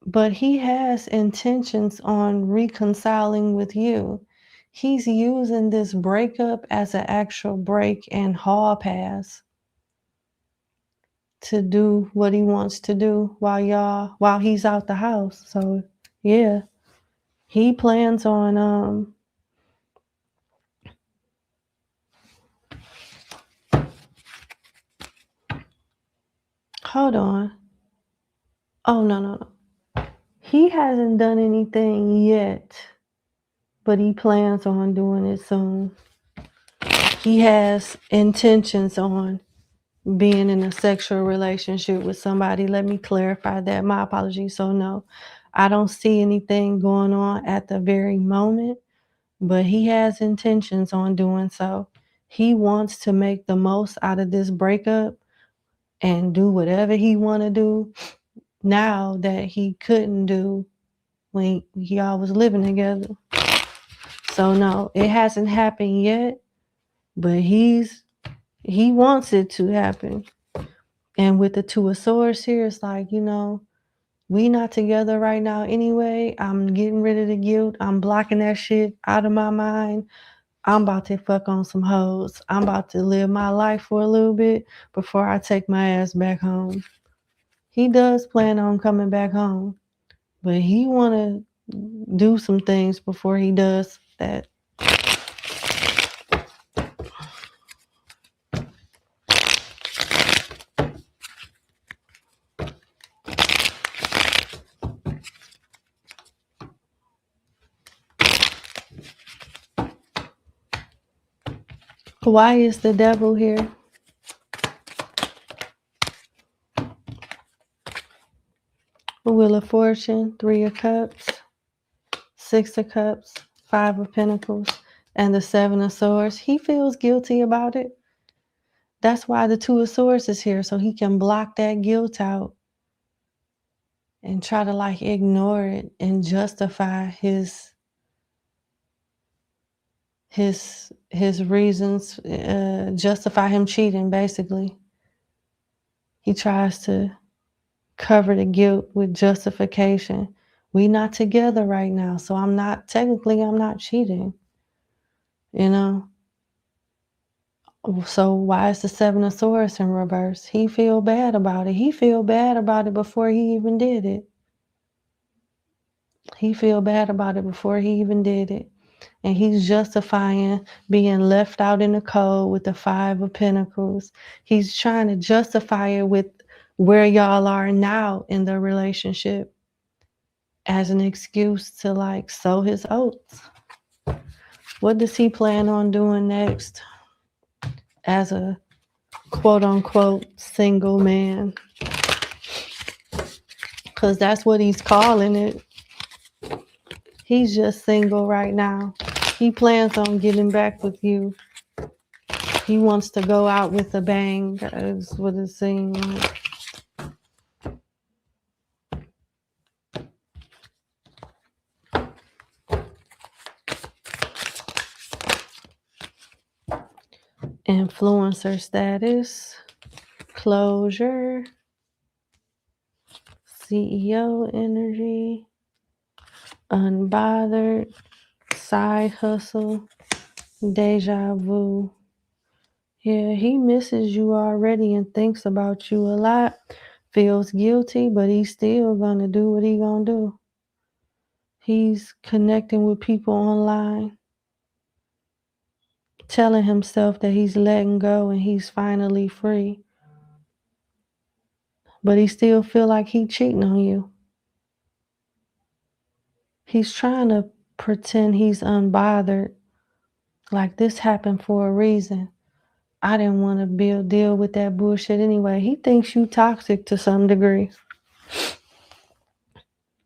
But he has intentions on reconciling with you. He's using this breakup as an actual break and hall pass to do what he wants to do while he's out the house. So yeah, he plans on hold on. Oh no. He hasn't done anything yet, but he plans on doing it soon. He has intentions on being in a sexual relationship with somebody. Let me clarify that. My apologies. So no, I don't see anything going on at the very moment, but he has intentions on doing so. He wants to make the most out of this breakup and do whatever he want to do now that he couldn't do when y'all was living together. So no, it hasn't happened yet, but he wants it to happen. And with the 2 of swords here, it's like, we not together right now anyway. I'm getting rid of the guilt. I'm blocking that shit out of my mind. I'm about to fuck on some hoes. I'm about to live my life for a little bit before I take my ass back home. He does plan on coming back home, but he want to do some things before he does that. Why is the devil here? Wheel of Fortune, 3 of Cups, 6 of Cups, 5 of Pentacles, and the 7 of Swords. He feels guilty about it. That's why the 2 of Swords is here, so he can block that guilt out and try to ignore it and justify his reasons, justify him cheating, basically. He tries to cover the guilt with justification. We not together right now, so I'm not cheating, you know? So why is the Seven of Swords in reverse? He feel bad about it. He feel bad about it before he even did it. He feel bad about it before he even did it. And he's justifying being left out in the cold with the Five of Pentacles. He's trying to justify it with where y'all are now in the relationship as an excuse to like sow his oats. What does he plan on doing next as a quote unquote single man? Because that's what he's calling it. He's just single right now. He plans on getting back with you. He wants to go out with a bang, is what it seems like. Influencer status, closure, CEO energy, unbothered, side hustle, deja vu. Yeah, he misses you already and thinks about you a lot, feels guilty, but he's still gonna do what he gonna do. He's connecting with people online, telling himself that he's letting go and he's finally free. But he still feel like he cheating on you. He's trying to pretend he's unbothered, like this happened for a reason. I didn't want to deal with that bullshit anyway. He thinks you toxic to some degree.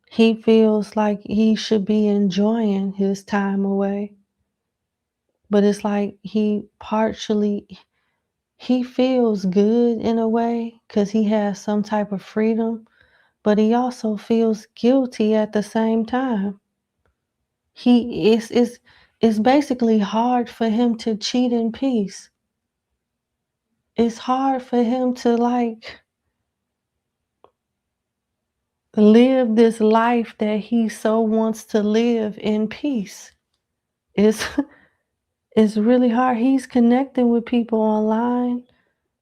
He feels like he should be enjoying his time away. But it's like he feels good in a way because he has some type of freedom, but he also feels guilty at the same time. It's basically hard for him to cheat in peace. It's hard for him to like live this life that he so wants to live in peace. It's it's really hard. He's connecting with people online.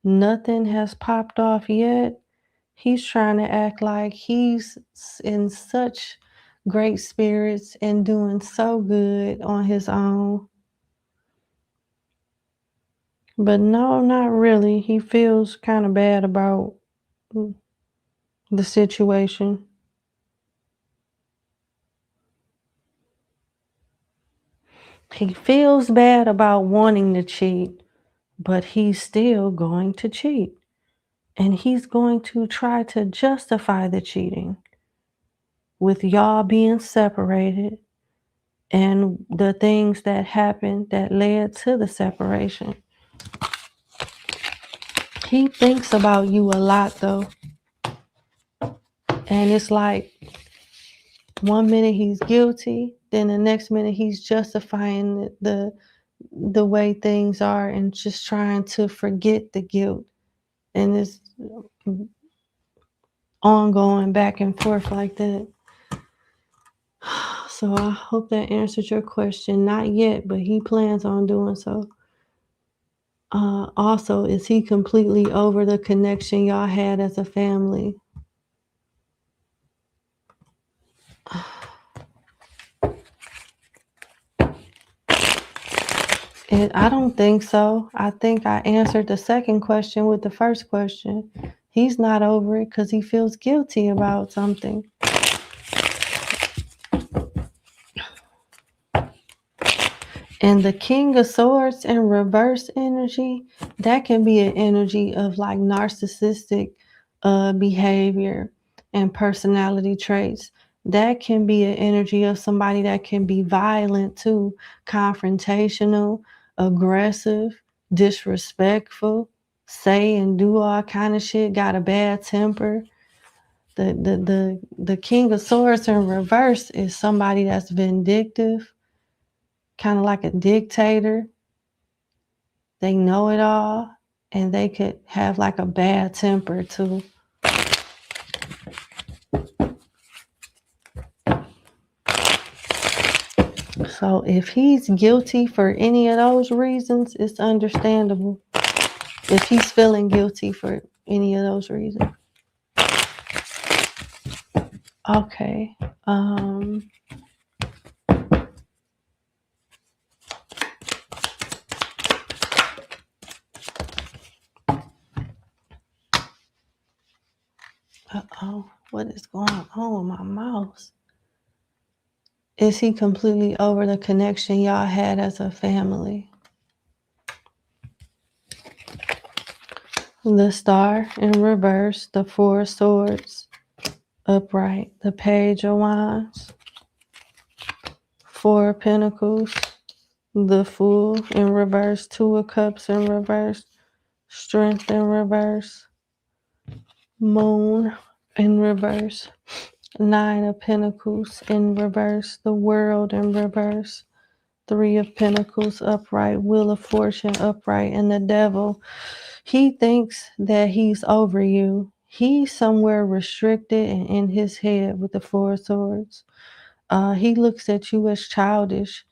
Nothing has popped off yet. He's trying to act like he's in such great spirits and doing so good on his own. But no, not really. He feels kind of bad about the situation. He feels bad about wanting to cheat, but he's still going to cheat. And he's going to try to justify the cheating with y'all being separated and the things that happened that led to the separation. He thinks about you a lot though. And it's like 1 minute he's guilty, then the next minute he's justifying the way things are and just trying to forget the guilt. And it's ongoing back and forth like that. So I hope that answered your question. Not yet, but he plans on doing so. Also, is he completely over the connection y'all had as a family? And I don't think so. I think I answered the second question with the first question. He's not over it because he feels guilty about something. And the King of Swords in reverse energy, that can be an energy of like narcissistic behavior and personality traits. That can be an energy of somebody that can be violent too, confrontational, aggressive, disrespectful, say and do all kind of shit, got a bad temper. The King of Swords in reverse is somebody that's vindictive, kind of like a dictator. They know it all. and they could have like a bad temper too. So if he's guilty for any of those reasons, it's understandable. If he's feeling guilty for any of those reasons. Okay. Uh-oh. What is going on with my mouse? Is he completely over the connection y'all had as a family? The Star in reverse, the Four of Swords upright, the Page of Wands, Four of Pentacles, the Fool in reverse, Two of Cups in reverse, Strength in reverse, Moon in reverse, Nine of Pentacles in reverse, the World in reverse, Three of Pentacles upright, Wheel of Fortune upright, and the Devil. He thinks that he's over you. He's somewhere restricted and in his head with the Four of Swords. He looks at you as childish.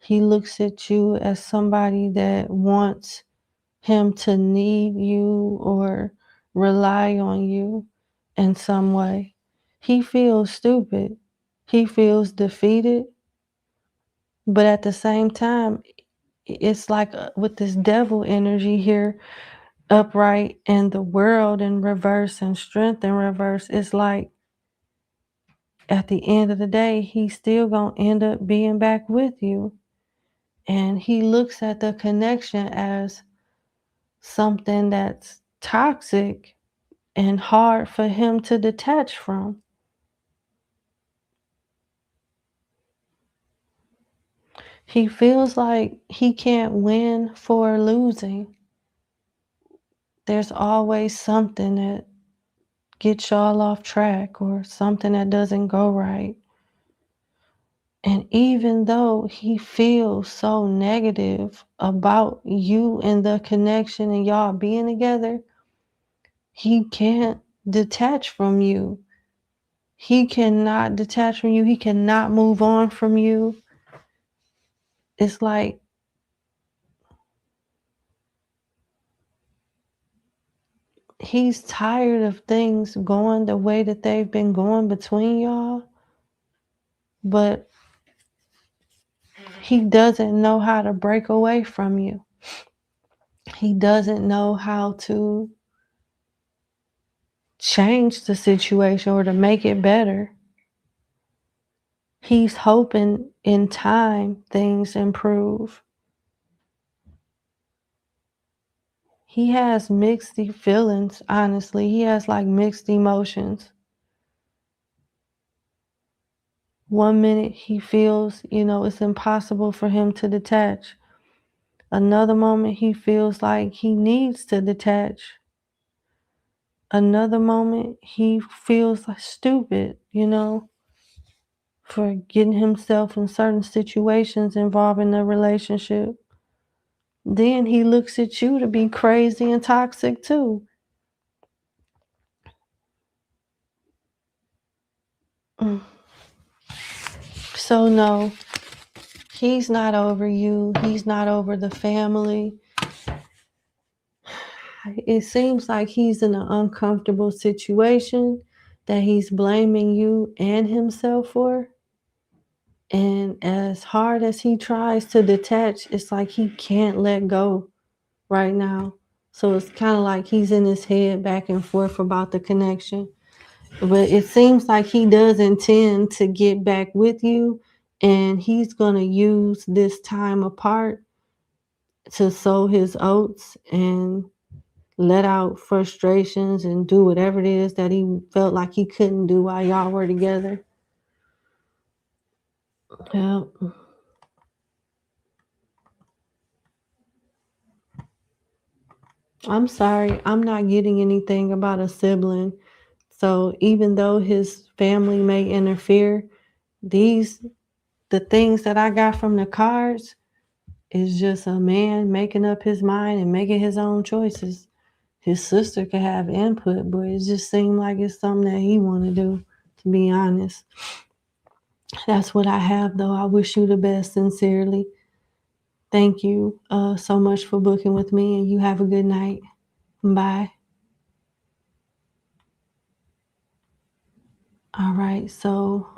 He looks at you as somebody that wants him to need you or rely on you in some way. He feels stupid. He feels defeated. But at the same time, it's like with this devil energy here, upright, and the World in reverse and Strength in reverse, it's like at the end of the day, he's still going to end up being back with you. And he looks at the connection as something that's toxic and hard for him to detach from. He feels like he can't win for losing. There's always something that gets y'all off track or something that doesn't go right. And even though he feels so negative about you and the connection and y'all being together, he can't detach from you. He cannot detach from you. He cannot move on from you. It's like he's tired of things going the way that they've been going between y'all, but he doesn't know how to break away from you. He doesn't know how to change the situation or to make it better. He's hoping in time things improve. He has mixed feelings, honestly. He has like mixed emotions. One minute he feels, it's impossible for him to detach. Another moment he feels like he needs to detach. Another moment he feels like stupid, for getting himself in certain situations involving the relationship. Then he looks at you to be crazy and toxic too. So no, he's not over you. He's not over the family. It seems like he's in an uncomfortable situation that he's blaming you and himself for. And as hard as he tries to detach, it's like he can't let go right now. So it's kind of like he's in his head back and forth about the connection. But it seems like he does intend to get back with you, and he's going to use this time apart to sow his oats and let out frustrations and do whatever it is that he felt like he couldn't do while y'all were together. Yeah. I'm sorry, I'm not getting anything about a sibling. So even though his family may interfere, the things that I got from the cards, It's just a man making up his mind and making his own choices. His sister could have input, but it just seemed like it's something that he want to do, to be honest. That's what I have, though. I wish you the best, sincerely. Thank you so much for booking with me, and you have a good night. Bye. All right, so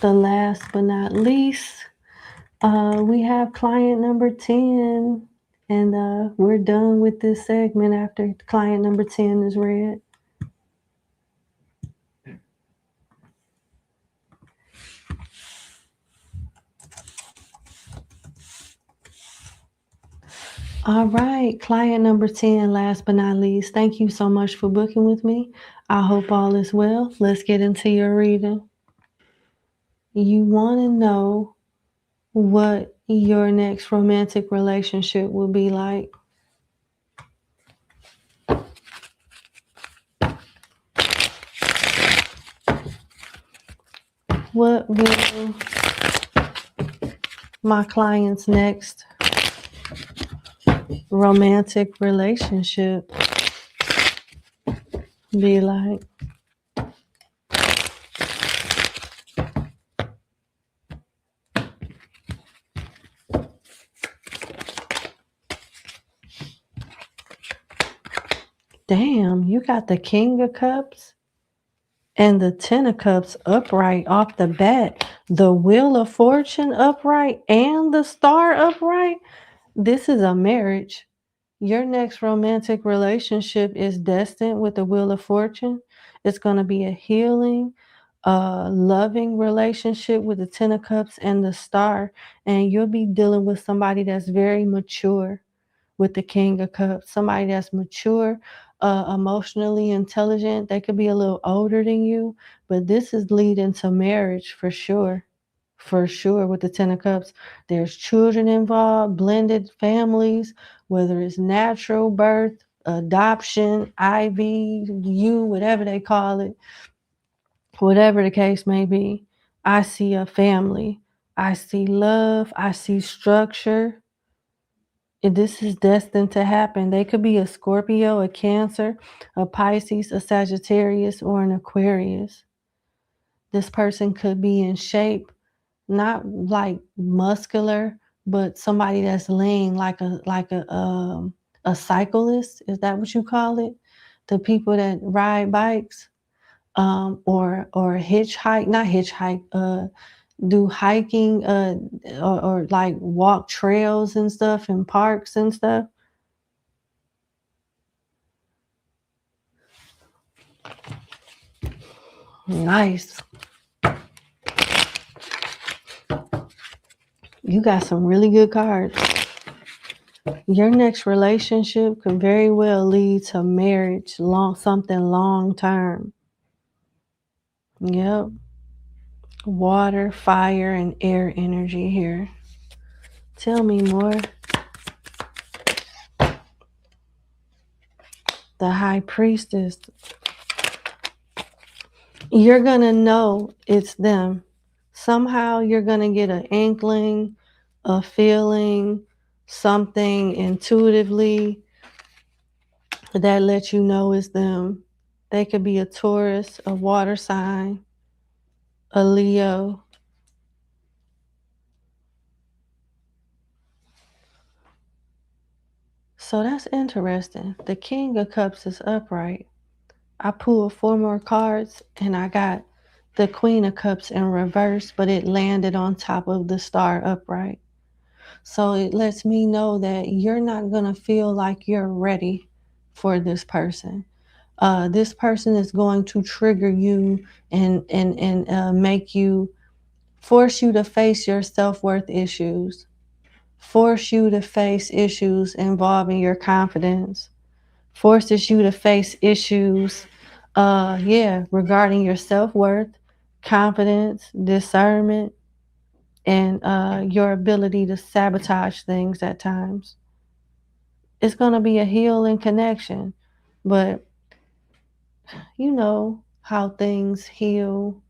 the last but not least, we have client number 10, and we're done with this segment after client number 10 is read. All right, client number 10, last but not least, thank you so much for booking with me. I hope all is well. Let's get into your reading. You want to know what your next romantic relationship will be like. What will my client's next romantic relationship be like? Damn, you got the King of Cups and the Ten of Cups upright off the bat. The Wheel of Fortune upright and the Star upright. This is a marriage. Your next romantic relationship is destined with the Wheel of Fortune. It's going to be a healing, loving relationship with the Ten of Cups and the Star. And you'll be dealing with somebody that's very mature with the King of Cups, somebody that's mature, emotionally intelligent. They could be a little older than you, but this is leading to marriage for sure. For sure, with the Ten of Cups, there's children involved, blended families, whether it's natural birth, adoption, IVU, whatever they call it, whatever the case may be. I see a family. I see love. I see structure. This is destined to happen. They could be a Scorpio, a Cancer, a Pisces, a Sagittarius, or an Aquarius. This person could be in shape, not like muscular, but somebody that's lean, like a cyclist. Is that what you call it? The people that ride bikes, or hitchhike, not hitchhike, do hiking, or like walk trails and stuff in parks and stuff. Nice. You got some really good cards. Your next relationship could very well lead to marriage, something long term. Yep. Water, fire, and air energy here. Tell me more. The High Priestess. You're going to know it's them. Somehow you're going to get an inkling, a feeling, something intuitively that lets you know it's them. They could be a Taurus, a water sign, a Leo. So that's interesting. The King of Cups is upright. I pulled 4 more cards and I got the Queen of Cups in reverse, but it landed on top of the Star upright. So it lets me know that you're not going to feel like you're ready for this person. This person is going to trigger you and make you, force you to face your self-worth issues, force you to face issues involving your confidence, forces you to face issues, regarding your self-worth, confidence, discernment, and your ability to sabotage things at times. It's going to be a healing connection, but you know how things heal.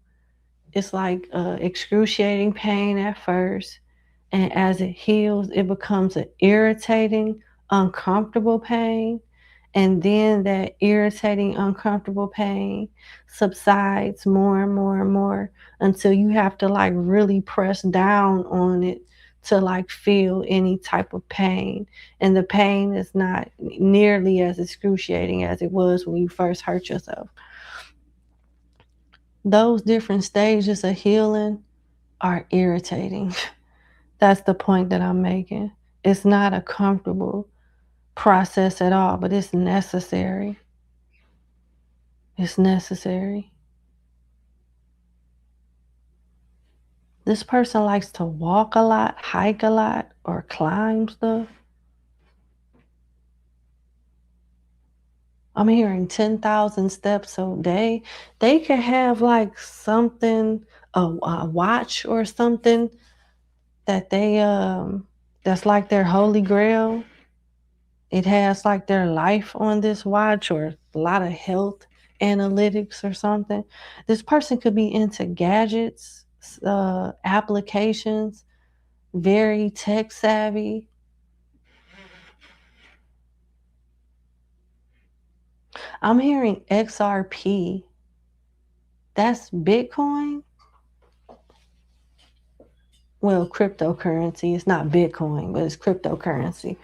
It's like excruciating pain at first, And as it heals, it becomes an irritating, uncomfortable pain. And then that irritating, uncomfortable pain subsides more and more and more until you have to like really press down on it to like feel any type of pain. And the pain is not nearly as excruciating as it was when you first hurt yourself. Those different stages of healing are irritating. That's the point that I'm making. It's not a comfortable process at all, but it's necessary. It's necessary. This person likes to walk a lot, hike a lot, or climb stuff. I'm hearing 10,000 steps a day. They could have like something, a watch or something that that's like their holy grail. It has like their life on this watch or a lot of health analytics or something. This person could be into gadgets, applications, very tech savvy. I'm hearing XRP. That's Bitcoin. Well, cryptocurrency. It's not Bitcoin, but it's cryptocurrency.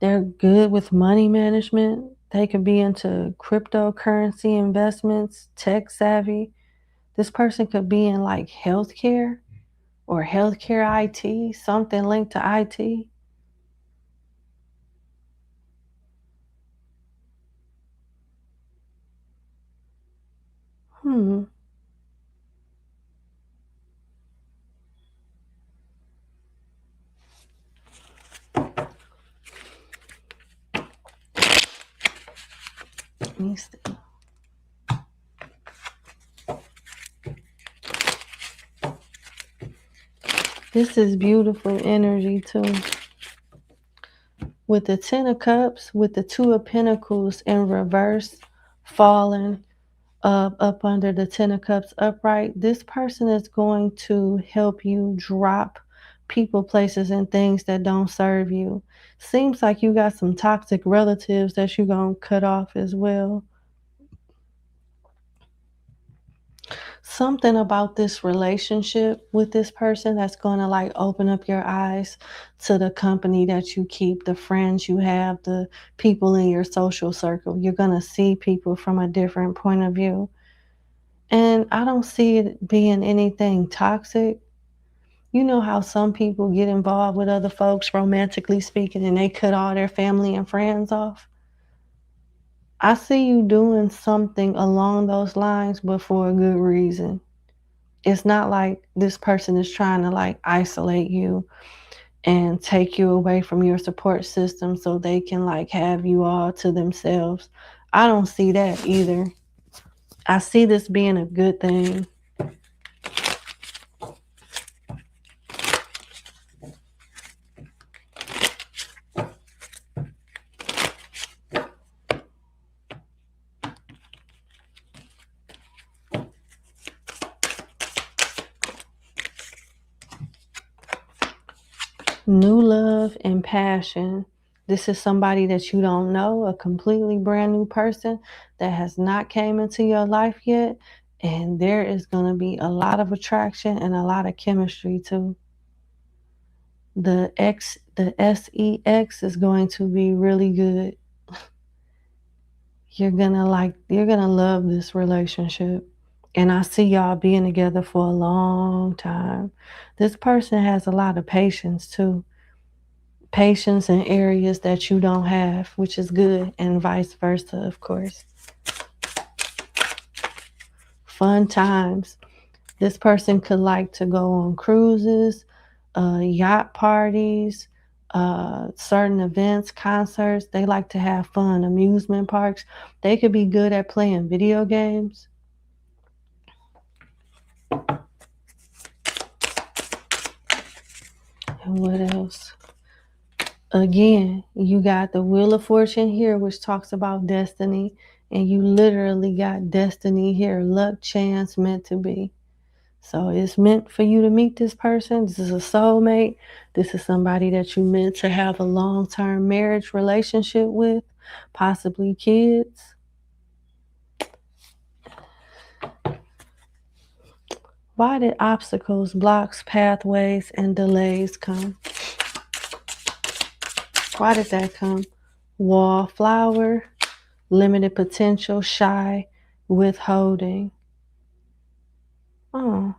They're good with money management. They could be into cryptocurrency investments, tech savvy. This person could be in like healthcare or healthcare IT, something linked to IT. Hmm. Let me see. This is beautiful energy too. With the Ten of Cups, with the Two of Pentacles in reverse, falling up under the Ten of Cups upright, this person is going to help you drop people, places, and things that don't serve you. Seems like you got some toxic relatives that you're going to cut off as well. Something about this relationship with this person that's going to like open up your eyes to the company that you keep, the friends you have, the people in your social circle. You're going to see people from a different point of view. And I don't see it being anything toxic. You know how some people get involved with other folks, romantically speaking, and they cut all their family and friends off? I see you doing something along those lines, but for a good reason. It's not like this person is trying to like isolate you and take you away from your support system so they can like have you all to themselves. I don't see that either. I see this being a good thing. New love and passion. This is somebody that you don't know, a completely brand new person that has not came into your life yet. And there is going to be a lot of attraction and a lot of chemistry too. The sex is going to be really good. You're gonna love this relationship. And I see y'all being together for a long time. This person has a lot of patience too. Patience in areas that you don't have, which is good, and vice versa, of course. Fun times. This person could like to go on cruises, yacht parties, certain events, concerts. They like to have fun, amusement parks. They could be good at playing video games. And what else? Again, you got the Wheel of Fortune here, which talks about destiny. And you literally got destiny here, luck, chance, meant to be. So it's meant for you to meet this person. This is a soulmate. This is somebody that you meant to have a long-term marriage relationship with, possibly kids. Why did obstacles, blocks, pathways, and delays come? Why did that come? Wallflower, limited potential, shy, withholding. Oh,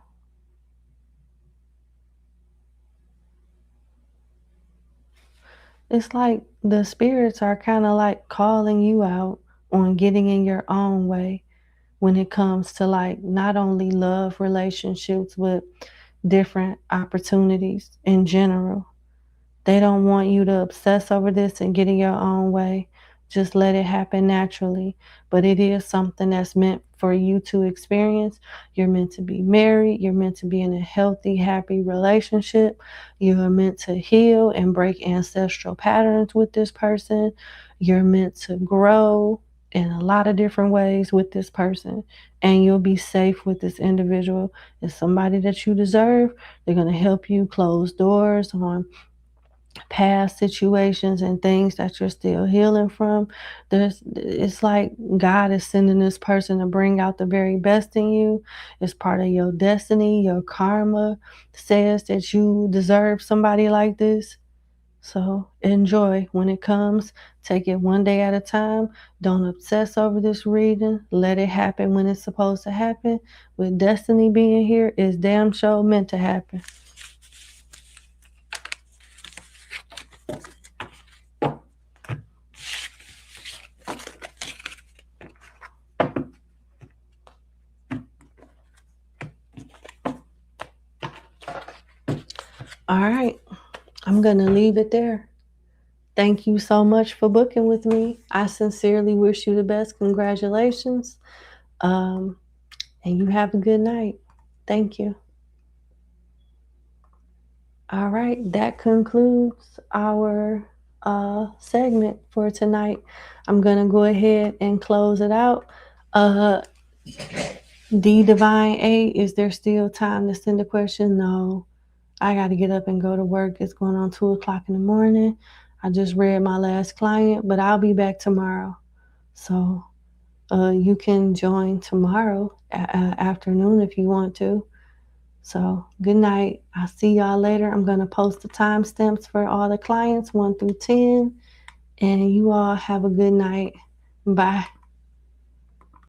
it's like the spirits are kind of like calling you out on getting in your own way when it comes to like not only love relationships, but different opportunities in general. They don't want you to obsess over this and get in your own way. Just let it happen naturally. But it is something that's meant for you to experience. You're meant to be married. You're meant to be in a healthy, happy relationship. You're meant to heal and break ancestral patterns with this person. You're meant to grow in a lot of different ways with this person. And you'll be safe with this individual. It's somebody that you deserve. They're going to help you close doors on past situations and things that you're still healing from. It's like God is sending this person to bring out the very best in you. It's part of your destiny. Your karma says that you deserve somebody like this. So enjoy when it comes. Take it one day at a time. Don't obsess over this reading. Let it happen when it's supposed to happen. With destiny being here, it's damn sure meant to happen. All right. I'm going to leave it there. Thank you so much for booking with me. I sincerely wish you the best. Congratulations. And you have a good night. Thank you. All right. That concludes our segment for tonight. I'm going to go ahead and close it out. The Divine Eight, is there still time to send a question? No. I got to get up and go to work. It's going on 2 o'clock in the morning. I just read my last client, but I'll be back tomorrow. So you can join tomorrow afternoon if you want to. So good night. I'll see y'all later. I'm going to post the timestamps for all the clients 1 through 10. And you all have a good night. Bye.